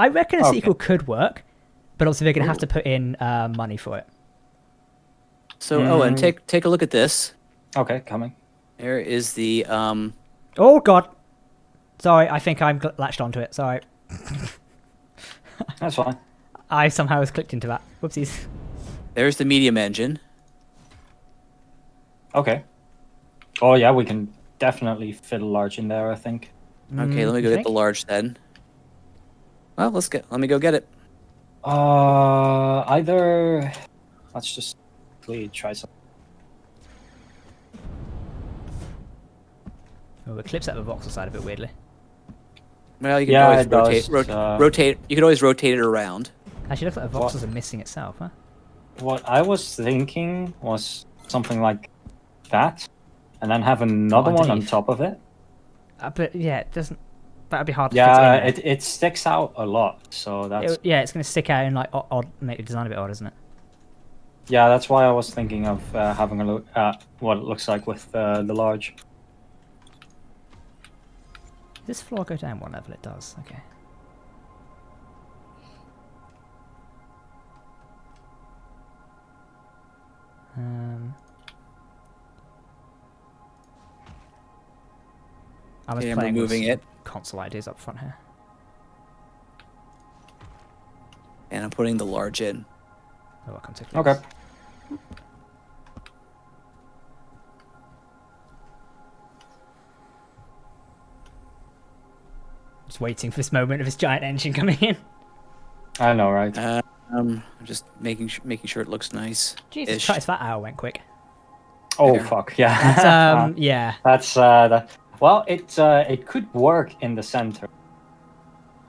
I reckon a sequel could work, but also they're going to have to put in money for it. So Owen, take a look at this. Okay, coming. There is the Oh god, sorry, I think I'm latched onto it. Sorry, That's fine. I somehow was clicked into that. Whoopsies. there's the medium engine. Okay. Oh yeah, we can definitely fit a large in there, I think. Okay, let me go get the large then. Well, let me go get it. Either. Let's just try something. Oh, the clip's at the voxel side a bit weirdly. Well, you can Yeah, always it does, rotate. You can always rotate it around. Actually, looks like the voxels are missing itself, huh? What I was thinking was something like that, and then have another one on underneath. top of it. But yeah, it doesn't. That'd be hard to Yeah, fit in. it sticks out a lot, so that's Yeah, it's going to stick out and like odd, make the design a bit odd, isn't it? yeah. That's why I was thinking of having a look at what it looks like with the large. Does this floor go down one level? It does. Okay. I was Okay, I'm playing removing with it. console ideas up front here. And I'm putting the large in. Oh, welcome to Okay. Just waiting for this moment of this giant engine coming in. I know, right? I'm just making sure it looks nice. Jesus Ish. Christ, that hour went quick. Oh there. fuck, yeah. That's, yeah. That's that. Well, it could work in the center,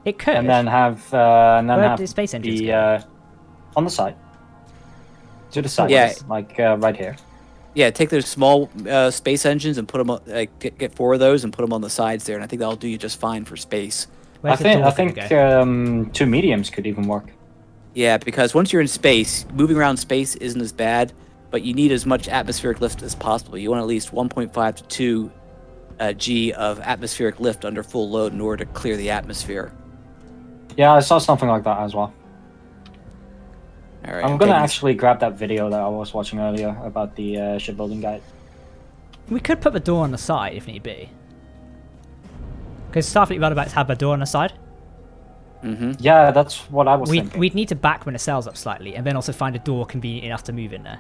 It could. and then have Where did the space engines go? On the side. To the side, Yeah. like right here. Yeah, take those small space engines and put them on, like get 4 of those and put them on the sides there, and I think that'll do you just fine for space. Where's the I door think gonna go? 2 mediums could even work. Yeah, because once you're in space, moving around space isn't as bad, but you need as much atmospheric lift as possible. You want at least 1.5 to 2 G of atmospheric lift under full load in order to clear the atmosphere. Yeah, I saw something like that as well. All right, I'm gonna taking- actually grab that video that I was watching earlier about the shipbuilding guide. We could put the door on the side if need be. Because Starfleet runabouts have a door on the side. Yeah, that's what I was thinking. We'd need to back the nacelles up slightly, and then also find a door convenient enough to move in there.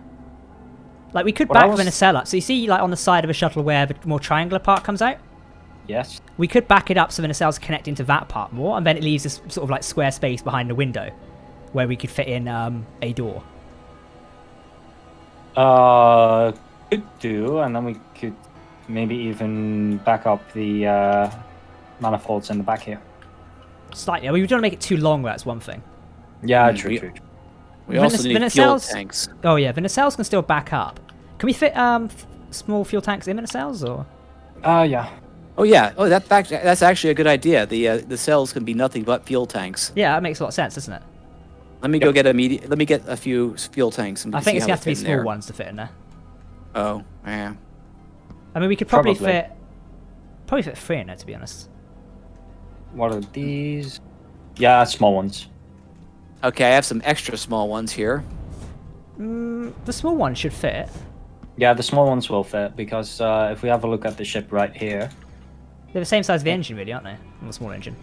Like, we could What I back was- the nacelle up. So you see, like, on the side of a shuttle where the more triangular part comes out? Yes. We could back it up so the nacelles connect into that part more, and then it leaves this sort of, like, square space behind the window where we could fit in a door. Could do, and then we could maybe even back up the manifolds in the back here. Slightly. I mean, we don't want to make it too long, that's one thing. Yeah, Mm, true, we- true. We also the need fuel nacelles- tanks. Oh, yeah, the nacelles can still back up. Can we fit small fuel tanks in the nacelles, or...? Yeah. Oh yeah. Oh, that's actually a good idea. The cells can be nothing but fuel tanks. Yeah, that makes a lot of sense, doesn't it? Let me go get Let me get a few fuel tanks. And I think see it's how going to have to they be fit in small there. ones to fit in there. Oh, yeah. I mean, we could probably Probably. fit 3 in there, to be honest. What are these? Yeah, small ones. Okay, I have some extra small ones here. The small one should fit. Yeah, the small ones will fit because if we have a look at the ship right here, They're the same size as the engine, really, aren't they? Or a small engine.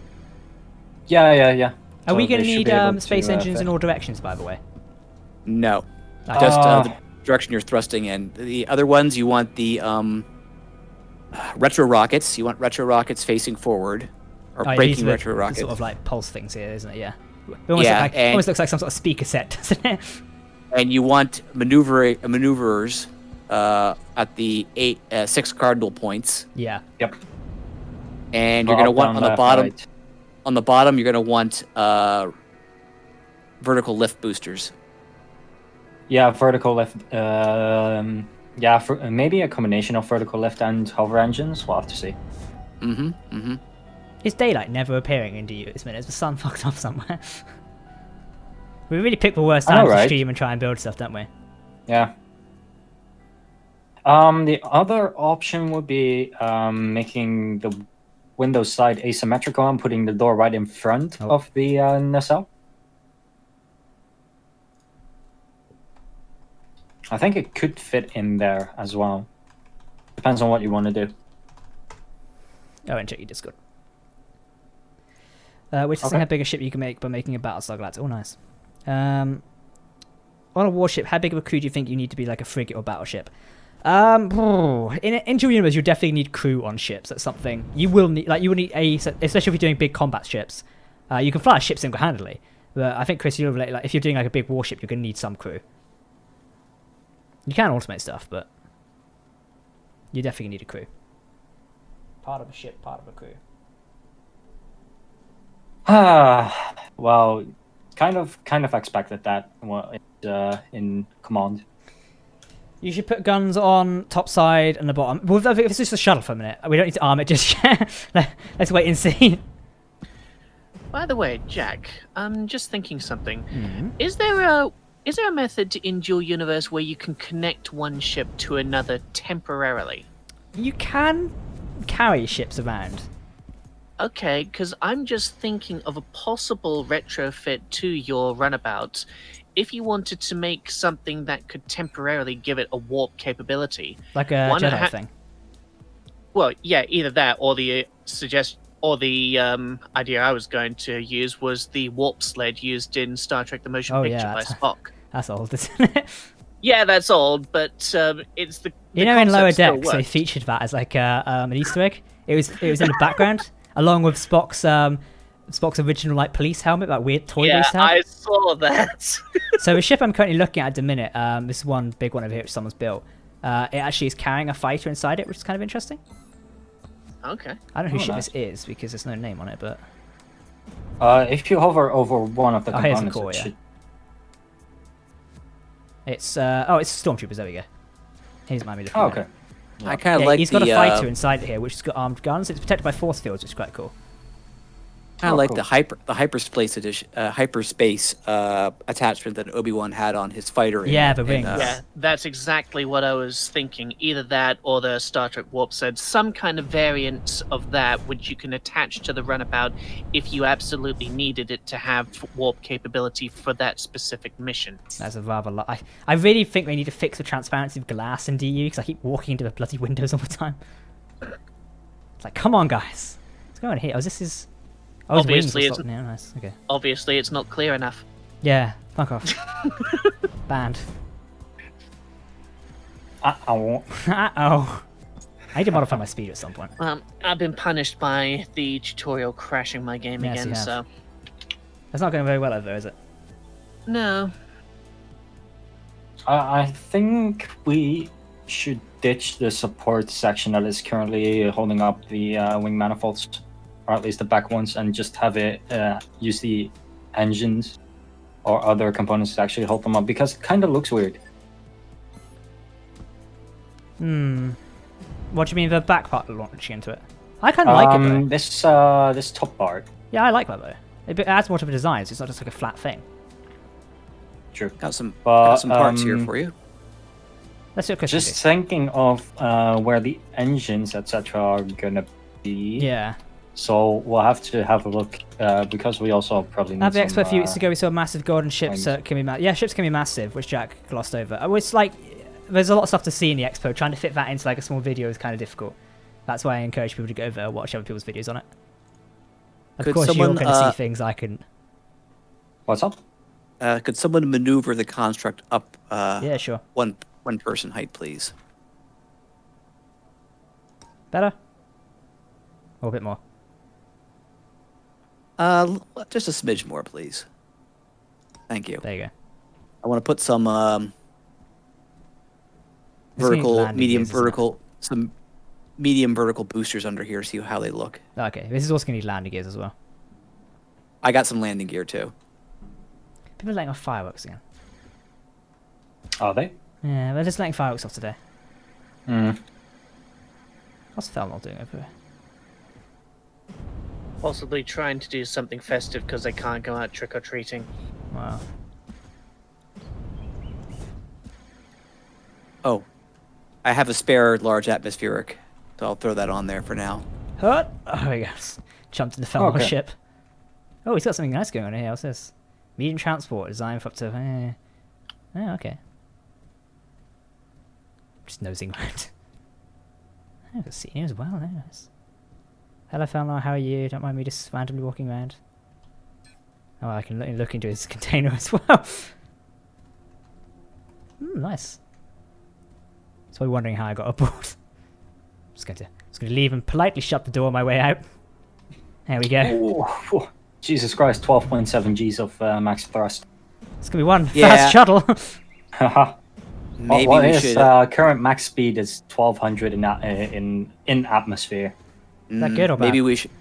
Yeah. Are we So going to they should need be able space to, engines fit. in all directions, by the way? No. Okay. Just the direction you're thrusting in. The other ones, you want the retro rockets. You want retro rockets facing forward, or Oh, yeah, these braking are the- retro the rockets. sort of like pulse things here, isn't it? Yeah. It almost, Yeah, almost looks like some sort of speaker set, doesn't it? And you want maneuverers at the 6 cardinal points. Yeah. Yep. And you're Up, going to want down, on the left, bottom. right. On the bottom, you're going to want vertical lift boosters. Yeah, vertical lift. Maybe a combination of vertical lift and hover engines. We'll have to see. Is daylight never appearing in DU this minute? Is the sun fucked off somewhere? We really pick the worst I know, time to right? stream and try and build stuff, don't we? Yeah. The other option would be making the Windows side asymmetrical and putting the door right in front of the nacelle. I think it could fit in there as well. Depends on what you want to do. Oh, and check your Discord. Which is how big a ship you can make by making a Battlestar Galactica. Oh, nice. On a warship, how big of a crew do you think you need to be, like a frigate or battleship? In Dual Universe, you definitely need crew on ships. That's something you will need. Like you will need especially if you're doing big combat ships. You can fly a ship single-handedly, but I think Chris, you're like if you're doing like a big warship, you're gonna need some crew. You can automate stuff, but you definitely need a crew. Part of a ship, part of a crew. Well, kind of expected that in command. You should put guns on top side and the bottom. Well, if it's just a shuttle for a minute, we don't need to arm it just yet. Let's wait and see. By the way, Jack, I'm just thinking something. Mm-hmm. Is there a method in Dual Universe where you can connect one ship to another temporarily? You can carry ships around. Okay, because I'm just thinking of a possible retrofit to your runabout. If you wanted to make something that could temporarily give it a warp capability, Like a Jedi thing. Well, yeah, either that or the idea I was going to use was the warp sled used in Star Trek: The Motion Picture by Spock. That's old, isn't it? Yeah, that's old, but it's the You know, in Lower concept still Decks, they works. featured that as like an Easter egg. It was in the background, along with Spock's original like police helmet, that weird toy they used to have. I saw that. So the ship I'm currently looking at the minute, this is one big one over here which someone's built. It actually is carrying a fighter inside it, which is kind of interesting. Okay. I don't know whose ship nice. this is because there's no name on it, but If you hover over one of the here's the components, core, it yeah. should... it's it's Stormtroopers. There we go. Here's my looking. Oh, at. okay. I kind of Yeah, like he's got the a fighter inside here, which has got armed guns. It's protected by force fields, which is quite cool. kind of Oh, like cool. the hyperspace edition, hyperspace attachment that Obi-Wan had on his fighter. Yeah, the rings. Yeah, that's exactly what I was thinking. Either that or the Star Trek Warp said some kind of variant of that, which you can attach to the runabout if you absolutely needed it to have warp capability for that specific mission. That's a rather lot. I really think they need to fix the transparency of glass in DU because I keep walking into the bloody windows all the time. It's like, come on, guys. What's going on here? Oh, this is. Oh, his wings Obviously, are it's- stopped. Yeah, nice. Okay. Obviously, it's not clear enough. Yeah, fuck off. Banned. Uh-oh. Uh-oh. I need to modify my speed at some point. I've been punished by the tutorial crashing my game Yes, again, you have. so... That's not going very well over there, is it? No. I think we should ditch the support section that is currently holding up the wing manifolds, or at least the back ones, and just have it use the engines or other components to actually hold them up, because it kind of looks weird. What do you mean the back part launching into it? I kind of like it though. This top part. Yeah, I like that though. It adds more to the design, so it's not just like a flat thing. True. Got some But, parts here for you. Let's see what Chris can Just thinking of where the engines, etc., are gonna be. do. Yeah. So we'll have to have a look because we also probably need At the some, expo a few weeks ago, we saw massive golden ships wings. can be ships can be massive, which Jack glossed over. It's like there's a lot of stuff to see in the expo. Trying to fit that into like a small video is kind of difficult. That's why I encourage people to go over watch other people's videos on it. Of Could course, you're someone, going to see things I couldn't. What's up? Could someone maneuver the construct up Yeah, sure. one person height, please? Better? Or a bit more? Just a smidge more, please. Thank you. There you go. I want to put some This needs vertical, landing medium gears, isn't it? vertical, some medium vertical boosters under here. See how they look. Okay, this is also going to need landing gears as well. I got some landing gear too. People are letting off fireworks again. Are they? Yeah, they're just letting fireworks off today. Hmm. What's Felnor doing over here? Possibly trying to do something festive because they can't go out trick-or-treating. Wow. Oh, I have a spare large atmospheric, so I'll throw that on there for now. Hut! Oh, there he goes. Jumped in the Felnor Okay. ship. Oh, he's got something nice going on here. What's this? Medium transport, designed for up to... Oh, okay. Just nosing around. Oh, I can see you as well. There it is. Hello, Felnor. How are you? Don't mind me just randomly walking around. Oh, I can look into his container as well. Nice. So you're wondering how I got aboard. Just going to leave and politely shut the door on my way out. There we go. Oh, Jesus Christ, 12.7 Gs of max thrust. It's gonna be one Yeah. fast shuttle. Haha. Maybe what we is should. current max speed is 1200 in atmosphere. that good or bad? Maybe we should.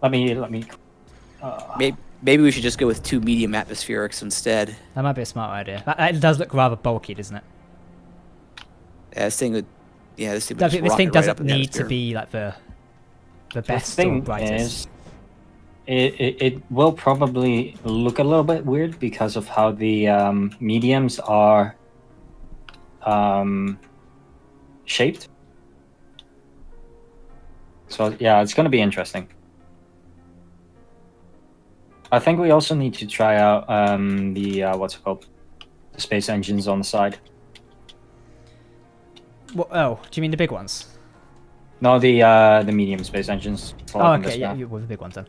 Let me. Maybe we should just go with 2 medium atmospherics instead. That might be a smart idea. It does look rather bulky, doesn't it? Yeah, this thing would. Yeah, this thing. Would This just thing rocket right doesn't up in the need to atmosphere. be like the The best or thing brightest. is, it will probably look a little bit weird because of how the mediums are shaped. So yeah, it's going to be interesting. I think we also need to try out the what's it called, the space engines on the side. Oh, do you mean the big ones? No, the medium space engines. for Oh, on this okay, yeah, map. with the big ones then.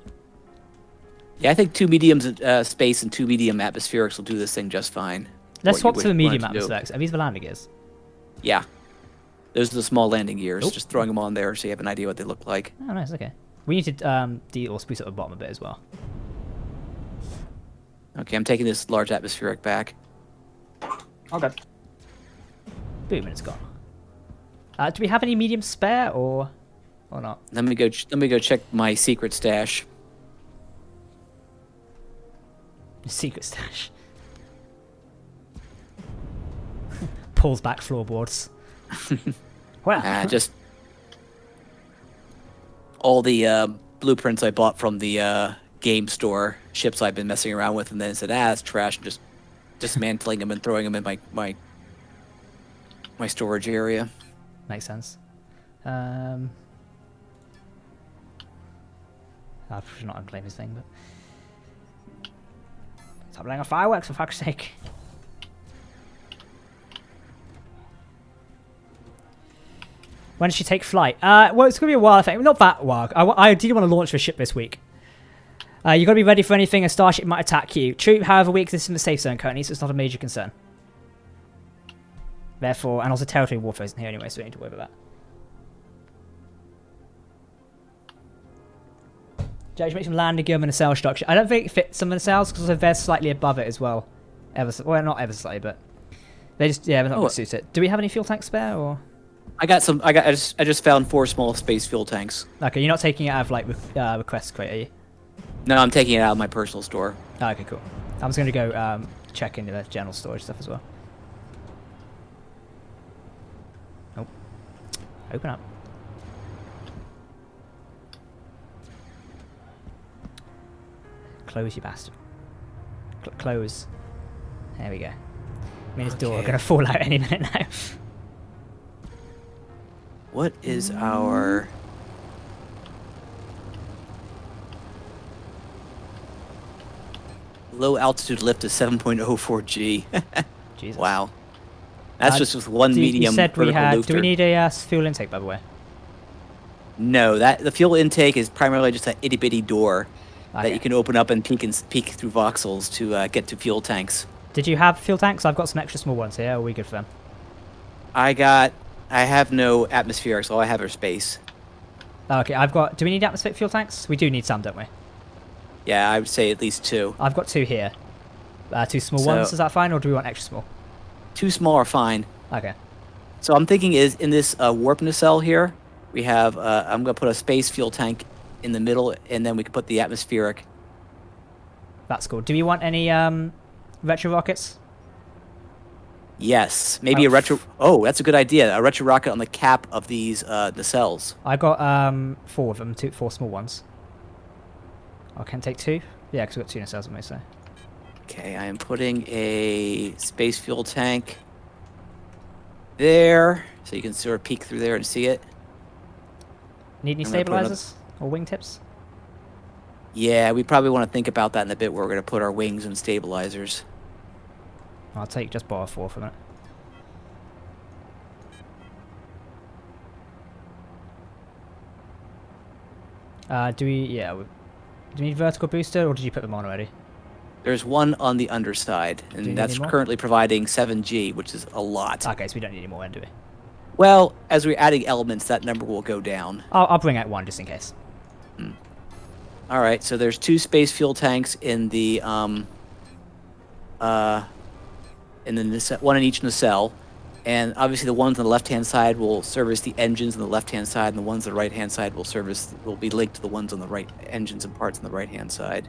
Yeah, I think 2 mediums space and 2 medium atmospherics will do this thing just fine. Let's What swap you to the would medium want to do. atmospherics. Are these the landing gears? Yeah, those are the small landing gears. Oop. Just throwing them on there so you have an idea what they look like. Oh, nice. Okay. We need to or spruce up the bottom a bit as well. Okay, I'm taking this large atmospheric back. Okay. Boom, and it's gone. Do we have any medium spare or not? Let me go check my secret stash. Secret stash. Pulls back floorboards. Wow. Just all the blueprints I bought from the game store, ships I've been messing around with, and then said, it's trash, and just dismantling them and throwing them in my storage area. Makes sense. I should not unclaim his thing, but stop laying off fireworks for fuck's sake. When does she take flight? Well, it's gonna be a while, I think. Not that while. I did want to launch a ship this week. You got to be ready for anything. A starship might attack you. True, however, we exist in the safe zone currently, so it's not a major concern. Therefore, and also territory warfare isn't here anyway, so we don't need to worry about that. Judge, make some landing gear on the nacelle structure. I don't think it fits some of the nacelles because they're slightly above it as well. Well, not ever slightly, but they're not going to suit it. Do we have any fuel tanks spare or? I got some. I just found 4 small space fuel tanks. Okay, you're not taking it out of like request crate, are you? No, I'm taking it out of my personal store. Oh, okay, cool. I was going to go check into the general storage stuff as well. Oh, open up. Close, you bastard. Close. There we go. I mean, his door Okay. going to fall out any minute now. What is our? Low altitude lift is 7.04 G. Jesus. Wow. That's just with one medium You said we vertical had. loop Do we turn. need a fuel intake, by the way? No, the fuel intake is primarily just an itty bitty door that Okay. you can open up and peek through voxels to get to fuel tanks. Did you have fuel tanks? I've got some extra small ones here. Are we good for them? I have no atmospheric, so all I have are space. Okay, I've got. Do we need atmospheric fuel tanks? We do need some, don't we? Yeah, I would say at least 2. I've got 2 here. 2 small So- ones. Is that fine, or do we want extra small? 2 small are fine. Okay. So I'm thinking is in this warp nacelle here, we have I'm gonna put a space fuel tank in the middle, and then we can put the atmospheric. That's cool. Do we want any retro rockets? Yes, maybe Oh, a retro. Oh, that's a good idea. A retro rocket on the cap of these nacelles. I got 4 of them. 4 small ones. I can take 2. Yeah, because we've got 2 nacelles on me, so. Okay, I am putting a space fuel tank there, so you can sort of peek through there and see it. Need any I'm gonna put another- stabilizers or wingtips? Yeah, we probably want to think about that in a bit where we're going to put our wings and stabilizers. I'll take just bar 4 for a minute. Do we? Yeah. Do we need vertical booster, or did you put them on already? There's one on the underside, Do you need and that's any more? currently providing 7G, which is a lot. Okay, so we don't need any more, then, do we? Well, as we're adding elements, that number will go down. I'll bring out 1 just in case. All right, so there's 2 space fuel tanks in the one in each nacelle, and obviously the ones on the left-hand side will service the engines on the left-hand side, and the ones on the right-hand side will be linked to the ones on the right engines and parts on the right-hand side.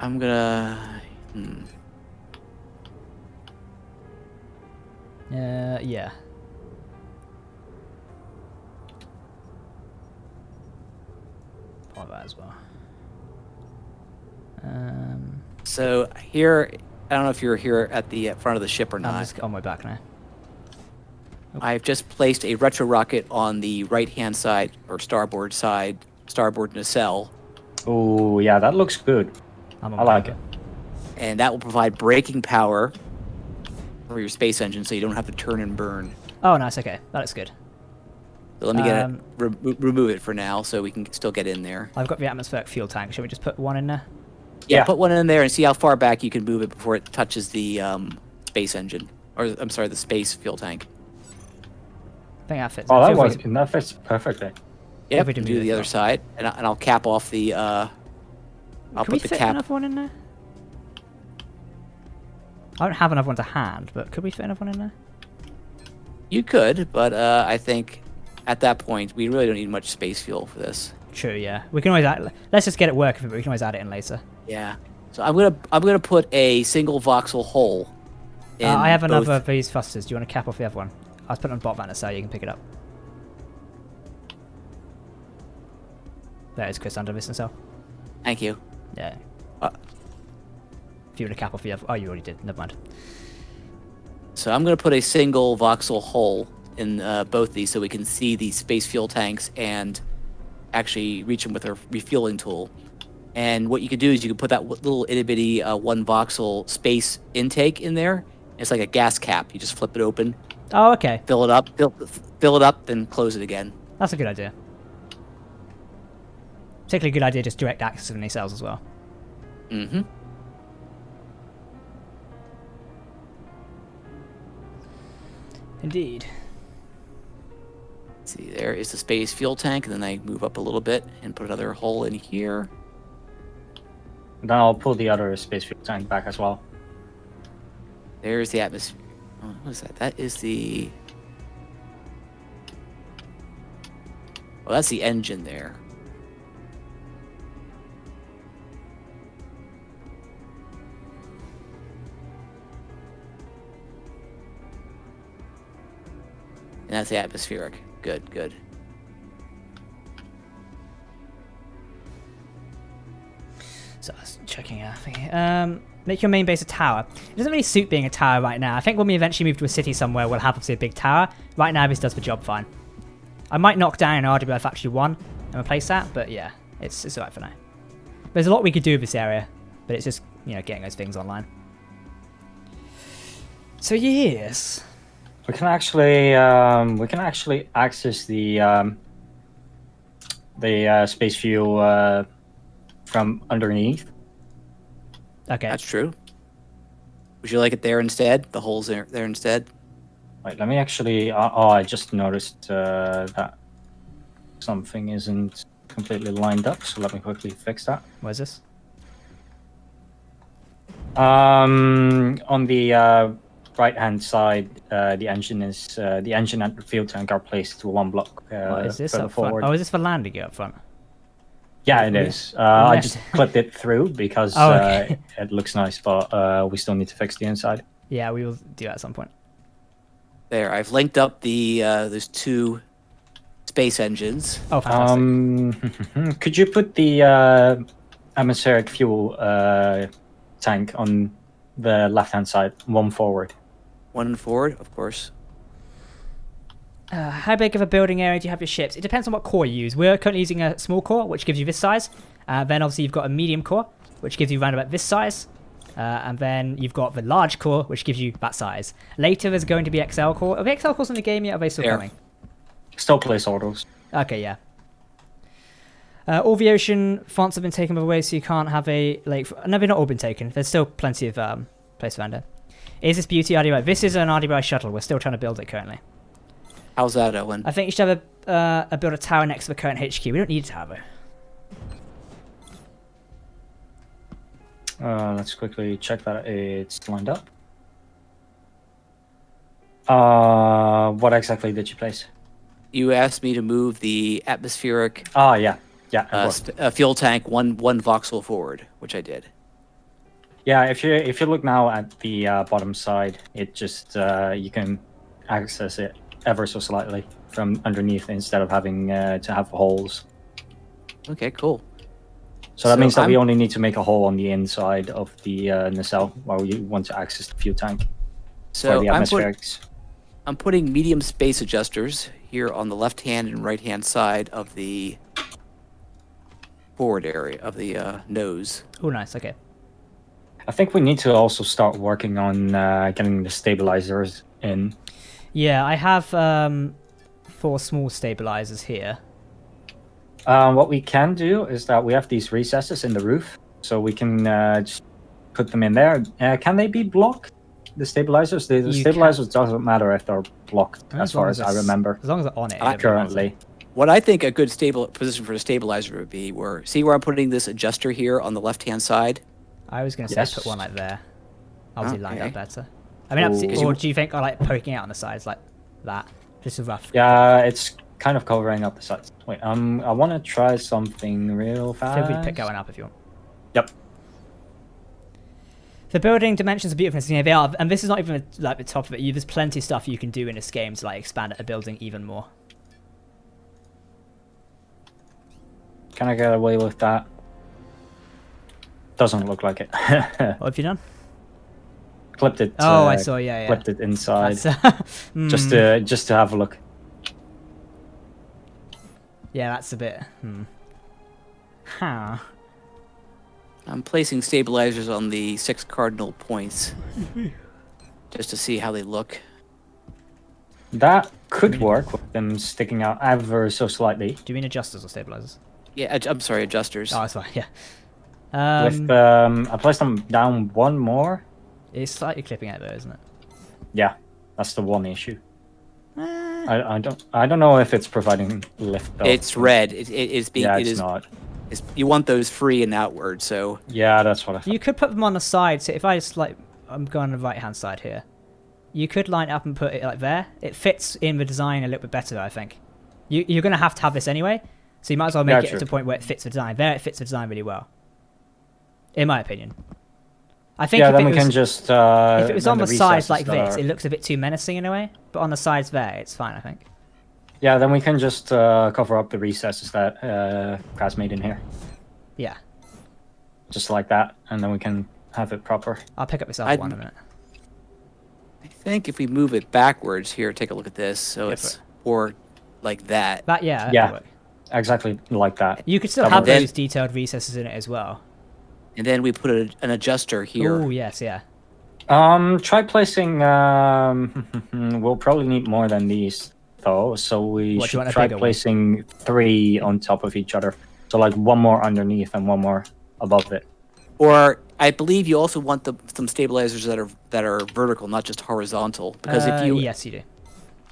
I'm gonna. Yeah. Part of that as well. So here, I don't know if you're here at the front of the ship or I'm not. just on my back now. I've just placed a retro rocket on the right-hand side or starboard nacelle, Oh, yeah, that looks good. I'm on I my like back. it. and that will provide braking power for your space engine, so you don't have to turn and burn. Oh, nice. Okay, that looks good. So let me remove it for now, so we can still get in there. I've got the atmospheric fuel tank. Should we just put 1 in there? Yeah, put one in there and see how far back you can move it before it touches the space engine, or I'm sorry, the space fuel tank. I think that fits. Oh, Feel free to- that fits perfectly. Yep, we can do move the it other now. side, and I'll cap off the. I'll Can we put the fit cap. another one in there? I don't have another one to hand, but could we fit another one in there? You could, but I think at that point we really don't need much space fuel for this. True. Yeah. We can always add. Let's just get it working, but we can always add it in later. Yeah. So I'm gonna put a single voxel hole. In I have another both- of these thrusters. Do you want to cap off the other one? I'll put it on the bottom of that so you can pick it up. There is Chris under this nacelle. Thank you. Yeah. Uh, If you want to cap off the other. Oh, you already did. Never mind. So I'm gonna put a single voxel hole in both these so we can see the space fuel tanks and actually reach them with our refueling tool. And what you could do is you could put that little itty bitty 1 voxel space intake in there. It's like a gas cap. You just flip it open, Oh, okay. fill it up, then close it again. That's a good idea. Particularly good idea, just direct access to the nacelles as well. Mm-hmm. Indeed. See, there is the space fuel tank, and then I move up a little bit and put another hole in here. Then I'll pull the other space fuel tank back as well. There's the atmosphere. Oh, what is that? That is the. Well, that's the engine there. And that's the atmospheric. Good, good. So I was checking out. Make your main base a tower. It doesn't really suit being a tower right now. I think when we eventually move to a city somewhere, we'll have obviously a big tower. Right now, this does the job fine. I might knock down an RWF Factory 1 and replace that, but yeah, it's alright for now. There's a lot we could do with this area, but it's just, getting those things online. So yes. We can actually access the space fuel from underneath. Okay. That's true. Would you like it there instead? The holes there instead? Wait, let me actually. I just noticed that something isn't completely lined up. So let me quickly fix that. Where's this? On the right-hand side, the engine and the fuel tank are placed to one block What is this further up front? forward. Oh, is this for landing gear up front? Yeah, it we- is. I left- just clipped it through because Oh, okay. it looks nice, but we still need to fix the inside. Yeah, we will do that at some point. There, I've linked up the those two space engines. Oh, fantastic. Could you put the atmospheric fuel tank on the left-hand side, one forward? One forward, of course. How big of a building area do you have your ships? It depends on what core you use. We're currently using a small core, which gives you this size. Then obviously you've got a medium core, which gives you around about this size. And then you've got the large core, which gives you that size. Later there's going to be XL core. Are the XL cores in the game yet? Or are they still There. coming? Still place orders. Okay, yeah. All the ocean fonts have been taken away, so you can't have a no, they've not all been taken. There's still plenty of place around it. Is this beauty RDY? This is an RDY shuttle. We're still trying to build it currently. How's that, Owen? I think you should have build a tower next to the current HQ. We don't need a tower. Let's quickly check that it's lined up. What exactly did you place? You asked me to move the atmospheric Oh, yeah. Yeah, it worked. fuel tank one voxel forward, which I did. Yeah, if you look now at the bottom side, it just you can access it ever so slightly from underneath instead of having to have holes. Okay, cool. So that means that we I'm- only need to make a hole on the inside of the nacelle while you want to access the fuel tank for So the atmospherics. I'm putting medium space adjusters here on the left-hand and right-hand side of the forward area of the nose. Oh, nice. Okay. I think we need to also start working on getting the stabilizers in. Yeah, I have 4 small stabilizers here. What we can do is that we have these recesses in the roof, so we can just put them in there. Can they be blocked? The stabilizers? The You stabilizers doesn't matter if they're blocked, as far long as I it's- remember. As long as they're on it. it doesn't matter. Currently. What I think a good stable position for a stabilizer would be see where I'm putting this adjuster here on the left-hand side? I was going to say Yes. put one like there. Obviously lined up Okay. better. I mean, Ooh. or do you think like poking out on the sides like that? Just a rough. Yeah, it's kind of covering up the sides. Wait, I want to try something real fast. Feel free to pick going up if you want. Yep. The building dimensions are beautiful. Yeah, they are, and this is not even like the top of it. There's plenty of stuff you can do in this game to like expand a building even more. Can I get away with that? Doesn't look like it. What have you done? Clipped it. Oh, I saw. Yeah, yeah. Clipped it inside, That's, just to have a look. Yeah, that's a bit. Huh. I'm placing stabilizers on the 6 cardinal points just to see how they look. That could work with them sticking out ever so slightly. Do you mean adjusters or stabilizers? Yeah, I'm sorry, adjusters. Oh, that's fine. Yeah. With I placed them down one more. It's slightly clipping out though, isn't it? Yeah, that's the one issue. Eh, I don't know if it's providing lift. Though. It's red. It's being. Yeah, it it's is. not. You want those free and outward, so Yeah, that's what I thought. you could put them on the side. So if I just like, I'm going on the right hand side here. You could line it up and put it like there. It fits in the design a little bit better, I think. You're going to have this anyway, so you might as well make it true. to a point where it fits the design. There, it fits the design really well, in my opinion. I think Yeah, if then it we was, can just. if it was then on the sides recesses like that this, are- it looks a bit too menacing in a way. But on the sides there, it's fine, I think. Yeah, then we can just cover up the recesses that Kraz made in here, Yeah, just like that, and then we can have it proper. I'll pick up this I'd- other one in a minute. I think if we move it backwards here, take a look at this. So Go it's for more like that. That yeah, Yeah. could work. Exactly like that. You could still Double have then- those detailed recesses in it as well. And then we put an adjuster here. Oh yes, yeah. Try placing. We'll probably need more than these, though. So we What, do you should want a try bigger one? placing 3 on top of each other. So like one more underneath and one more above it. Or I believe you also want some stabilizers that are vertical, not just horizontal. Because yes, you do.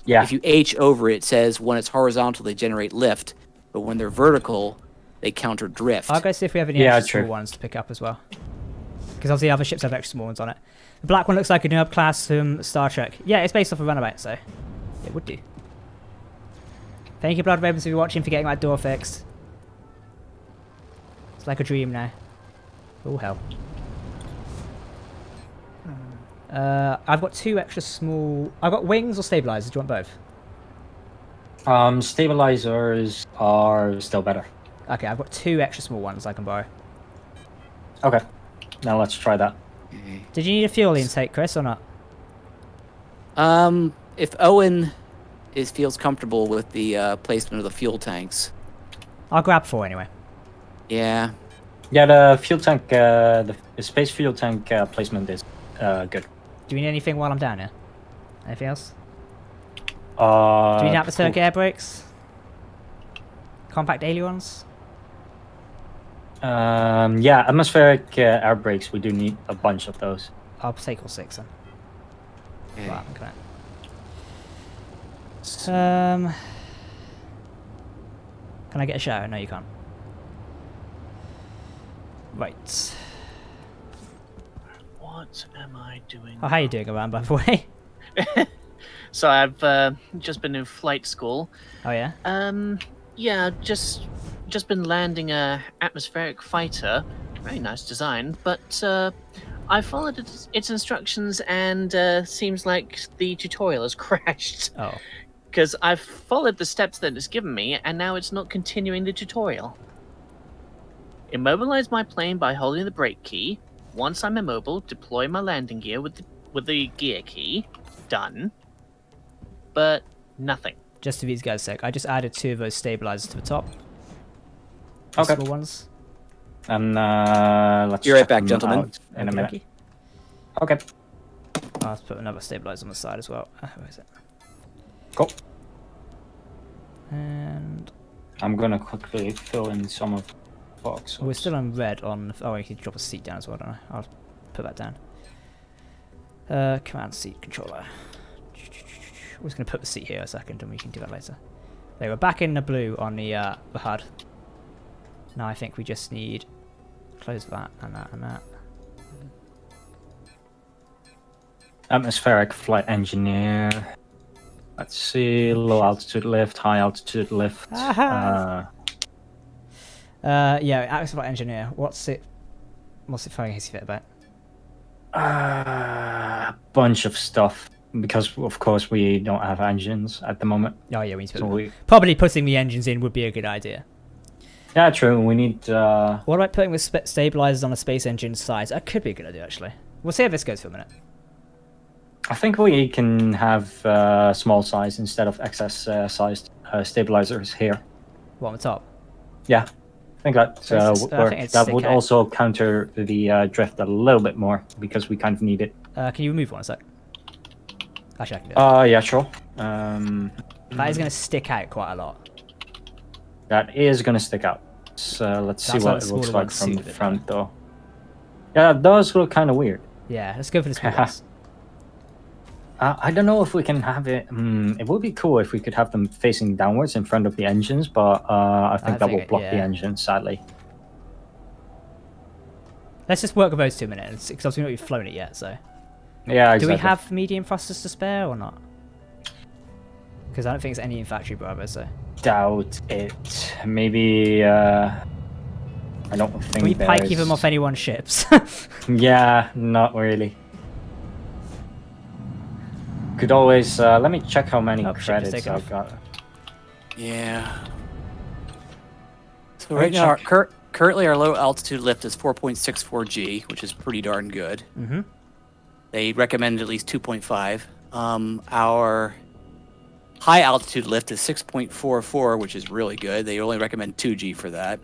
Yeah. if you H over it, says when it's horizontal they generate lift, but when they're vertical they counter drift. I'll go see if we have any Yeah, extra true. small ones to pick up as well. Because obviously other ships have extra small ones on it. The black one looks like a new up class from Star Trek. Yeah, it's based off a runabout, so it would do. Thank you, Blood Ravens, if you're watching, for getting that door fixed. It's like a dream now. Oh, hell. I've got 2 extra small... I've got wings or stabilizers. Do you want both? Stabilizers are still better. Okay, I've got 2 extra small ones I can borrow. Okay. Now let's try that. Did you need a fuel intake, Chris, or not? If Owen feels comfortable with the placement of the fuel tanks. I'll grab 4 anyway. Yeah. Yeah, the fuel tank, the space fuel tank placement is good. Do you need anything while I'm down here? Anything else? Do Do you need atmospheric air brakes? Compact ailerons? Yeah, atmospheric air brakes. We do need a bunch of those. I'll take all 6 then. Okay. Right, can I get a shower? No, you can't. Right. What am I doing? Oh, how you doing, around, by the way? So I've just been in flight school. Oh, yeah? Yeah, just been landing a atmospheric fighter. Very nice design, but I followed its instructions and seems like the tutorial has crashed. Oh. Because I've followed the steps that it's given me, and now it's not continuing the tutorial. Immobilize my plane by holding the brake key. Once I'm immobile, deploy my landing gear with the gear key. Done. But nothing. Just for these guys' sake, I just added 2 of those stabilizers to the top. The Okay. small ones. And let's Be right check back, them gentlemen. out in a minute. Okey-dokey. Okay. I'll put another stabilizer on the side as well. Where is it? Cool. And I'm gonna quickly fill in some of the box. we're still on red on... Oh, I can drop a seat down as well, don't I? I'll put that down. Command seat controller. We're just going to put the seat here a second and we can do that later. There, we're back in the blue on the HUD. Now I think we just need... Close that and that and that. Atmospheric flight engineer. Let's see, low altitude lift, high altitude lift. Yeah, atmospheric engineer. What's it focusing about? Bunch of stuff because of course we don't have engines at the moment. Oh yeah, we need to So put probably putting the engines in would be a good idea. yeah, true. We need. What about putting the stabilizers on a space engine size? That could be a good idea actually. We'll see how this goes for a minute. I think we can have small size instead of excess sized stabilizers here. What on the top? Yeah, I think that would I work. think it's That stick would out. also counter the drift a little bit more because we kind of need it. Can you remove one a sec? Actually, I can do it. Yeah, sure. That is going to stick out quite a lot. That is going to stick out. So let's see That's why what the it looks smaller like ones from suit the a bit front, though. Yeah, it does look kind of weird. Yeah, let's go for the small ones. I don't know if we can have it. It would be cool if we could have them facing downwards in front of the engines, but I think that will block the engine, sadly. Let's just work with those 2 minutes, because obviously we've not flown it yet, so... Yeah, exactly. Do we have medium thrusters to spare or not? Because I don't think there's any in factory, Bravo, so... Doubt it. Maybe, I don't think Can we pikey there's- them off anyone's ships? Yeah, not really. Could always, let me check how many Oh, ship is credits taken I've off. got. Yeah. So Let right me now, check. currently our low altitude lift is 4.64 G, which is pretty darn good. Mm-hmm. They recommend at least 2.5. Our high altitude lift is 6.44, which is really good. They only recommend 2 G for that.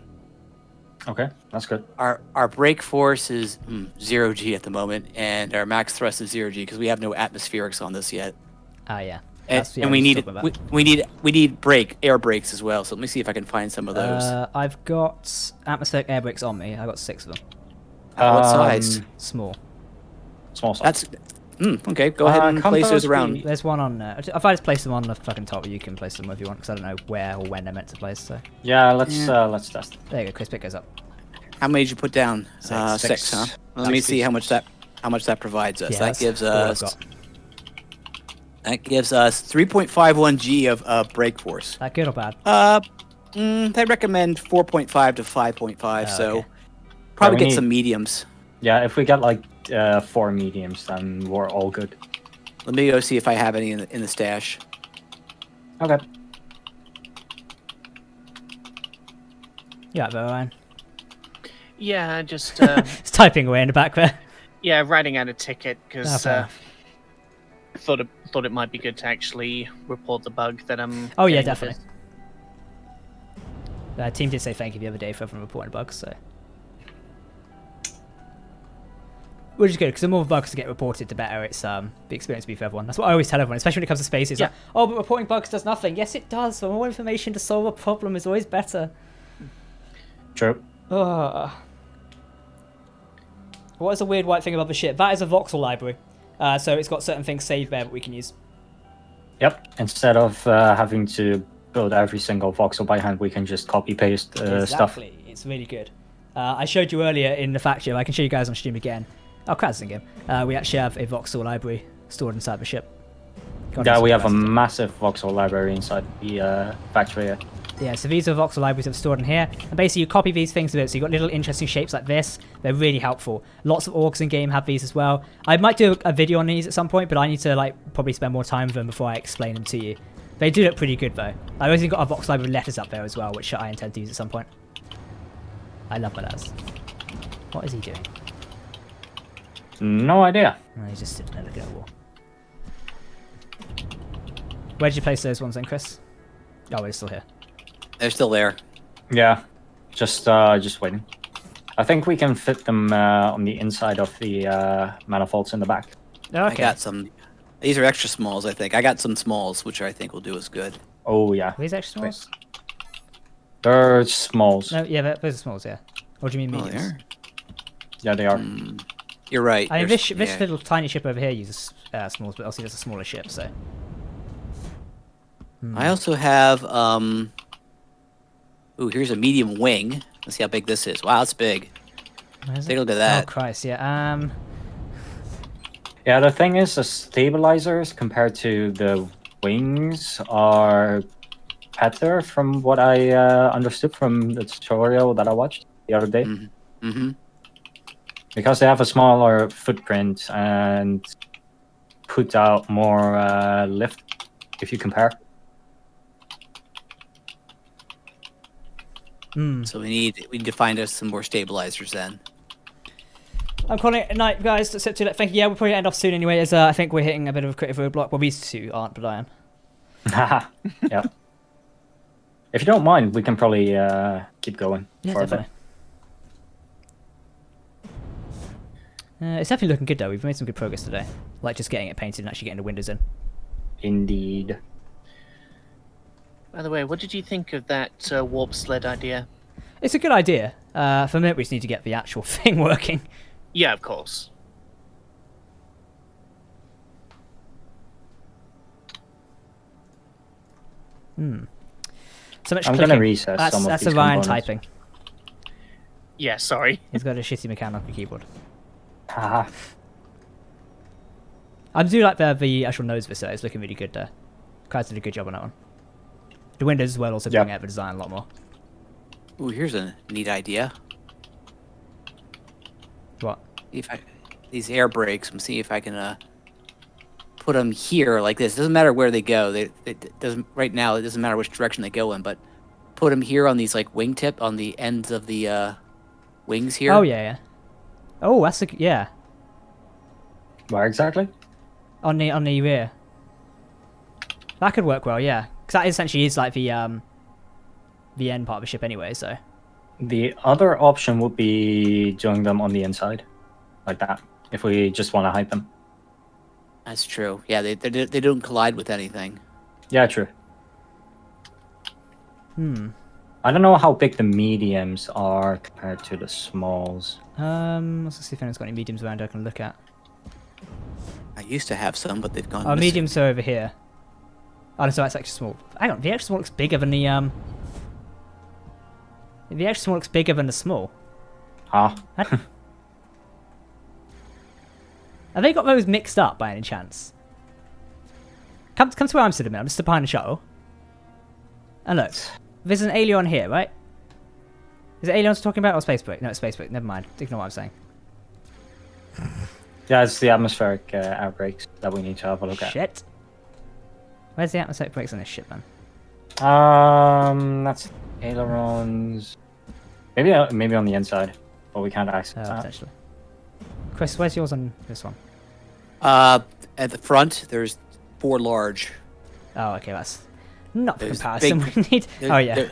Okay, that's good. Our brake force is 0G at the moment, and our max thrust is 0G because we have no atmospherics on this yet. Ah, yeah. And, Yeah, and we just need talking about. we need air brakes as well. So let me see if I can find some of those. I've got atmospheric air brakes on me. I got 6 of them. What size? Small. Small size. That's okay. Go ahead and place those around. There's one on. If I just place them on the fucking top, you can place them if you want, because I don't know where or when they're meant to place. So Yeah, let's test. there you go. Chris, pick goes up. How many did you put down? 6. 6, huh? Let me see how much that provides us. Yeah, that that's gives all I've us got. 3.51 G of brake force. That good or bad? They recommend 4.5 to 5.5, so okay. probably we get need- some mediums. Yeah, if we get like 4 mediums, then we're all good. Let me go see if I have any in the stash. Okay. Yeah, Ryan. Yeah, just It's typing away in the back there. yeah, writing out a ticket because fair enough. thought it might be good to actually report the bug that I'm. Oh yeah, getting with definitely. Team did say thank you the other day for everyone reporting bugs, so. Which is good, because the more bugs get reported, the better it's the experience will be for everyone. That's what I always tell everyone, especially when it comes to space. It's Yeah. like, oh, but reporting bugs does nothing. Yes, it does. The more information to solve a problem is always better. True. Ugh. What is the weird white thing above the ship? That is a voxel library. So it's got certain things saved there that we can use. Yep. Instead of having to build every single voxel by hand, we can just copy paste stuff. Exactly. It's really good. I showed you earlier in the fact sheet. I can show you guys on stream again. Oh, crap, in game. We actually have a voxel library stored inside the ship. Yeah, we have a massive voxel library inside the factory here. Yeah, so these are voxel libraries that are stored in here. And basically you copy these things with it. So you've got little interesting shapes like this. They're really helpful. Lots of orgs in game have these as well. I might do a video on these at some point, but I need to probably spend more time with them before I explain them to you. They do look pretty good though. I've also got a voxel library with letters up there as well, which I intend to use at some point. I love letters. What is he doing? No idea. Oh, he's just sitting there looking at a wall. Where did you place those ones then, Chris? Oh, they're still here. They're still there. Yeah, just waiting. I think we can fit them on the inside of the manifolds in the back. Oh, I okay. got some. These are extra smalls, I think. I got some smalls, which I think will do us good. Oh yeah. Are these extra smalls? They're smalls. No, yeah, those are smalls, yeah. Or do you mean Oh, mediums? they are. Yeah, they are. You're right. I mean, there's- this yeah. little tiny ship over here uses smalls, but obviously it's a smaller ship, so. I also have ooh, here's a medium wing. Let's see how big this is. Wow, it's big. Where is Take it? a look at Oh, that. Christ, yeah. Yeah, the thing is, the stabilizers compared to the wings are better from what I understood from the tutorial that I watched the other day. Mm-hmm. Because they have a smaller footprint and put out more lift if you compare. So we need to find us some more stabilizers then. I'm calling it a night, guys. That's it. Thank you. Yeah, we'll probably end off soon anyway, as I think we're hitting a bit of a creative roadblock. Well, these two aren't, but I am. Haha. Yeah. If you don't mind, we can probably keep going Yeah, for a bit. definitely. It's definitely looking good, though. We've made some good progress today. Like just getting it painted and actually getting the windows in. Indeed. By the way, what did you think of that warp sled idea? It's a good idea. For a minute, we just need to get the actual thing working. Yeah, of course. So much I'm clicking. gonna recess That's, some of that's these Orion components. typing. Yeah, sorry. He's got a shitty mechanical keyboard. Haha. I do like the actual nose of it, so it's looking really good there. Guys did a good job on that one. The windows as well also Yeah. bring out the design a lot more. Ooh, here's a neat idea. What? These air brakes. I'm see if I can put them here like this. Doesn't matter where they go. It doesn't right now. It doesn't matter which direction they go in, but put them here on these like wingtip on the ends of the wings here. Oh yeah, yeah. Oh, that's a yeah. Where exactly? On the rear. That could work well, yeah. Because that essentially is like the end part of the ship anyway. So The other option would be doing them on the inside, like that, if we just want to hide them. That's true. Yeah, they don't collide with anything. Yeah, true. I don't know how big the mediums are compared to the smalls. Let's see if anyone's got any mediums around I can look at. I used to have some, but they've gone Oh, missing. mediums are over here. Oh, no, so that's extra small. Hang on, the extra small looks bigger than the The extra small looks bigger than the small. Ah, Have they got those mixed up by any chance? Come to where I'm sitting, man. I'm just behind the shuttle. And look, there's an alien here, right? Is it aliens talking about or spaceboat? No, it's spaceboat. Never mind. Ignore what I'm saying. yeah, it's the atmospheric outbreaks that we need to have a look Shit. Where's the atmospheric breaks on this ship, man? at. That's ailerons. Maybe on the inside, but we can't access that. Potentially. Chris, where's yours on this one? At the front, there's 4 large. Oh, okay, that's not for There's comparison. big- We need. There- Oh yeah. there-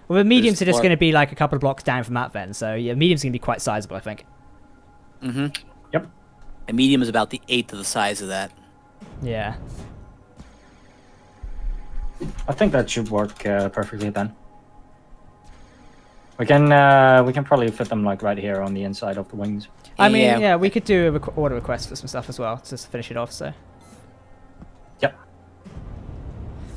Well, the mediums there's are just lar- going to be like a couple of blocks down from that then. So yeah, mediums are going to be quite sizable, I think. Yep. A medium is about the 1/8 of the size of that. Yeah. I think that should work perfectly then. We can probably fit them like right here on the inside of the wings. I mean, Yeah. yeah, we could do a order request for some stuff as well, just to finish it off, so. Yep.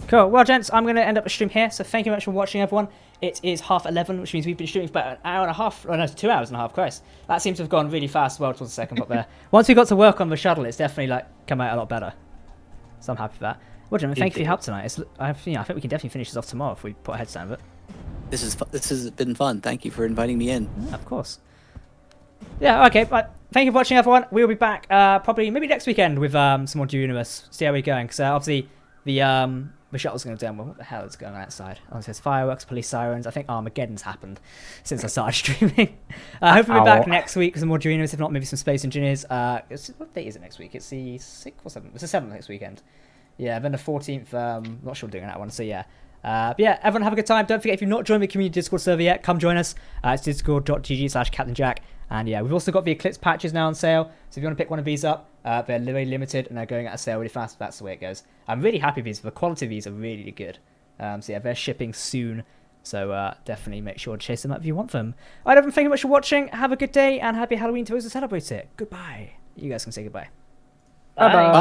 Cool. Well, gents, I'm going to end up the stream here, so thank you very much for watching, everyone. It is 11:30, which means we've been streaming for about an hour and a half, or no, 2 hours and a half, Christ. That seems to have gone really fast as well towards the second block there. Once we got to work on the shuttle, it's definitely, like, come out a lot better. So I'm happy with that. Well, gentlemen, thank you for your help tonight. I think we can definitely finish this off tomorrow if we put our heads down with it. This has been fun. Thank you for inviting me in. Yeah, of course. Yeah, okay, but thank you for watching, everyone. We'll be back probably maybe next weekend with some more Due Universe. See how we're going, because obviously the shuttle's going to down. Well, what the hell is going on outside? Oh, it says fireworks, police sirens. I think Armageddon's happened since I started streaming. Hopefully we'll be back next week with some more Due Universe, if not maybe some Space Engineers. What date is it next week? It's the 6th or 7th? It's the 7th next weekend. Yeah, then the 14th, not sure doing that one, so yeah. But yeah, everyone have a good time. Don't forget, if you've not joined the community Discord server yet, come join us. It's discord.gg/CaptainJack. And yeah, we've also got the Eclipse patches now on sale. So if you want to pick one of these up, they're very limited and they're going out of sale really fast. That's the way it goes. I'm really happy with these. The quality of these are really good. So yeah, they're shipping soon. So definitely make sure to chase them up if you want them. Alright, everyone, thank you much for watching. Have a good day and happy Halloween to those who celebrate it. Goodbye. You guys can say goodbye. Bye bye.